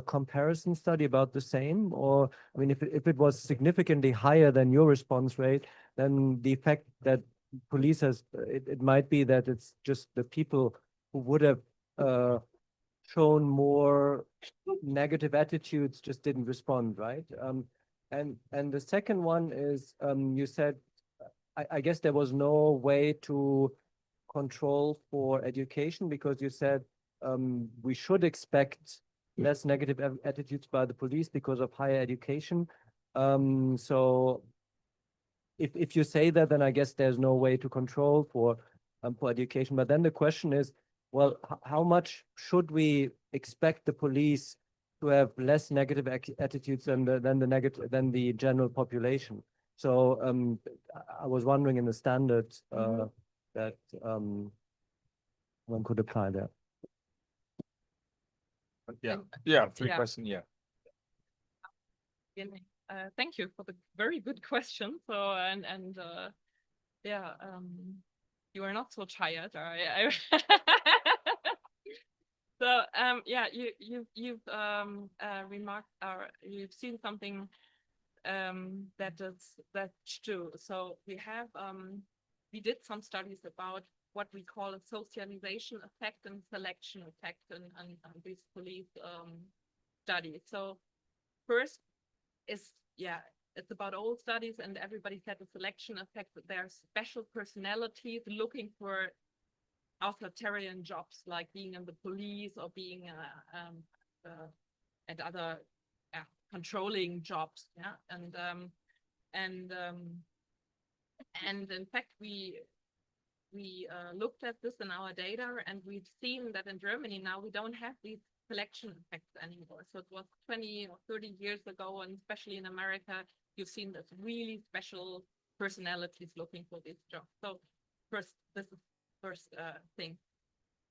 comparison study about the same? Or, I mean, if it was significantly higher than your response rate, then the effect that police has, it might be that it's just the people who would have shown more negative attitudes just didn't respond, right? And the second one is, you said, I guess there was no way to control for education, because you said we should expect less negative attitudes by the police because of higher education. So if you say that, then I guess there's no way to control for education. But then the question is, well, how much should we expect the police to have less negative attitudes than the general population? So I was wondering in the standard that one could apply there. Yeah, three questions, yeah. Thank you for the very good question. So yeah, you are not so tired. So yeah, you've remarked, or you've seen something that's true. So we did some studies about what we call a socialization effect and selection effect and these police studies. So first is, yeah, it's about old studies, and everybody said the selection effect, that there are special personalities looking for authoritarian jobs, like being in the police or being at other controlling jobs. Yeah, and in fact we looked at this in our data, and we've seen that in Germany now we don't have these selection effects anymore. So it was 20 or 30 years ago, and especially in America, you've seen this really special personalities looking for these jobs. So first, this is first thing.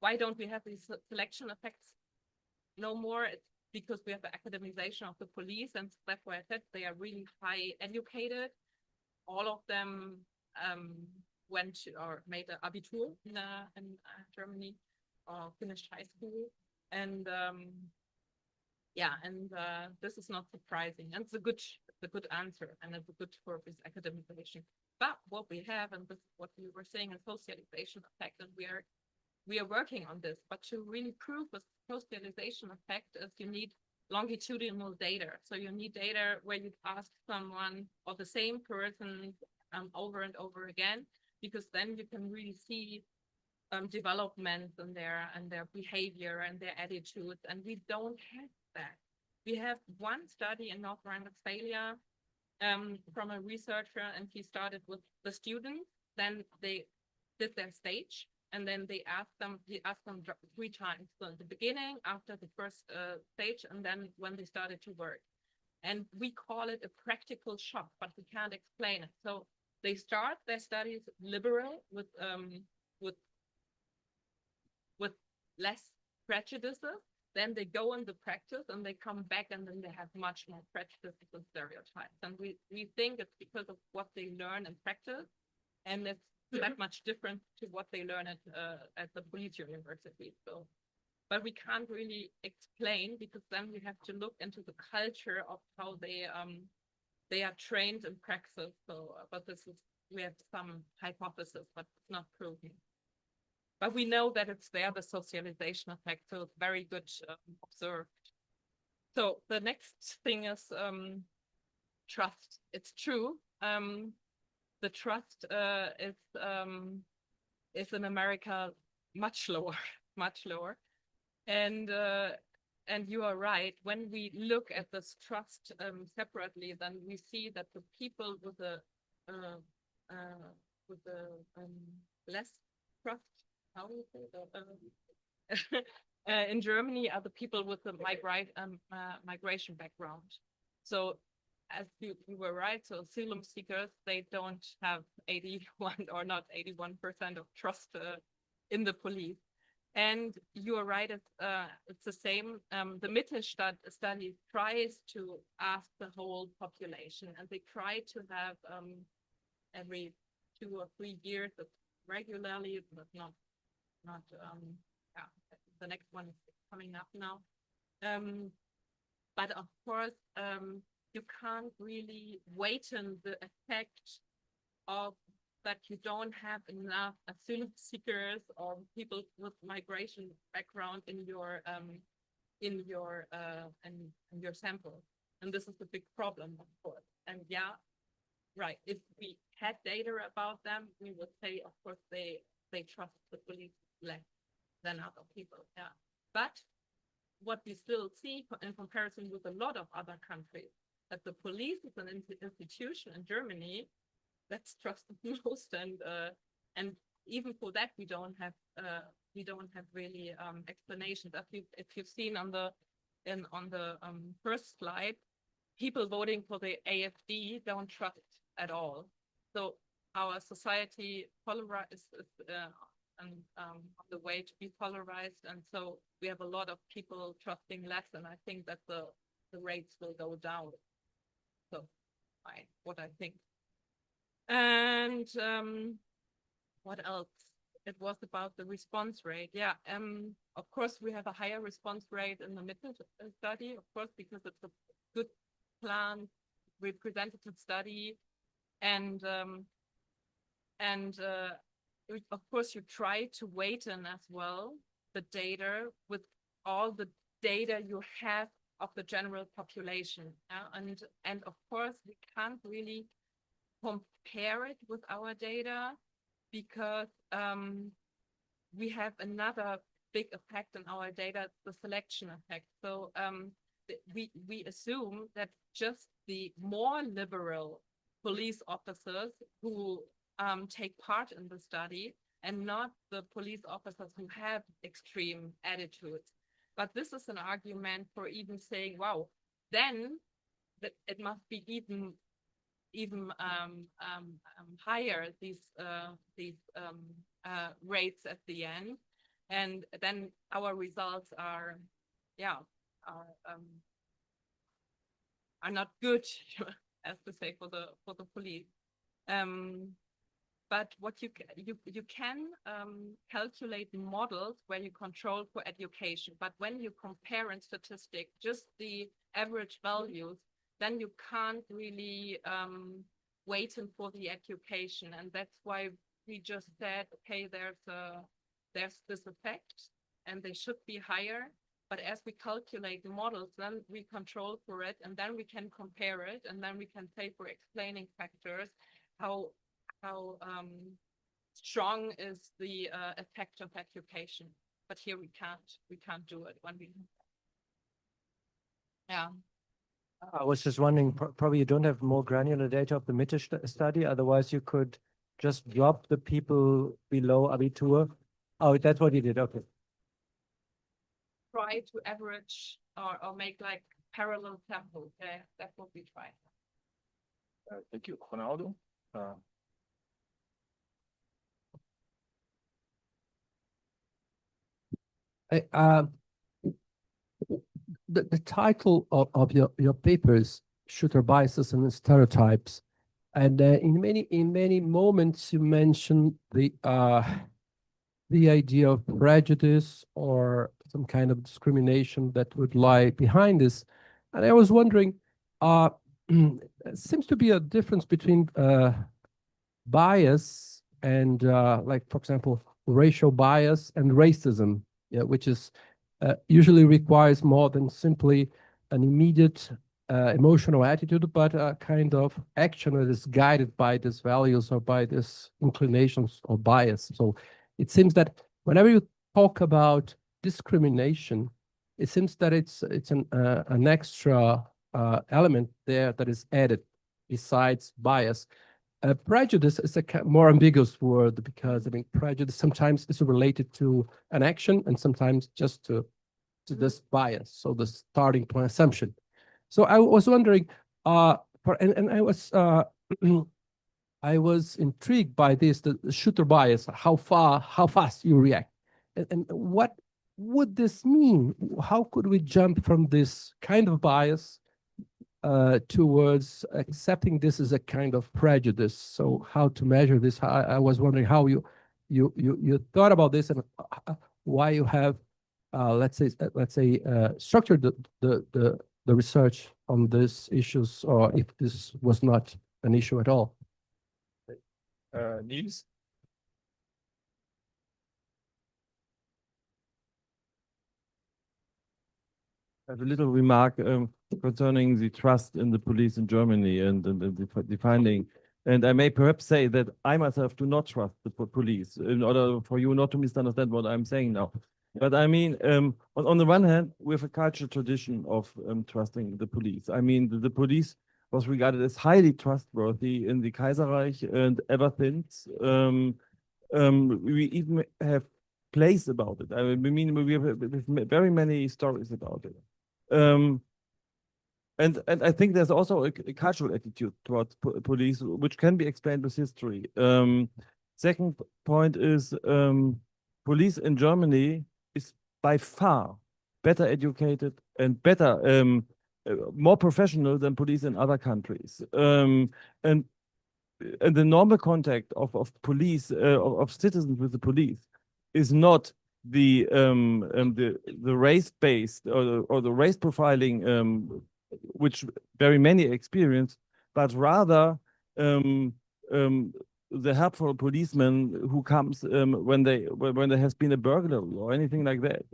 Why don't we have these selection effects no more? It's because we have the academization of the police, and that's why I said they are really high educated. All of them went to, or made an Abitur in Germany, or finished high school. And yeah, and this is not surprising, and it's a good answer, and it's a good for this academization. But what we have, and this is what we were saying, a socialization effect, and we are working on this. But to really prove a socialization effect is you need longitudinal data. So you need data where you ask someone or the same person over and over again, because then you can really see developments in their behavior and their attitudes, and we don't have that. We have one study in North Rhine-Westphalia from a researcher, and he started with the students. Then they did their stage, and then he asked them 3 times. So in the beginning, after the first stage, and then when they started to work. And we call it a practical shock, but we can't explain it. So they start their studies liberal with less prejudices, then they go into practice and they come back and then they have much more prejudice and stereotypes. And we think it's because of what they learn in practice, and it's that much different to what they learn at the police university. So, but we can't really explain, because then we have to look into the culture of how they are trained in practice. So, but this is, we have some hypothesis, but it's not proven. But we know that it's there, the socialization effect, so it's very good observed. So the next thing is trust. It's true. The trust is in America much lower, much lower. And you are right. When we look at this trust separately, then we see that the people with the less trust, how do you say that? In Germany are the people with the migration background. So as you were right, so asylum seekers, they don't have 81 or not 81% of trust in the police. And you are right, it's the same. The Mitte study tries to ask the whole population, and they try to have every 2 or 3 years regularly, but not yeah, the next one is coming up now. But of course, you can't really weighten the effect of that you don't have enough asylum seekers or people with migration background in your sample, and this is a big problem, of course. And yeah, right. If we had data about them, we would say, of course, they trust the police less than other people. Yeah, but what we still see in comparison with a lot of other countries, that the police is an institution in Germany that's trusted most, and even for that we don't have really explanations. If you've seen on the first slide, people voting for the AfD don't trust at all. So our society is on the way to be polarized, and so we have a lot of people trusting less, and I think that the rates will go down. So what I think. And what else? It was about the response rate. Yeah, of course we have a higher response rate in the Mitte study, of course, because it's a good planned representative study, and of course you try to weight in as well the data with all the data you have of the general population, and of course we can't really compare it with our data, because we have another big effect in our data, the selection effect. So we assume that just the more liberal police officers who take part in the study, and not the police officers who have extreme attitudes. But this is an argument for even saying, wow, then it must be even higher, these rates at the end, and then our results are not good, as to say, for the police. But what you can calculate models where you control for education, but when you compare in statistics just the average values, then you can't really wait for the education, and that's why we just said, okay, there's this effect, and they should be higher. But as we calculate the models, then we control for it, and then we can compare it, and then we can say for explaining factors how strong is the effect of education. But here we can't do it when we. Yeah. I was just wondering, probably you don't have more granular data of the Mitte study, otherwise you could just drop the people below Abitur. Oh, that's what you did, okay. Try to average or make like parallel sample. Okay, that's what we try. Thank you, Ronaldo. the title of your paper is Shooter Biases and Stereotypes. And in many moments you mentioned the idea of prejudice or some kind of discrimination that would lie behind this. And I was wondering, there seems to be a difference between bias and like, for example, racial bias and racism, yeah, which is usually requires more than simply an immediate emotional attitude, but a kind of action that is guided by these values or by these inclinations or bias. So it seems that whenever you talk about discrimination, it seems that it's an extra element there that is added besides bias. Prejudice is a more ambiguous word because I mean prejudice sometimes is related to an action and sometimes just to this bias, so the starting point assumption. So I was wondering, and I was I was intrigued by this, the shooter bias, how fast you react, and what would this mean? How could we jump from this kind of bias towards accepting this as a kind of prejudice? So how to measure this? I was wondering how you thought about this and why you have let's say structured the research on these issues, or if this was not an issue at all. Niels? I have a little remark concerning the trust in the police in Germany and defining. And I may perhaps say that I myself do not trust the police, in order for you not to misunderstand what I'm saying now. But I mean, on the one hand, we have a cultural tradition of trusting the police. I mean, the police was regarded as highly trustworthy in the Kaiserreich, and ever since, we even have plays about it. I mean, we have very many stories about it. And I think there's also a cultural attitude towards police, which can be explained with history. Second point is, police in Germany is by far better educated and better, more professional than police in other countries. And the normal contact of police, of citizens with the police, is not the race-based or the race profiling, which very many experience, but rather the helpful policeman who comes when there has been a burglary or anything like that.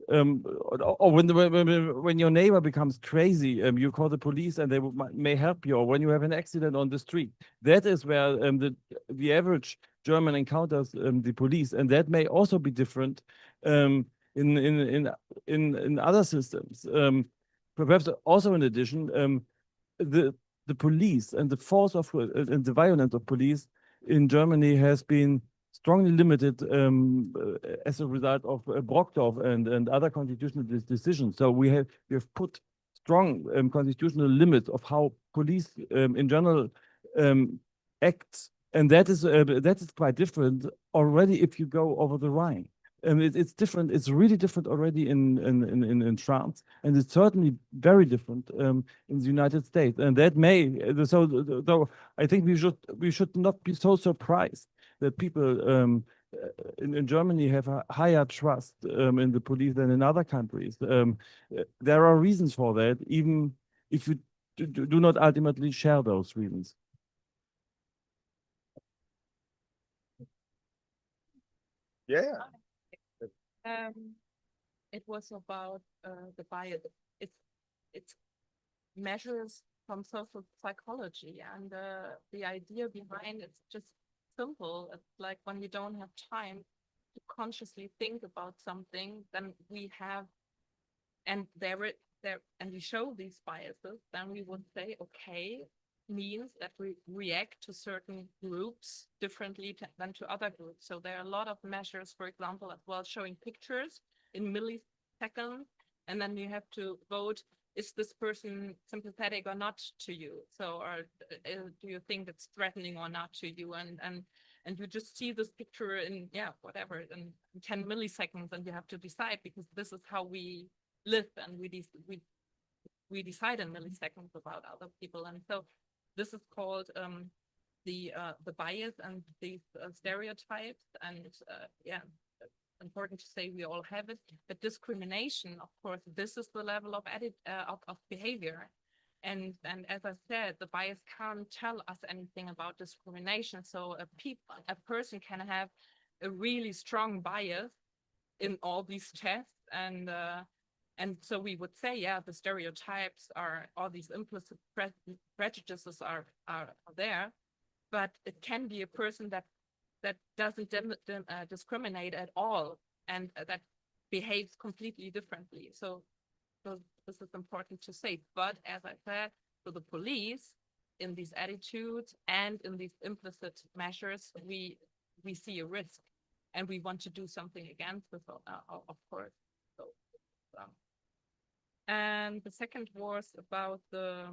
Or when your neighbor becomes crazy, you call the police and they may help you. Or when you have an accident on the street, that is where the average German encounters the police, and that may also be different in other systems. Perhaps also in addition, the police and the force of and the violence of police in Germany has been strongly limited as a result of Brockdorf and other constitutional decisions. So we have put strong constitutional limits of how police in general acts, and that is quite different already if you go over the Rhine. It's different. It's really different already in France, and it's certainly very different in the United States. And that may so I think we should not be so surprised that people in Germany have a higher trust in the police than in other countries. There are reasons for that, even if you do not ultimately share those reasons. Yeah. It was about the bias. It's measures from social psychology, and the idea behind it's just simple. It's like when you don't have time to consciously think about something, then we have, and and we show these biases, then we would say, okay, means that we react to certain groups differently than to other groups. So there are a lot of measures, for example, as well, showing pictures in milliseconds, and then you have to vote, is this person sympathetic or not to you? So, or do you think it's threatening or not to you? And you just see this picture in, whatever, in 10 milliseconds, and you have to decide, because this is how we live, and we decide in milliseconds about other people. And so this is called the bias and these stereotypes. And yeah, important to say we all have it. But discrimination, of course, this is the level of of behavior. And as I said, the bias can't tell us anything about discrimination. So a person can have a really strong bias in all these tests, and so we would say, yeah, the stereotypes are, all these implicit prejudices are there, but it can be a person that doesn't discriminate at all, and that behaves completely differently. So this is important to say. But as I said, for the police, in these attitudes and in these implicit measures, we see a risk, and we want to do something against this, of course. So, and the second was about the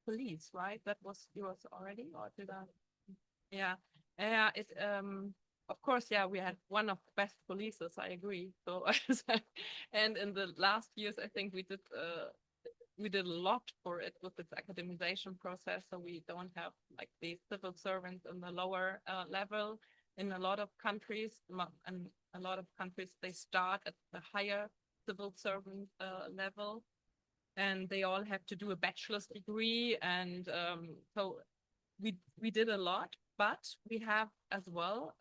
police, right? That was yours already, or did I? Yeah, yeah. It of course, yeah. We had one of the best polices. I agree. So, and in the last years, I think we did a lot for it with this academization process. So we don't have like the civil servants in the lower level. In a lot of countries, and a lot of countries, they start at the higher civil servant level, and they all have to do a bachelor's degree. And so we did a lot, but we have as well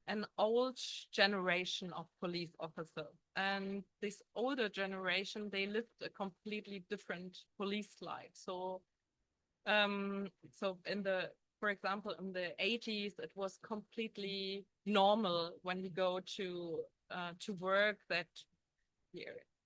an old generation of police officers. And this older generation, they lived a completely different police life. So so for example, in the 80s, it was completely normal when we go to work that you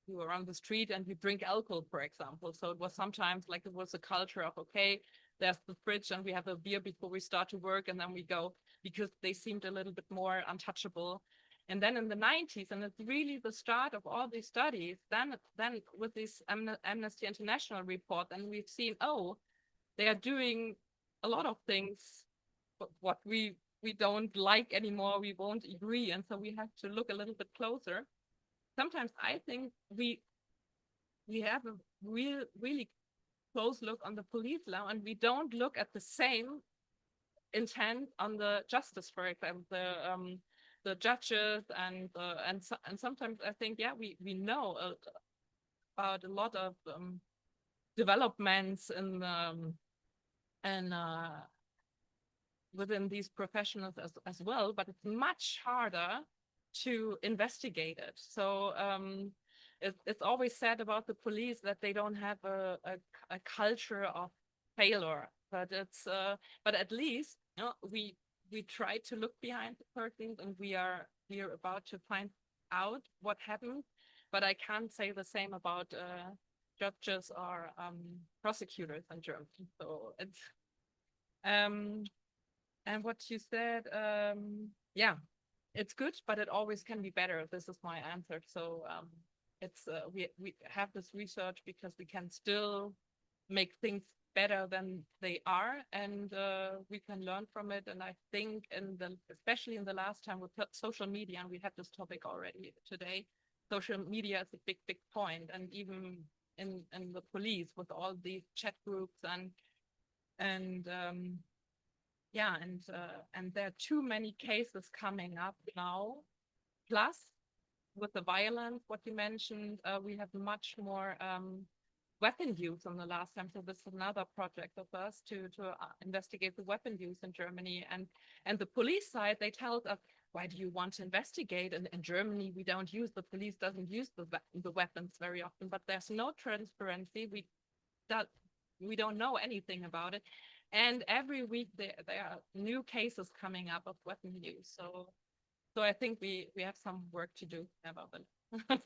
were on the street and you drink alcohol, for example. So it was sometimes like it was a culture of, okay, there's the fridge and we have a beer before we start to work, and then we go, because they seemed a little bit more untouchable. And then in the 90s, and it's really the start of all these studies, then with this Amnesty International report, and we've seen, oh, they are doing a lot of things, what we don't like anymore, we won't agree. And so we have to look a little bit closer. Sometimes I think we have a really close look on the police law, and we don't look at the same intent on the justice, for example, the judges, and sometimes I think, yeah, we know about a lot of developments and within these professionals as well, but it's much harder to investigate it. So it's always said about the police that they don't have a culture of failure, but it's but at least, you know, we try to look behind the curtains, and we are about to find out what happened. But I can't say the same about judges or prosecutors in Germany. So it's and what you said, yeah, it's good, but it always can be better. This is my answer. So it's we have this research because we can still make things better than they are, and we can learn from it. And I think especially in the last time with social media, and we had this topic already today, social media is a big point. And even in the police with all these chat groups and yeah, and there are too many cases coming up now. Plus, with the violence, what you mentioned, we have much more weapon use in the last time. So this is another project of us to investigate the weapon use in Germany. And the police side, they tell us, why do you want to investigate? And in Germany, we don't use, the police doesn't use the weapons very often, but there's no transparency. We don't know anything about it. And every week there are new cases coming up of weapon use. So I think we have some work to do about it.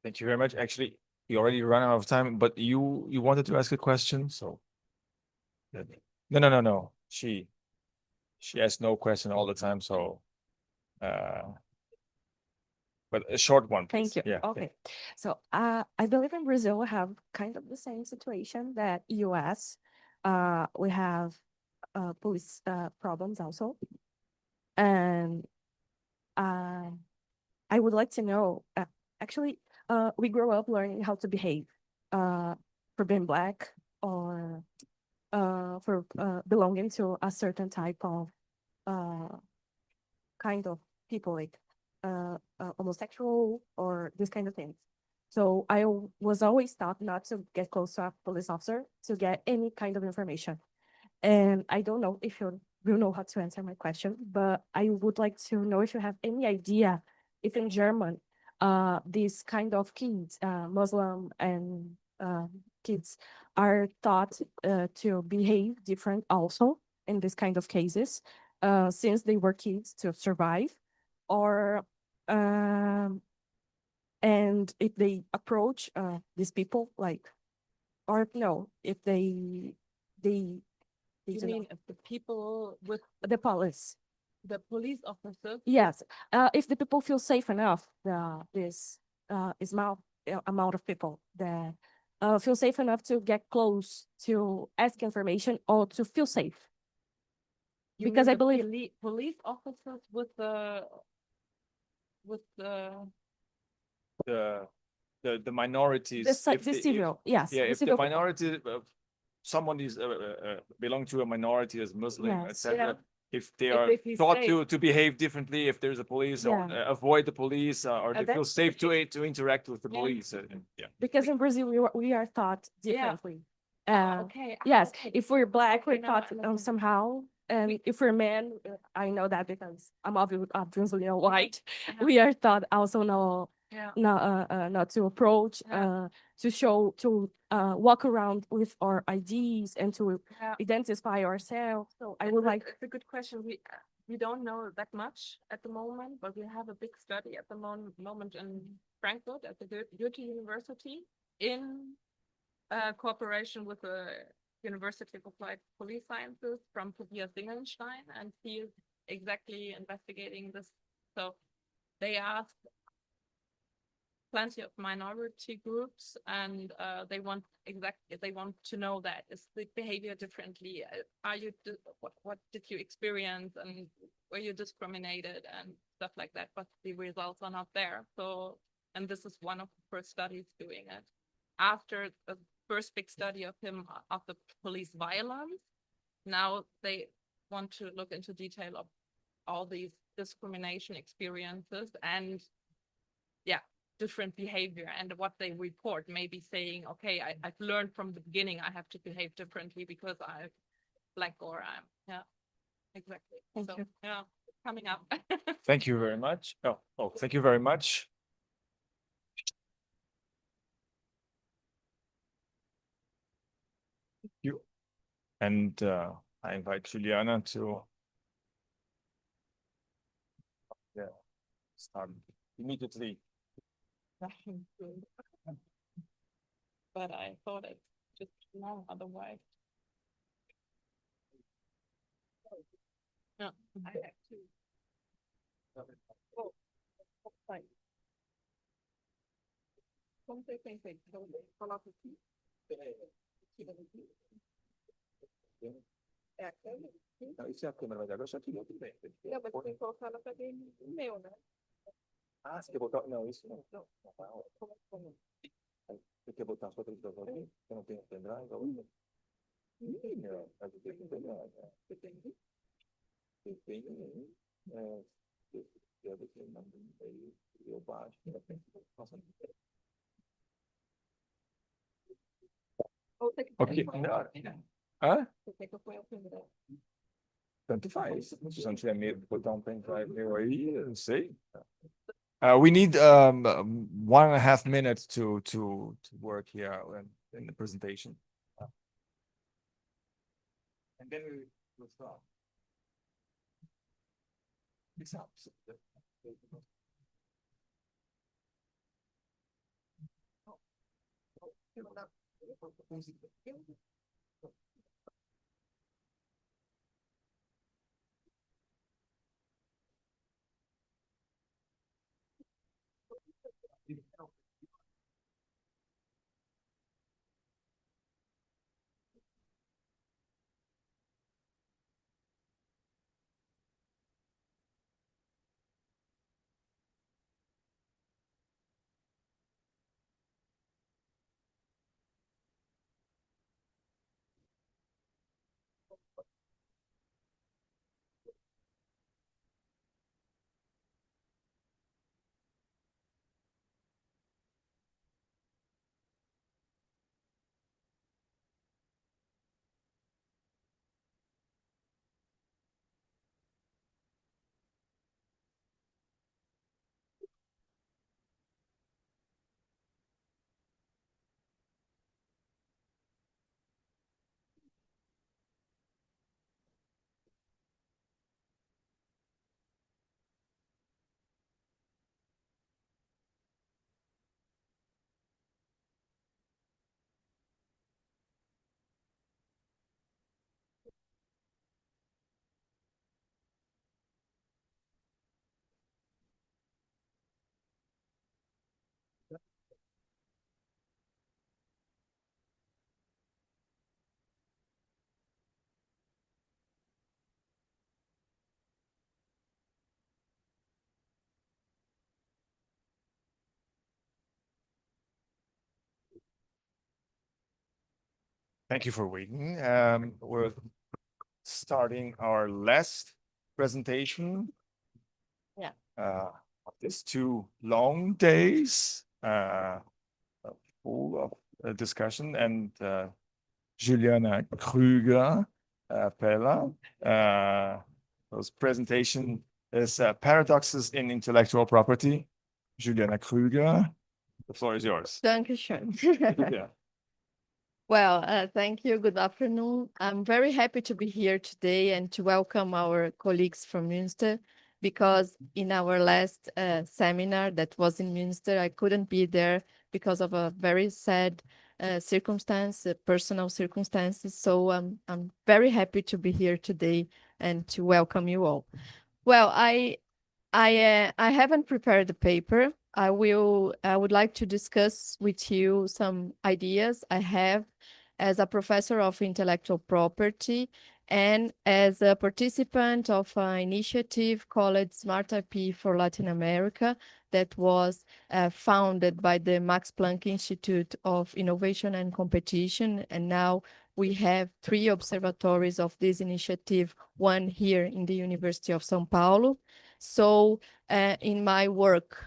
Thank you very much. Actually, you already ran out of time, but you wanted to ask a question, so no. She asks no question all the time, so but a short one, please. Thank you. Yeah. Okay. So I believe in Brazil we have kind of the same situation that US. We have police problems also. And I would like to know, actually, we grow up learning how to behave for being Black or for belonging to a certain type of kind of people, like homosexual or this kind of thing. So I was always taught not to get close to a police officer to get any kind of information. And I don't know if you will know how to answer my question, but I would like to know if you have any idea if in German, these kind of kids, Muslim and kids are taught to behave different also in this kind of cases, since they were kids to survive, or and if they approach these people like, or no, if they You don't know. mean if the people with The police. the police officers? Yes, if the people feel safe enough, this amount of people that feel safe enough to get close to ask information or to feel safe. You Because mean I believe police officers with the the minorities. the civil, yes, Yeah, the if the civil people. minority, someone is belong to a minority as Muslim, Yes. etc. If they If are they feel taught safe. to behave differently, if there's a police, or Yeah. avoid the police, or they feel that's safe to interact with the Yeah. police. Yeah. Because in Brazil we are taught differently. Okay. Yes, Okay. if we're Black, we're now I taught understand. somehow, and if we're men, I know that because I'm obviously a white. Uh-huh. We are taught also Yeah. not to approach, Yeah. to show, to walk around with our IDs and to Yeah. identify ourselves. So I would like. It's a good question. We don't know that much at the moment, but we have a big study at the moment in Frankfurt at the Goethe University in cooperation with the University of Applied Police Sciences from Tobias Dingelstein, and he is exactly investigating this. So they asked plenty of minority groups, and they want to know that is the behavior differently. Are you what did you experience, and were you discriminated and stuff like that? But the results are not there. So, and this is one of the first studies doing it. After the first big study of him of the police violence, now they want to look into detail of all these discrimination experiences and different behavior and what they report, maybe saying, okay, I've learned from the beginning I have to behave differently because I'm Black or I'm, exactly. Thank you. Yeah, coming up. Thank you very much. Thank you very much. You and I invite Juliana to start immediately. But I thought it's just long otherwise. Yeah, I have to. Oh, fine. Não, isso é a câmera, mas agora só que outro bem. Não, mas tem que colocar na cabine meu, né? Ah, você quer botar? Não, isso não. Não, você quer botar só três aqui? Eu não tenho pendrive, não. Não, mas eu tenho pendrive. Você tem? Eu tenho. Eu baixo. Nossa. Ok, melhor. Hã? Você quer que eu ponha o pendrive? Tanto faz. Se você não tiver medo de botar pendrive meu aí, eu não sei. We need 1.5 minutes to work here in the presentation. And then we will start. This helps. Thank you for waiting. We're starting our last presentation. Yeah. Of these 2 long days, full of discussion, and Juliana Kruger Pella, whose presentation is Paradoxes in Intellectual Property. Juliana Kruger, the floor is yours. Dankeschön. Yeah. Well, thank you. Good afternoon. I'm very happy to be here today and to welcome our colleagues from Münster, because in our last seminar that was in Münster, I couldn't be there because of a very sad circumstance, personal circumstances. So I'm very happy to be here today and to welcome you all. Well, I haven't prepared the paper. I would like to discuss with you some ideas I have as a professor of intellectual property and as a participant of an initiative called Smart IP for Latin America that was founded by the Max Planck Institute of Innovation and Competition. And now we have 3 observatories of this initiative, one here in the University of Sao Paulo. So in my work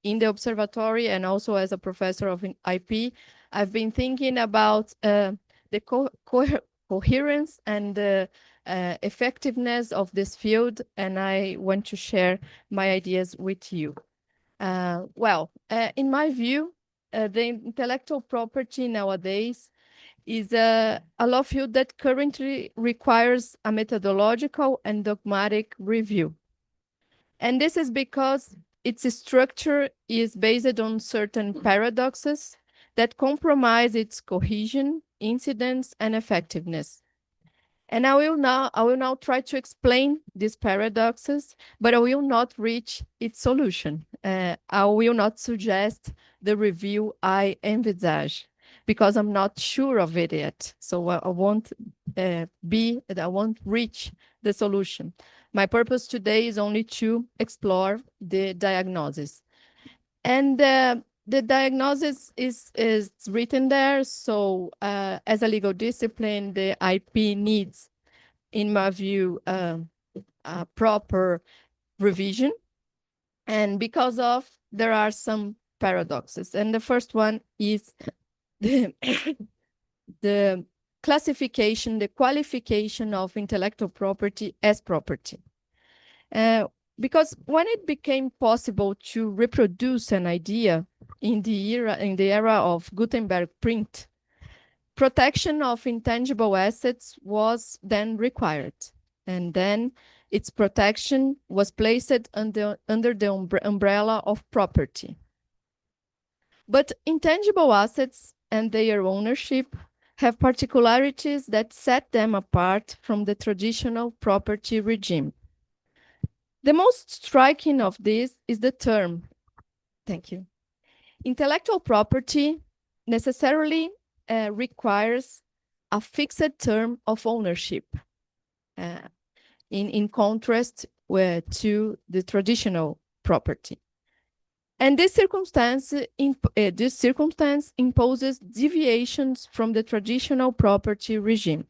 in the observatory and also as a professor of IP, I've been thinking about the coherence and the effectiveness of this field, and I want to share my ideas with you. In my view, the intellectual property nowadays is a law field that currently requires a methodological and dogmatic review. And this is because its structure is based on certain paradoxes that compromise its cohesion, incidence, and effectiveness. And I will now try to explain these paradoxes, but I will not reach its solution. I will not suggest the review I envisage, because I'm not sure of it yet. So I won't reach the solution. My purpose today is only to explore the diagnosis. And the diagnosis is written there. So as a legal discipline, the IP needs, in my view, a proper revision. And because of, there are some paradoxes. And the first one is the classification, the qualification of intellectual property as property. Because when it became possible to reproduce an idea in the era of Gutenberg print, protection of intangible assets was then required. And then its protection was placed under the umbrella of property. But intangible assets and their ownership have particularities that set them apart from the traditional property regime. The most striking of this is the term, thank you. Intellectual property necessarily requires a fixed term of ownership, in contrast to the traditional property. And this circumstance imposes deviations from the traditional property regime.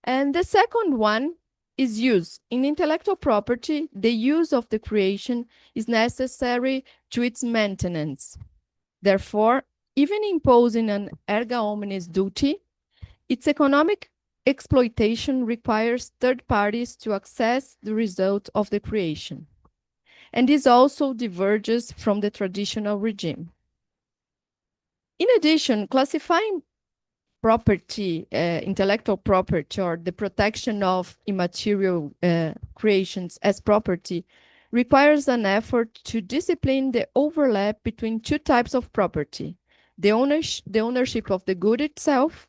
And the second one is use. In intellectual property, the use of the creation is necessary to its maintenance. Therefore, even imposing an erga omnes duty, its economic exploitation requires third parties to access the result of the creation. And this also diverges from the traditional regime. In addition, classifying property, intellectual property, or the protection of immaterial creations as property requires an effort to discipline the overlap between 2 types of property: the ownership of the good itself,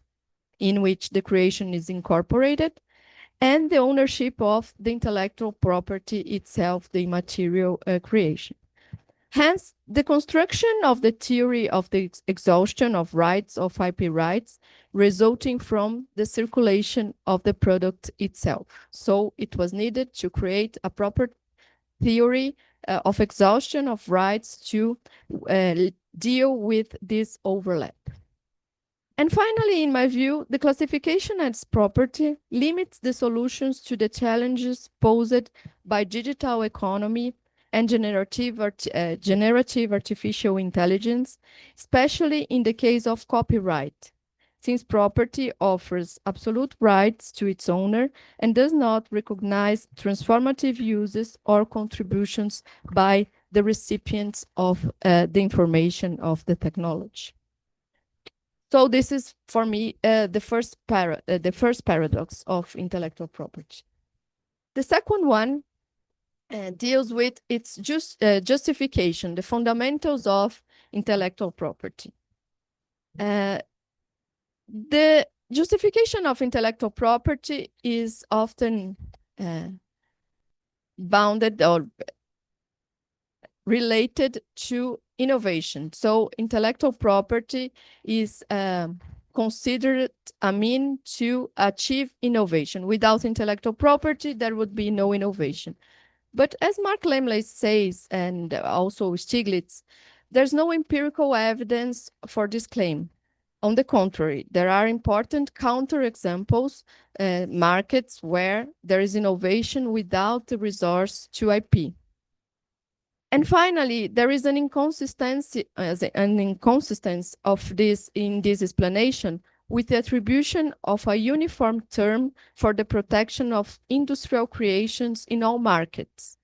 in which the creation is incorporated, and the ownership of the intellectual property itself, the immaterial creation. Hence, the construction of the theory of the exhaustion of rights of IP rights resulting from the circulation of the product itself. So it was needed to create a proper theory of exhaustion of rights to deal with this overlap. And finally, in my view, the classification as property limits the solutions to the challenges posed by digital economy and generative artificial intelligence, especially in the case of copyright, since property offers absolute rights to its owner and does not recognize transformative uses or contributions by the recipients of the information of the technology. So this is, for me, the first paradox of intellectual property. The second one deals with its justification, the fundamentals of intellectual property. The justification of intellectual property is often bounded or related to innovation. So intellectual property is considered a mean to achieve innovation. Without intellectual property, there would be no innovation. But as Mark Lemley says, and also Stiglitz, there's no empirical evidence for this claim. On the contrary, there are important counterexamples, markets where there is innovation without the resource to IP. And finally, there is an inconsistency of this in this explanation with the attribution of a uniform term for the protection of industrial creations in all markets.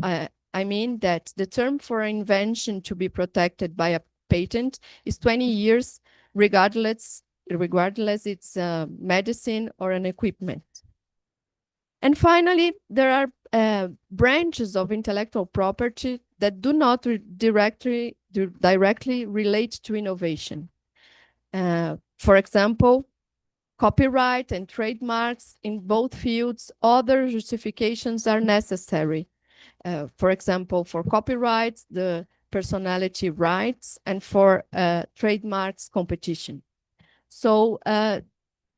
I mean that the term for an invention to be protected by a patent is 20 years, regardless it's medicine or an equipment. And finally, there are branches of intellectual property that do not directly relate to innovation. For example, copyright and trademarks in both fields, other justifications are necessary. For example, for copyrights, the personality rights, and for trademarks, competition. So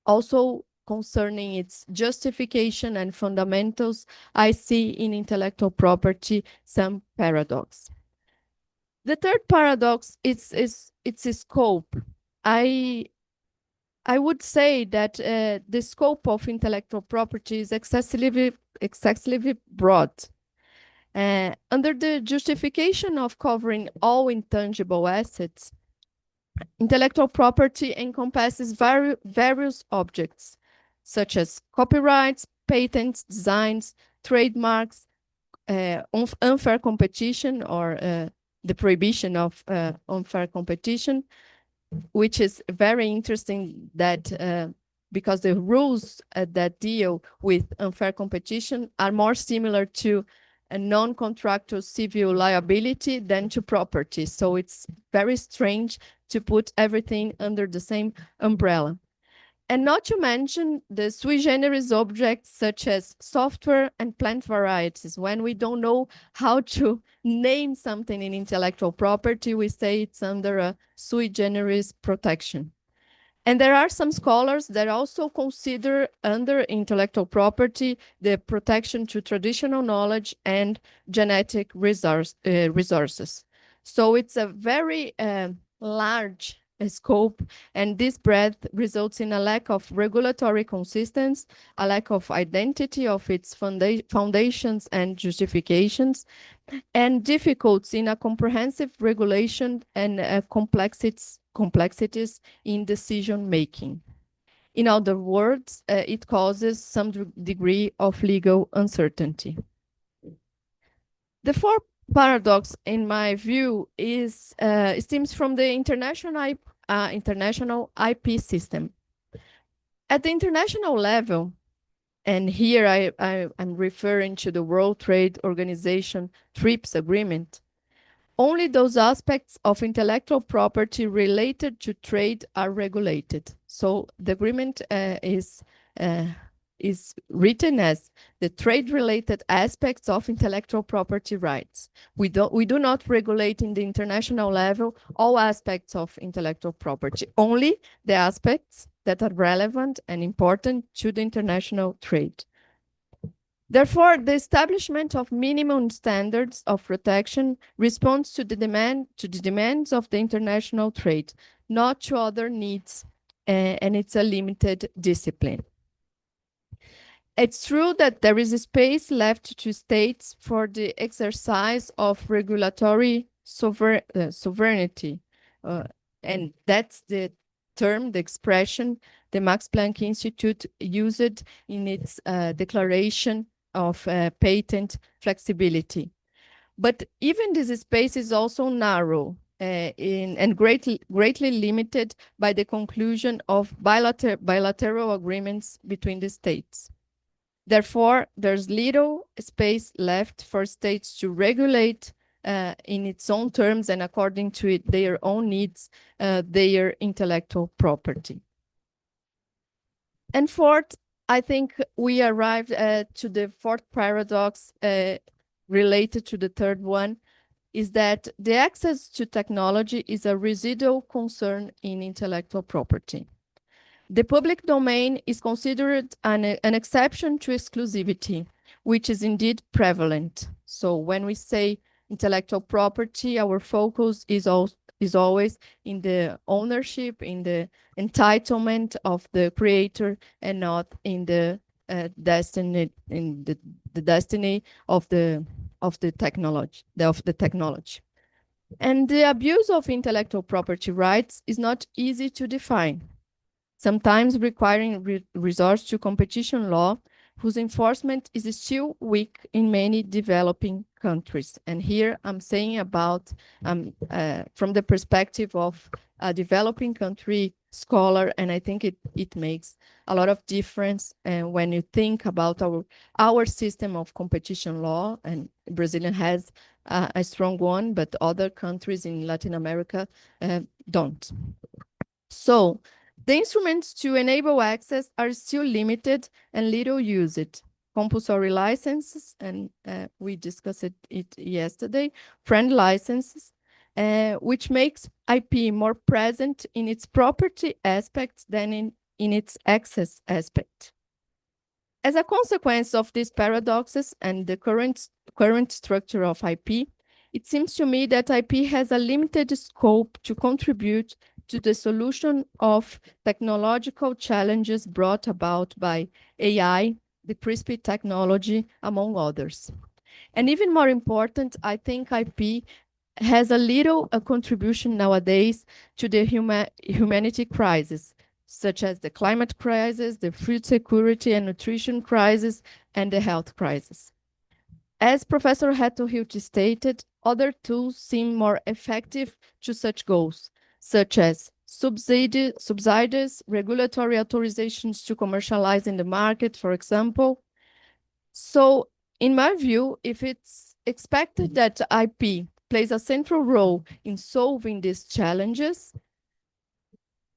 also concerning its justification and fundamentals, I see in intellectual property some paradox. The third paradox is its scope. I would say that the scope of intellectual property is excessively broad. Under the justification of covering all intangible assets, intellectual property encompasses various objects, such as copyrights, patents, designs, trademarks, unfair competition, or the prohibition of unfair competition, which is very interesting that because the rules that deal with unfair competition are more similar to a non-contractual civil liability than to property. So it's very strange to put everything under the same umbrella. And not to mention the sui generis objects such as software and plant varieties. When we don't know how to name something in intellectual property, we say it's under a sui generis protection. And there are some scholars that also consider under intellectual property the protection to traditional knowledge and genetic resources. So it's a very large scope, and this breadth results in a lack of regulatory consistency, a lack of identity of its foundations and justifications, and difficulties in a comprehensive regulation and complexities in decision making. In other words, it causes some degree of legal uncertainty. The fourth paradox, in my view, stems from the international IP system. At the international level, and here I'm referring to the World Trade Organization TRIPS agreement, only those aspects of intellectual property related to trade are regulated. So the agreement is is written as the trade-related aspects of intellectual property rights. We do not regulate in the international level all aspects of intellectual property, only the aspects that are relevant and important to the international trade. Therefore, the establishment of minimum standards of protection responds to the demands of the international trade, not to other needs, and it's a limited discipline. It's true that there is a space left to states for the exercise of regulatory sovereignty, and that's the term, the expression the Max Planck Institute used in its declaration of patent flexibility. But even this space is also narrow and greatly limited by the conclusion of bilateral agreements between the states. Therefore, there's little space left for states to regulate in its own terms and according to their own needs, their intellectual property. And fourth, I think we arrived to the fourth paradox related to the third one, is that the access to technology is a residual concern in intellectual property. The public domain is considered an exception to exclusivity, which is indeed prevalent. So when we say intellectual property, our focus is always in the ownership, in the entitlement of the creator, and not in the destiny, the destiny of the technology. And the abuse of intellectual property rights is not easy to define, sometimes requiring resorts to competition law, whose enforcement is still weak in many developing countries. And here I'm saying about, from the perspective of a developing country scholar, and I think it makes a lot of difference when you think about our system of competition law, and Brazilian has a strong one, but other countries in Latin America don't. So the instruments to enable access are still limited and little used. Compulsory licenses, and we discussed it yesterday, friend licenses, which makes IP more present in its property aspect than in its access aspect. As a consequence of these paradoxes and the current structure of IP, it seems to me that IP has a limited scope to contribute to the solution of technological challenges brought about by AI, the CRISPR technology, among others. And even more important, I think IP has a little contribution nowadays to the humanity crisis, such as the climate crisis, the food security and nutrition crisis, and the health crisis. As Professor Hilti stated, other tools seem more effective to such goals, such as subsidies, regulatory authorizations to commercialize in the market, for example. So, in my view, if it's expected that IP plays a central role in solving these challenges,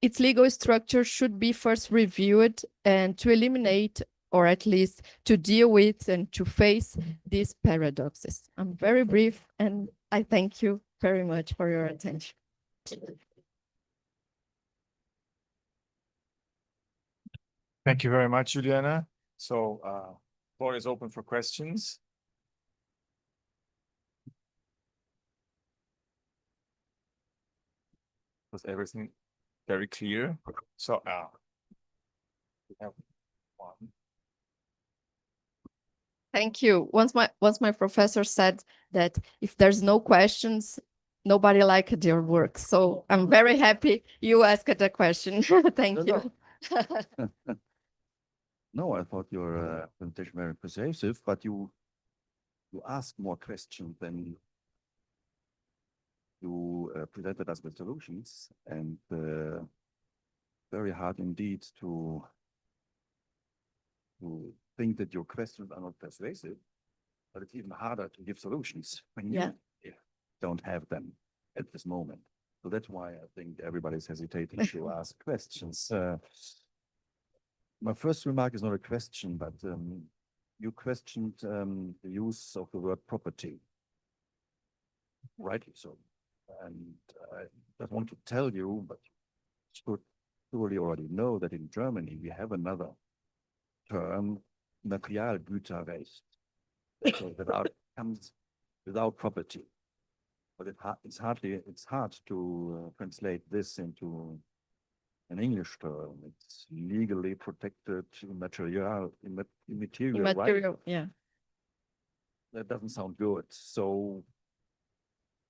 its legal structure should be first reviewed and to eliminate, or at least to deal with and to face these paradoxes. I'm very brief, and I thank you very much for your attention. Thank you very much, Juliana. So, floor is open for questions. Was everything very clear? So, we have one. Thank you. Once my professor said that if there's no questions, nobody liked your work. So I'm very happy you asked a question. Thank you. No, I thought your presentation very persuasive, but you asked more questions than you presented us with solutions, and very hard indeed to think that your questions are not persuasive, but it's even harder to give solutions when you don't have them at this moment. So that's why I think everybody's hesitating to ask questions. My first remark is not a question, but you questioned the use of the word property. Rightly so. And I just want to tell you, but you should surely already know that in Germany we have another term, Materialgüterrecht. So that comes without property. But it's hard to translate this into an English term. It's legally protected immaterial right. Yeah. That doesn't sound good. So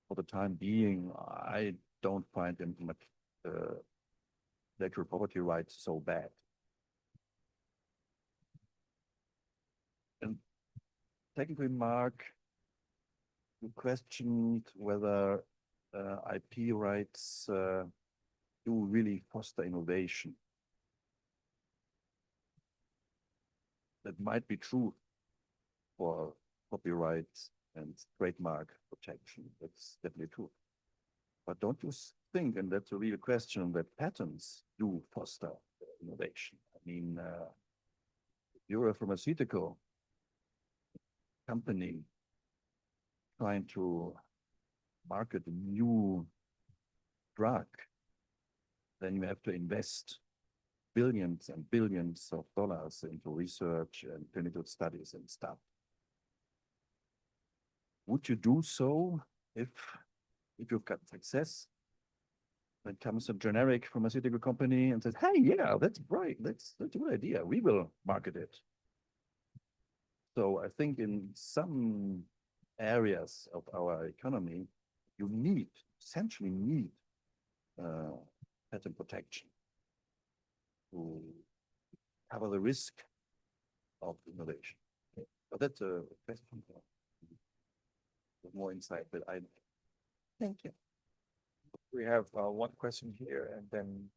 for the time being, I don't find intellectual property rights so bad. And second remark, you questioned whether IP rights do really foster innovation. That might be true for copyright and trademark protection. That's definitely true. But don't you think, and that's a real question, that patents do foster innovation? I mean, if you're a pharmaceutical company trying to market a new drug, then you have to invest billions and billions of dollars into research and clinical studies and stuff. Would you do so if you've got success? Then comes a generic pharmaceutical company and says, hey, yeah, that's right, that's a good idea, we will market it. So I think in some areas of our economy, you essentially need patent protection to cover the risk of innovation. But that's a question with more insight, but Thank you. We have one question here, and then.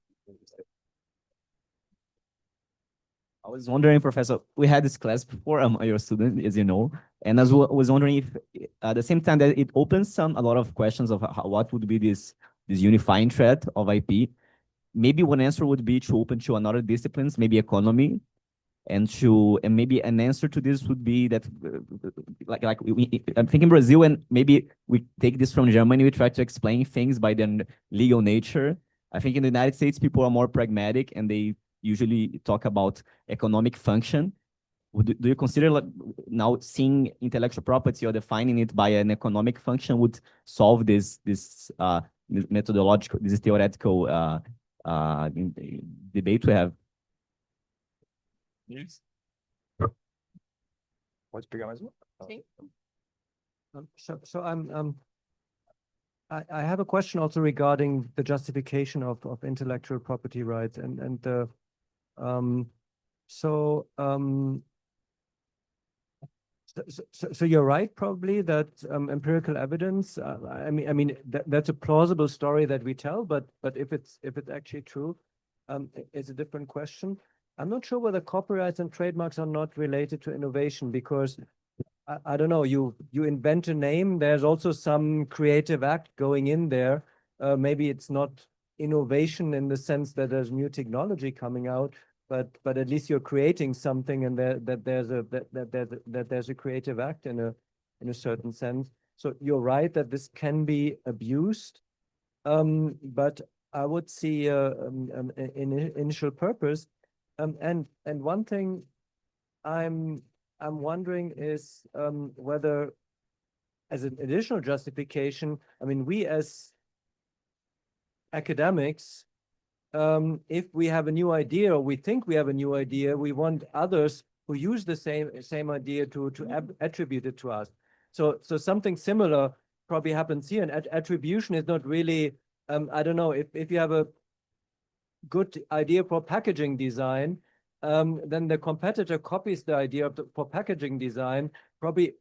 I was wondering, Professor, we had this class before. I'm your student, as you know, and I was wondering if, at the same time that it opens a lot of questions of what would be this unifying thread of IP. Maybe one answer would be to open to another disciplines, maybe economy, and maybe an answer to this would be that, I'm thinking Brazil, and maybe we take this from Germany. We try to explain things by their legal nature. I think in the United States, people are more pragmatic, and they usually talk about economic function. Do you consider now seeing intellectual property or defining it by an economic function would solve this methodological, this theoretical debate we have? Yes. Pode pegar mais uma? So I have a question also regarding the justification of intellectual property rights so you're right, probably, that empirical evidence. I mean that's a plausible story that we tell, but if it's actually true, it's a different question. I'm not sure whether copyrights and trademarks are not related to innovation, because I don't know. You invent a name. There's also some creative act going in there. Maybe it's not innovation in the sense that there's new technology coming out, but at least you're creating something, and that there's a creative act in a certain sense. So you're right that this can be abused, but I would see an initial purpose. And one thing I'm wondering is whether, as an additional justification, I mean, we as academics, if we have a new idea or we think we have a new idea, we want others who use the same idea to attribute it to us. So something similar probably happens here. And attribution is not really, I don't know, if you have a good idea for packaging design, then the competitor copies the idea for packaging design, probably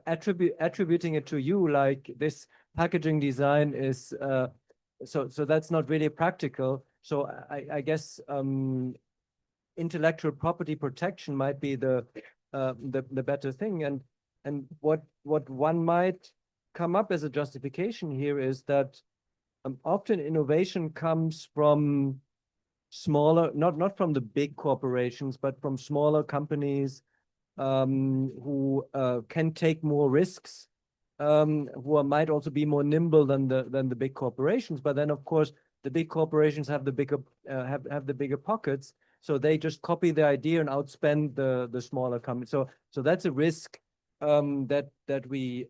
attributing it to you, like this packaging design is, so that's not really practical. So I guess intellectual property protection might be the better thing. And what one might come up as a justification here is that often innovation comes from smaller, not from the big corporations, but from smaller companies who can take more risks, might also be more nimble than the big corporations. But then, of course, the big corporations have the bigger have the bigger pockets, so they just copy the idea and outspend the smaller companies. So that's a risk that we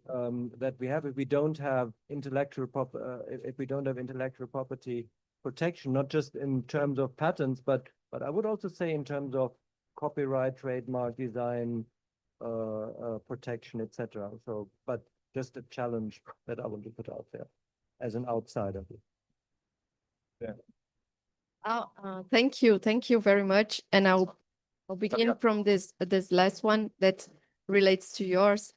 have if we don't have intellectual property protection, not just in terms of patents, but I would also say in terms of copyright, trademark, design, protection, etc. So, but just a challenge that I want to put out there as an outsider. Thank you very much. And I'll begin from this last one that relates to yours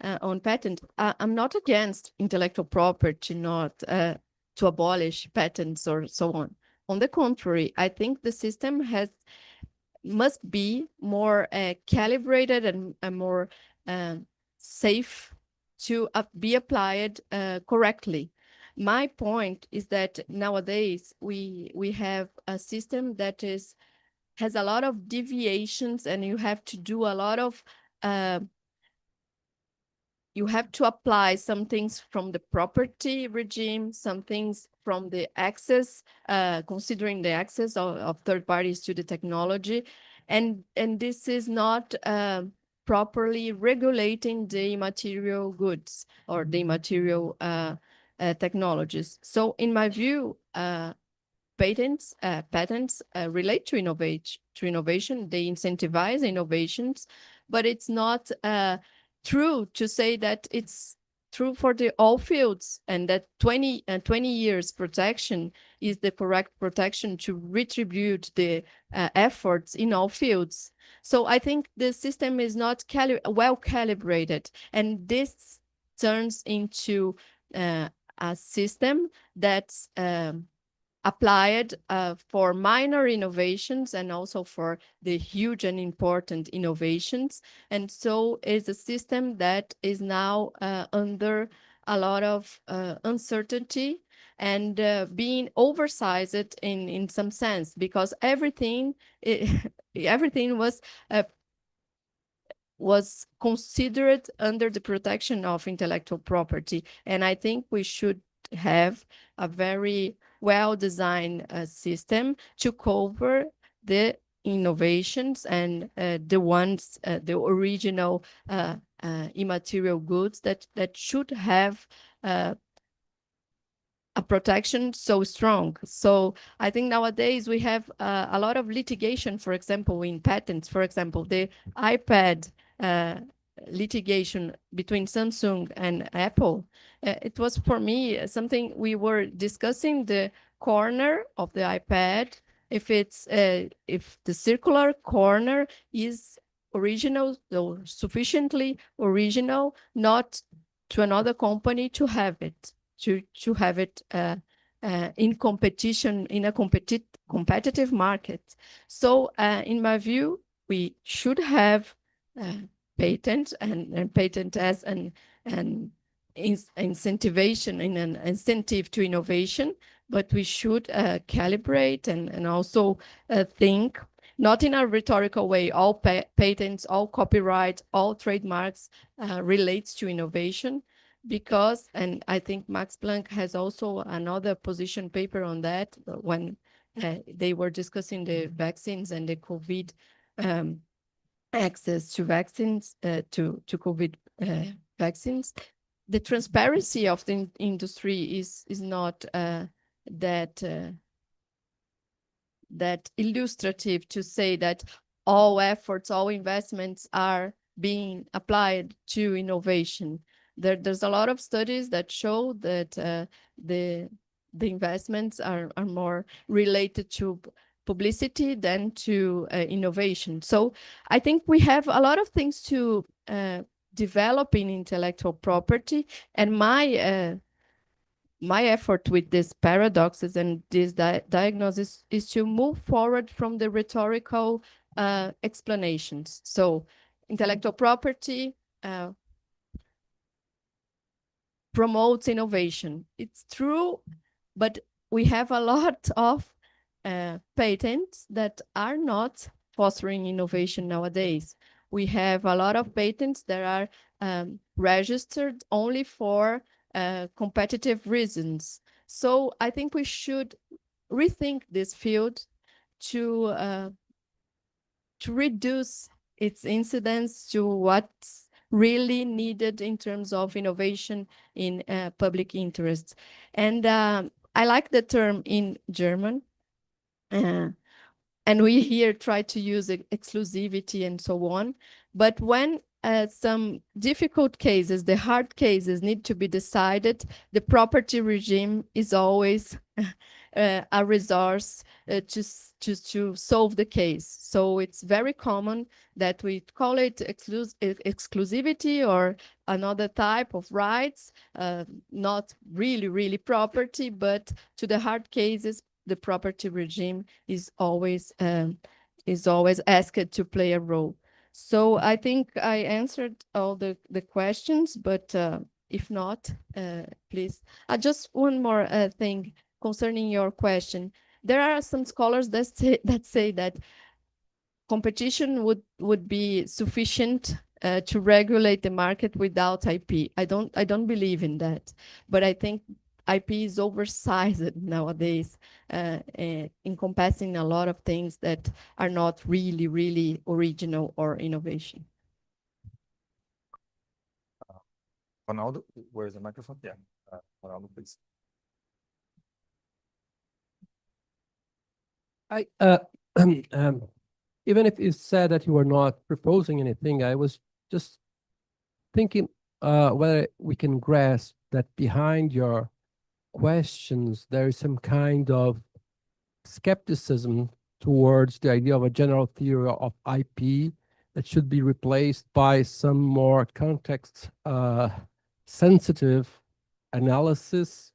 on patent. I'm not against intellectual property, not to abolish patents or so on. On the contrary, I think the system must be more calibrated and more safe to be applied correctly. My point is that nowadays we have a system that has a lot of deviations, and you have to do a lot of you have to apply some things from the property regime, some things from the access, considering the access of third parties to the technology. And this is not properly regulating the immaterial goods or the immaterial technologies. So in my view, patents relate to innovation. They incentivize innovations, but it's not true to say that it's true for all fields, and that 20 years protection is the correct protection to retribute the efforts in all fields. So I think the system is not well calibrated, and this turns into a system that's applied for minor innovations and also for the huge and important innovations. And so it's a system that is now under a lot of uncertainty and being oversized in some sense, because everything was considered under the protection of intellectual property. And I think we should have a very well-designed system to cover the innovations and the original immaterial goods that should have a protection so strong. So I think nowadays we have a lot of litigation, for example, in patents. For example, the iPad litigation between Samsung and Apple. It was, for me, something we were discussing the corner of the iPad, if the circular corner is original or sufficiently original, not to another company to have it, to have it in competition, in a competitive market. So in my view, we should have patent and patent as an incentivation, in an incentive to innovation, but we should calibrate and also think, not in a rhetorical way, all patents, all copyright, all trademarks relates to innovation, because, and I think Max Planck has also another position paper on that, when they were discussing the vaccines and the COVID access to vaccines, to COVID vaccines. The transparency of the industry is not that illustrative to say that all efforts, all investments are being applied to innovation. There's a lot of studies that show that the investments are more related to publicity than to innovation. So I think we have a lot of things to develop in intellectual property, and my effort with these paradoxes and this diagnosis is to move forward from the rhetorical explanations. So intellectual property promotes innovation. It's true, but we have a lot of patents that are not fostering innovation nowadays. We have a lot of patents that are registered only for competitive reasons. So I think we should rethink this field to reduce its incidence to what's really needed in terms of innovation in public interest. And I like the term in German. And we here try to use exclusivity and so on. But when some difficult cases, the hard cases need to be decided, the property regime is always a resource to solve the case. So it's very common that we call it exclusivity or another type of rights, not really property, but to the hard cases, the property regime is always asked to play a role. So I think I answered all the questions, but if not, please. Just one more thing concerning your question. There are some scholars that say that competition would be sufficient to regulate the market without IP. I don't believe in that, but I think IP is oversized nowadays, encompassing a lot of things that are not really original or innovation. Ronaldo, where's the microphone? Yeah, Ronaldo, please. Even if you said that you were not proposing anything, I was just thinking whether we can grasp that behind your questions, there is some kind of skepticism towards the idea of a general theory of IP that should be replaced by some more context sensitive analysis,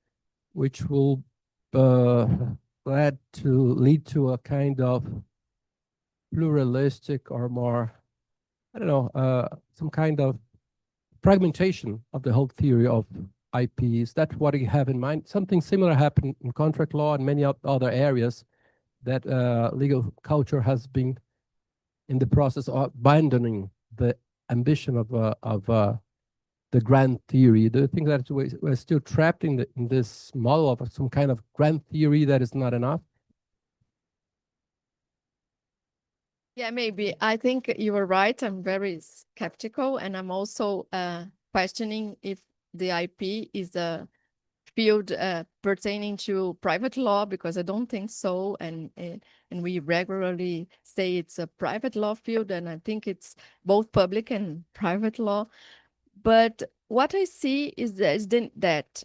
which will lead to a kind of pluralistic or more, I don't know, some kind of fragmentation of the whole theory of IP. Is that what you have in mind? Something similar happened in contract law and many other areas that legal culture has been in the process of abandoning the ambition of the grand theory. Do you think that we're still trapped in this model of some kind of grand theory that is not enough? Yeah, maybe. I think you were right. I'm very skeptical, and I'm also questioning if the IP is a field pertaining to private law, because I don't think so. And we regularly say it's a private law field, and I think it's both public and private law. But what I see is that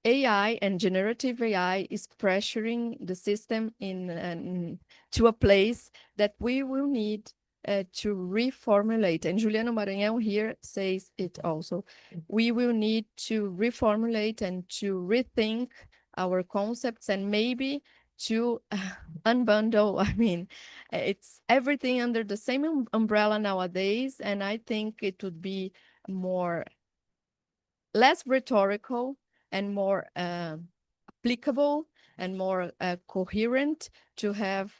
AI and generative AI is pressuring the system to a place that we will need to reformulate. And Juliano Maranhão here says it also. We will need to reformulate and to rethink our concepts and maybe to unbundle. I mean, it's everything under the same umbrella nowadays. And I think it would be less rhetorical and more applicable and more coherent to have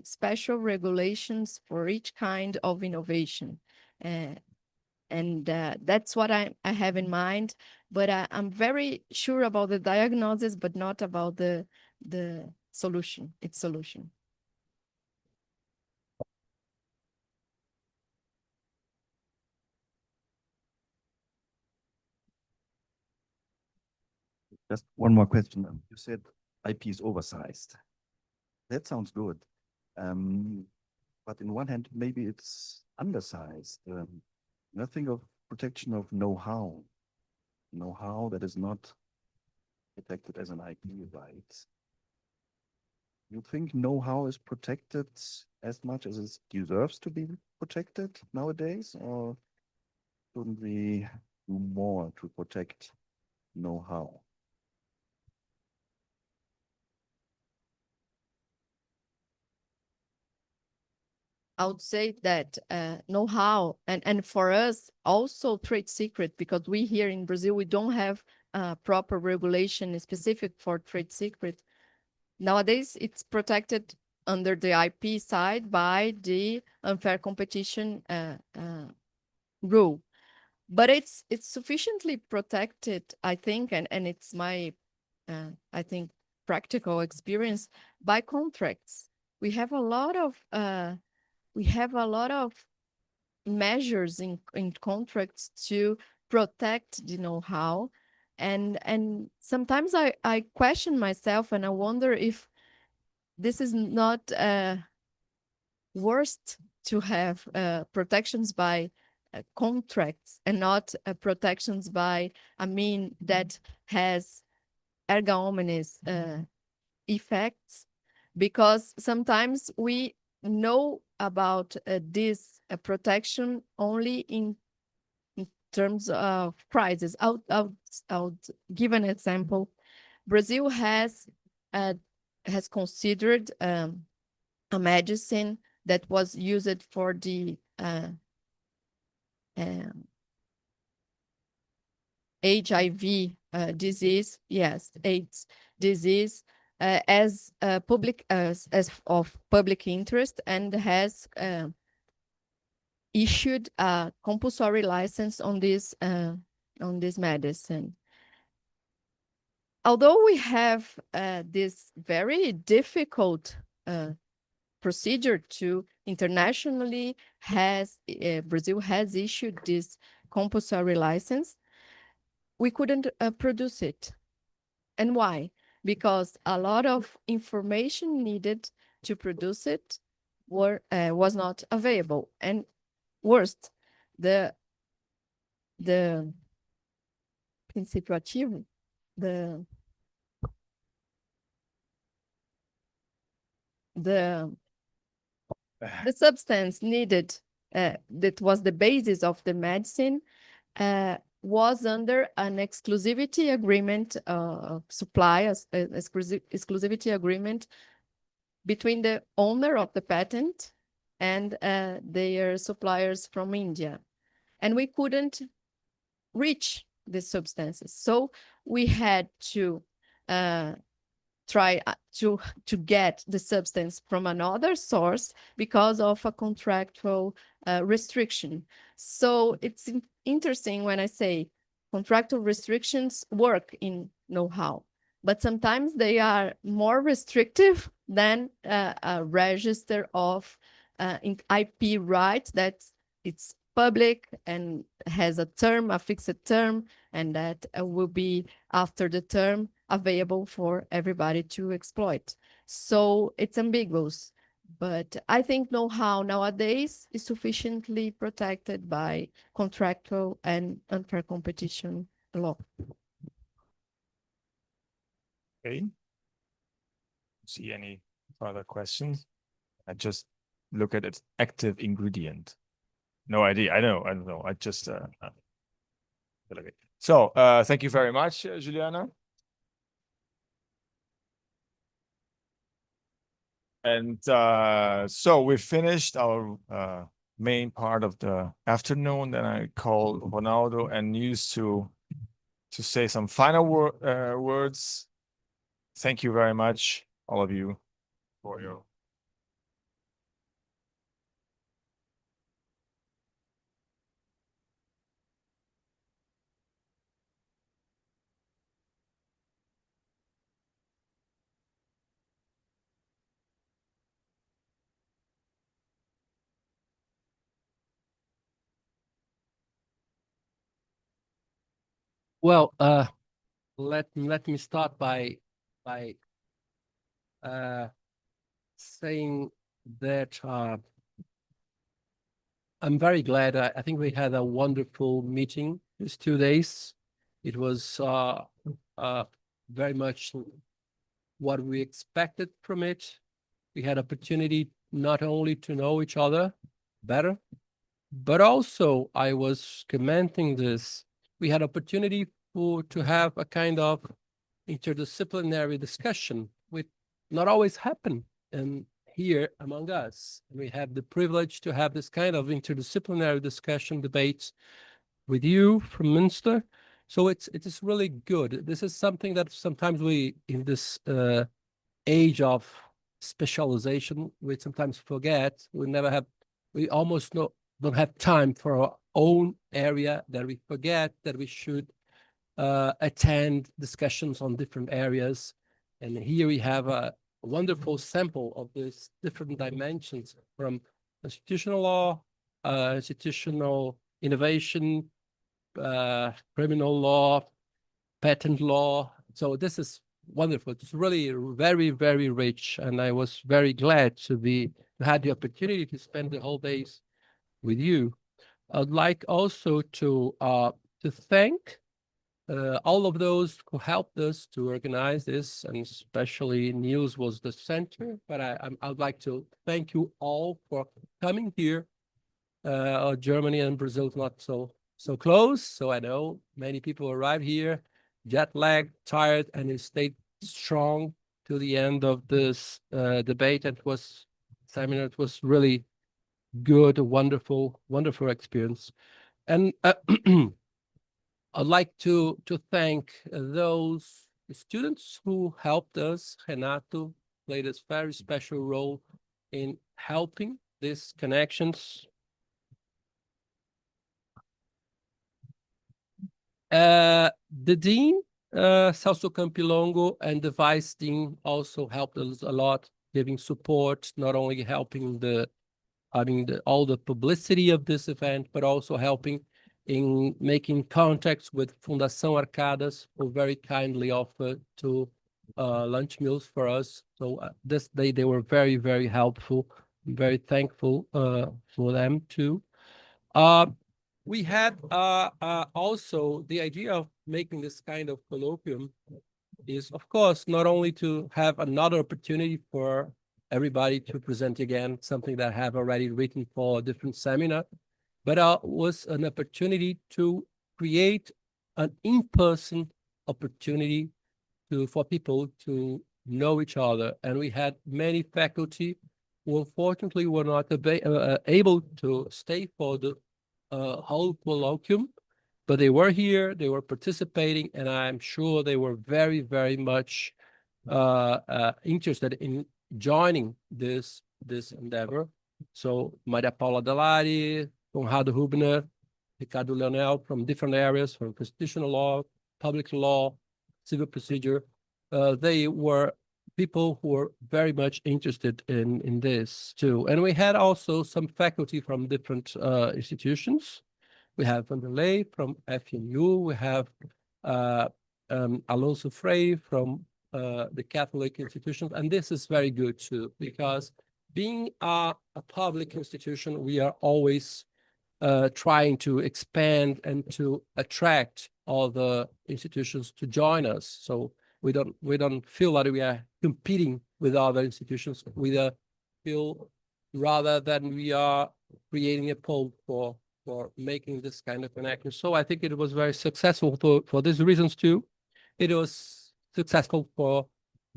special regulations for each kind of innovation. And that's what I have in mind. But I'm very sure about the diagnosis, but not about the solution, its solution. Just one more question. You said IP is oversized. That sounds good. But in one hand, maybe it's undersized. Nothing of protection of know-how. Know-how that is not protected as an IP right. You think know-how is protected as much as it deserves to be protected nowadays? Or shouldn't we do more to protect know-how? I would say that know-how and for us also trade secret, because we here in Brazil, we don't have proper regulation specific for trade secret. nowadays it's protected under the IP side by the unfair competition rule. But it's sufficiently protected, I think, and it's my, I think, practical experience by contracts. We have a lot of measures in contracts to protect the know-how, and sometimes I question myself and I wonder if this is not worst to have protections by contracts and not protections by, I mean, that has erga omnes effects, because sometimes we know about this protection only in terms of prices. I'll give an example. Brazil has considered a medicine that was used for the HIV disease, yes, AIDS disease, as public as of public interest, and has issued a compulsory license on this medicine. Although we have this very difficult procedure to internationally, Brazil has issued this compulsory license, we couldn't produce it. And why? Because a lot of information needed to produce it was not available. And worst, the princípio ativo, the substance needed that was the basis of the medicine was under an exclusivity agreement, exclusivity agreement between the owner of the patent and their suppliers from India. And we couldn't reach the substances. So we had to try to get the substance from another source because of a contractual restriction. So it's interesting when I say contractual restrictions work in know-how, but sometimes they are more restrictive than a register of IP rights that it's public and has a term, a fixed term, and that will be after the term available for everybody to exploit. So it's ambiguous, but I think know-how nowadays is sufficiently protected by contractual and unfair competition law. Okay. See any further questions? I just look at its active ingredient. No idea. I don't know. I just so thank you very much, Juliana. And so we finished our main part of the afternoon. Then I call Ronaldo and News to say some final words. Thank you very much, all of you, for your. Well, let me start by saying that I'm very glad. I think we had a wonderful meeting these 2 days. It was very much what we expected from it. We had opportunity not only to know each other better, but also I was commenting this. We had opportunity to have a kind of interdisciplinary discussion, which not always happen here among us. We have the privilege to have this kind of interdisciplinary discussion debates with you from Münster. So it is really good. This is something that sometimes we in this age of specialization, we sometimes forget, we almost don't have time for our own area, that we forget that we should attend discussions on different areas. And here we have a wonderful sample of these different dimensions from constitutional law, institutional innovation, criminal law, patent law. So this is wonderful. It's really very, very rich. And I was very glad to have the opportunity to spend the whole days with you. I'd like also to thank all of those who helped us to organize this, and especially Niels was the center. But I'd like to thank you all for coming here. Germany and Brazil is not so close, so I know many people arrived here, jet lagged, tired, and they stayed strong to the end of this debate. It was seminar. It was really good, a wonderful experience, and I'd like to thank those students who helped us. Renato played a very special role in helping these connections. The dean, Celso Campilongo, and the vice dean also helped us a lot, giving support, not only helping all the publicity of this event, but also helping in making contacts with Fundação Arcadas, who very kindly offered to lunch meals for us. So this day they were very, very helpful. I'm very thankful for them too. We had also the idea of making this kind of colloquium is, of course, not only to have another opportunity for everybody to present again something that I have already written for a different seminar, but was an opportunity to create an in-person opportunity for people to know each other. And we had many faculty who unfortunately were not able to stay for the whole colloquium, but they were here, they were participating, and I'm sure they were very, very much interested in joining this endeavor. So Maria Paula Delari, Conrado Hubner, Ricardo Leonel, from different areas, from constitutional law, public law, civil procedure. They were people who were very much interested in this too. And we had also some faculty from different institutions. We have Vanderlei from FNU. We have Alonso Frei from the Catholic institutions. And this is very good too, because being a public institution, we are always trying to expand and to attract all the institutions to join us. So we don't feel that we are competing with other institutions. We feel rather than we are creating a pole for making this kind of connection. So I think it was very successful for these reasons too. It was successful for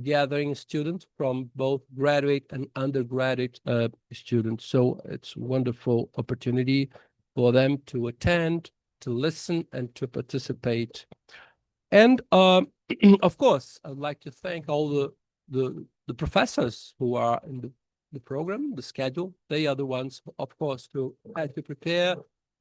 gathering students from both graduate and undergraduate students. So it's a wonderful opportunity for them to attend, to listen, and to participate. And of course, I'd like to thank all the professors who are in the program, the schedule. They are the ones, of course, who had to prepare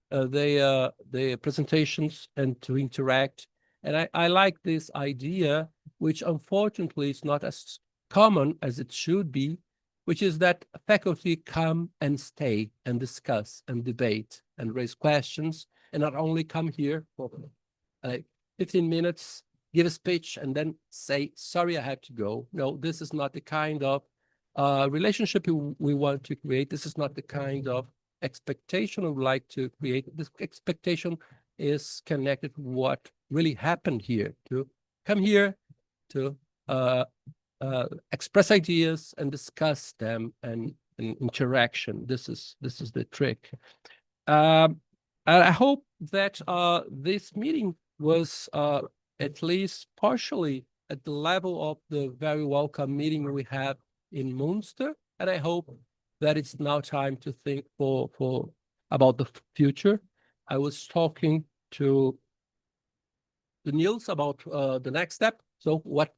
their presentations and to interact. And I like this idea, which unfortunately is not as common as it should be, which is that faculty come and stay and discuss and debate and raise questions, and not only come here for 15 minutes, give a speech, and then say, sorry, I have to go. No, this is not the kind of relationship we want to create. This is not the kind of expectation we would like to create. This expectation is connected to what really happened here, to come here, to express ideas and discuss them, and interaction. This is the trick. I hope that this meeting was at least partially at the level of the very welcome meeting we had in Münster, and I hope that it's now time to think about the future. I was talking to Niels about the next step. So what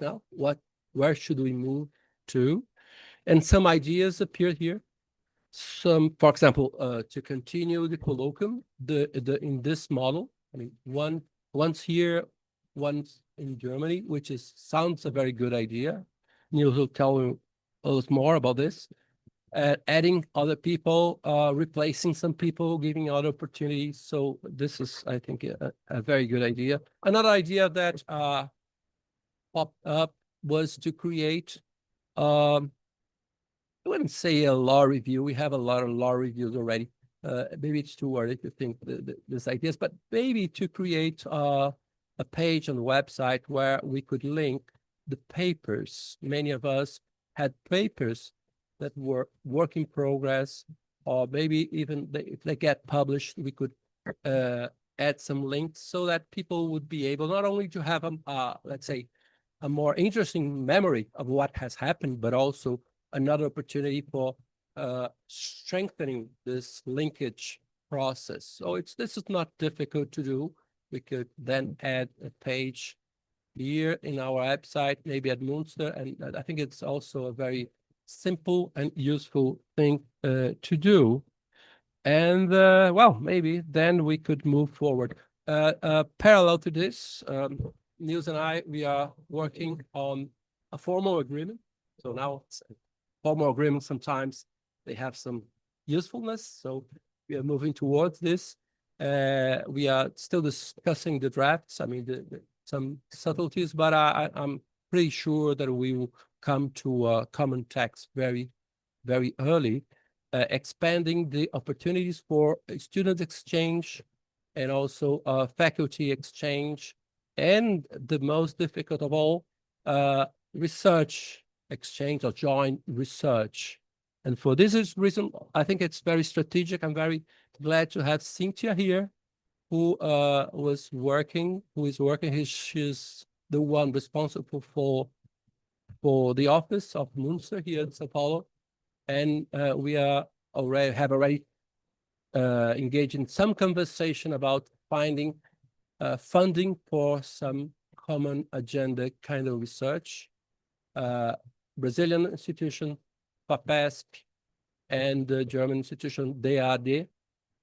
now? What where should we move to? And some ideas appear here. Some, for example, to continue the colloquium, in this model, I mean, once here, once in Germany, which sounds a very good idea. Niels will tell us more about this. Adding other people, replacing some people, giving other opportunities. So this is, I think, a very good idea. Another idea that popped up was to create, I wouldn't say a law review. We have a lot of law reviews already. Maybe it's too early to think this ideas, but maybe to create a page on the website where we could link the papers. Many of us had papers that were work in progress, or maybe even if they get published, we could add some links so that people would be able not only to have let's say, a more interesting memory of what has happened, but also another opportunity for strengthening this linkage process. So this is not difficult to do. We could then add a page here in our website, maybe at Münster, and I think it's also a very simple and useful thing to do. And well, maybe then we could move forward. Parallel to this, Niels and I, we are working on a formal agreement. So now formal agreements, sometimes they have some usefulness. So we are moving towards this. We are still discussing the drafts. I mean, some subtleties, but I'm pretty sure that we will come to a common text very, very early, expanding the opportunities for student exchange and also faculty exchange, and the most difficult of all, research exchange or joint research. And for this reason, I think it's very strategic. I'm very glad to have Cynthia here, who is working. She's the one responsible for the office of Münster here in Sao Paulo, and we have already engaged in some conversation about finding funding for some common agenda kind of research. Brazilian institution, FAPESP, and the German institution, DAAD,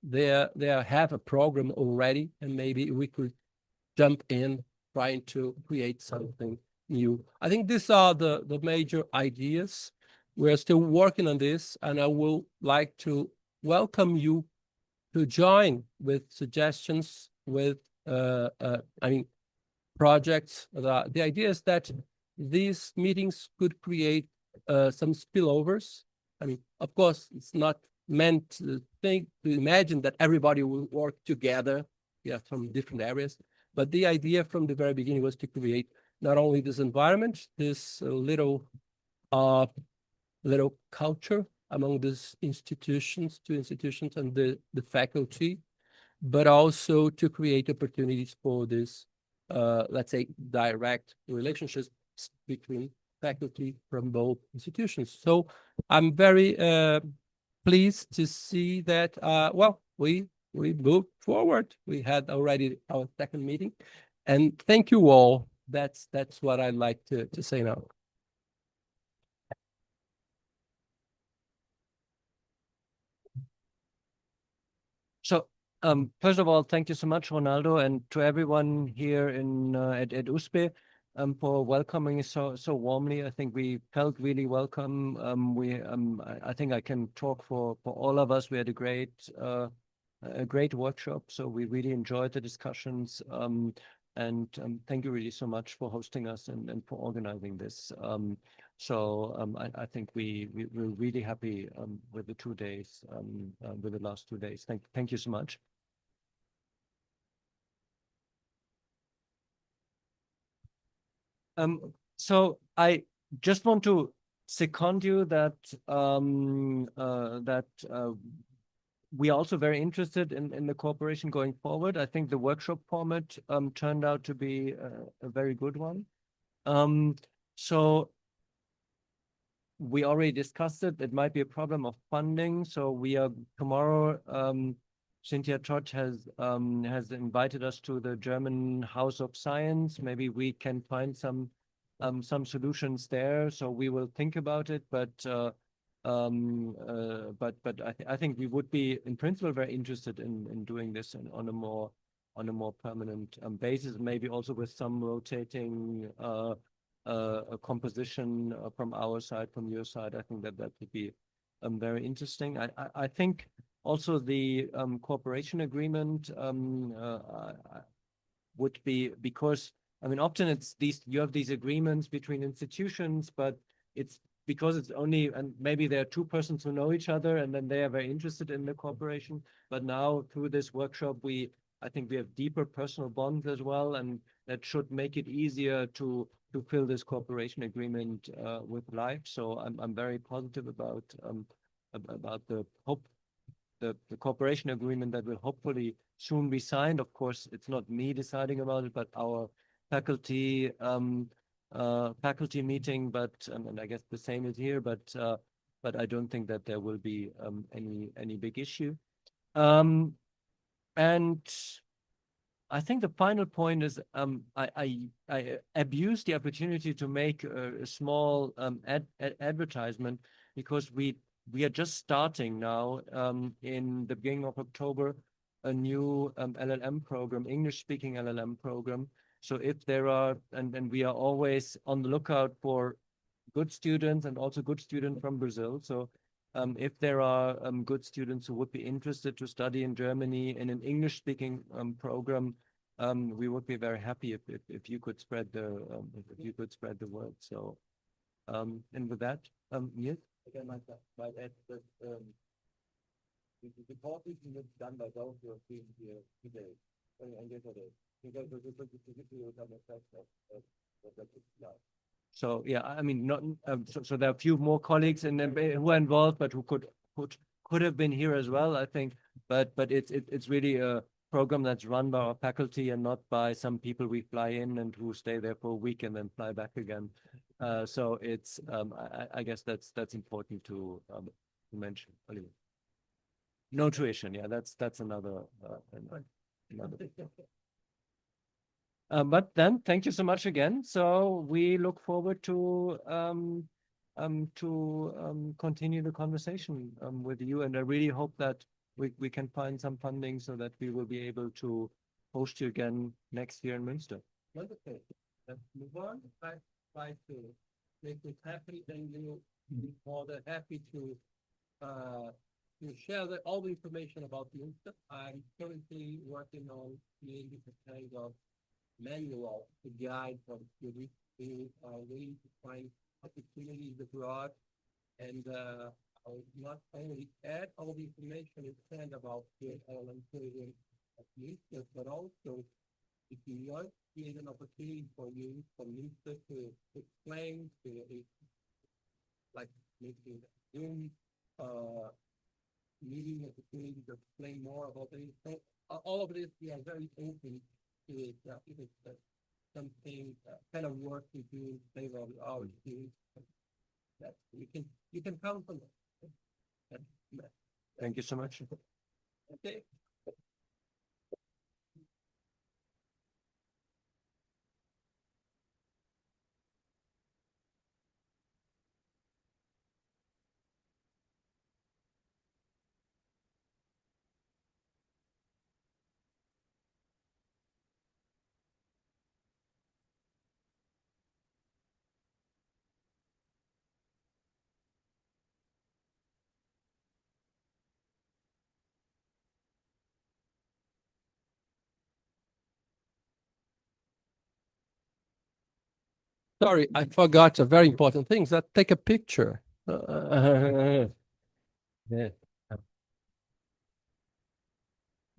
they have a program already, and maybe we could jump in trying to create something new. I think these are the major ideas. We're still working on this, and I would like to welcome you to join with suggestions, with projects. The idea is that these meetings could create some spillovers. I mean, of course, it's not meant to imagine that everybody will work together, from different areas. But the idea from the very beginning was to create not only this environment, this little culture among these institutions, two institutions and the faculty, but also to create opportunities for this, let's say, direct relationships between faculty from both institutions. So I'm very pleased to see that, well, we moved forward. We had already our second meeting, and thank you all. That's what I'd like to say now. So, first of all, thank you so much, Ronaldo, and to everyone here at USP for welcoming us so warmly. I think we felt really welcome. I think I can talk for all of us. We had a great workshop, so we really enjoyed the discussions. And thank you really so much for hosting us and for organizing this. I think we're really happy with the 2 days, with the last 2 days. Thank you so much. So I just want to second you that we are also very interested in the cooperation going forward. I think the workshop format turned out to be a very good one. So we already discussed it. It might be a problem of funding. So we are tomorrow. Cynthia Todd has invited us to the German House of Science. Maybe we can find some some solutions there. So we will think about it, but I think we would be in principle very interested in doing this on a more permanent basis, maybe also with some rotating a composition from our side, from your side. I think that would be very interesting. I think also the cooperation agreement would be, because I mean often it's you have these agreements between institutions, but it's because it's only, and maybe there are two persons who know each other and then they are very interested in the cooperation. But now through this workshop, I think we have deeper personal bonds as well, and that should make it easier to fill this cooperation agreement with life. So I'm very positive about the cooperation agreement that will hopefully soon be signed. Of course, it's not me deciding about it, but our faculty meeting. But and I guess the same is here. But I don't think that there will be any big issue. And I think the final point is I abused the opportunity to make a small advertisement, because we are just starting now in the beginning of October a new LLM program, English-speaking LLM program. So if there are, and we are always on the lookout for good students and also good students from Brazil. So if there are good students who would be interested to study in Germany in an English-speaking program, we would be very happy if you could spread the word. So, and with that, yes. Again, might add that the report is done by those who have been here today and yesterday. So yeah, I mean, not so there are a few more colleagues who are involved, but who could have been here as well, I think. But it's really a program that's run by our faculty and not by some people we fly in and who stay there for a week and then fly back again. So it's I guess that's important to mention. No tuition, yeah, that's another. But then, thank you so much again. So we look forward to continue the conversation with you, and I really hope that we can find some funding so that we will be able to host you again next year in Münster. Wonderful. Let's move on. I try to make it happy, and you be more than happy to share all the information about Münster. I'm currently working on creating a kind of manual, a guide for the students who are willing to find opportunities abroad, and I'll not only add all the information and about the LLM program at Münster, but also if you want, create an opportunity for you from Münster to explain to like making Zoom meeting opportunity to explain more about it. So all of this, we are very open to it. If it's something kind of work we do in favor of our students, that you can count on that. Thank you so much. Okay. Sorry, I forgot a very important thing. That take a picture. Yeah.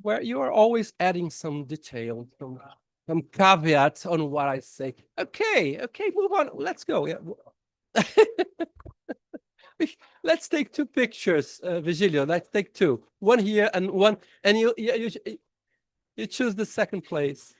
Where you are always adding some detail, some caveats on what I say. Okay, move on. Let's go. Yeah. Let's take two pictures, Virgilio. Let's take two. One here and one, and you choose the second place.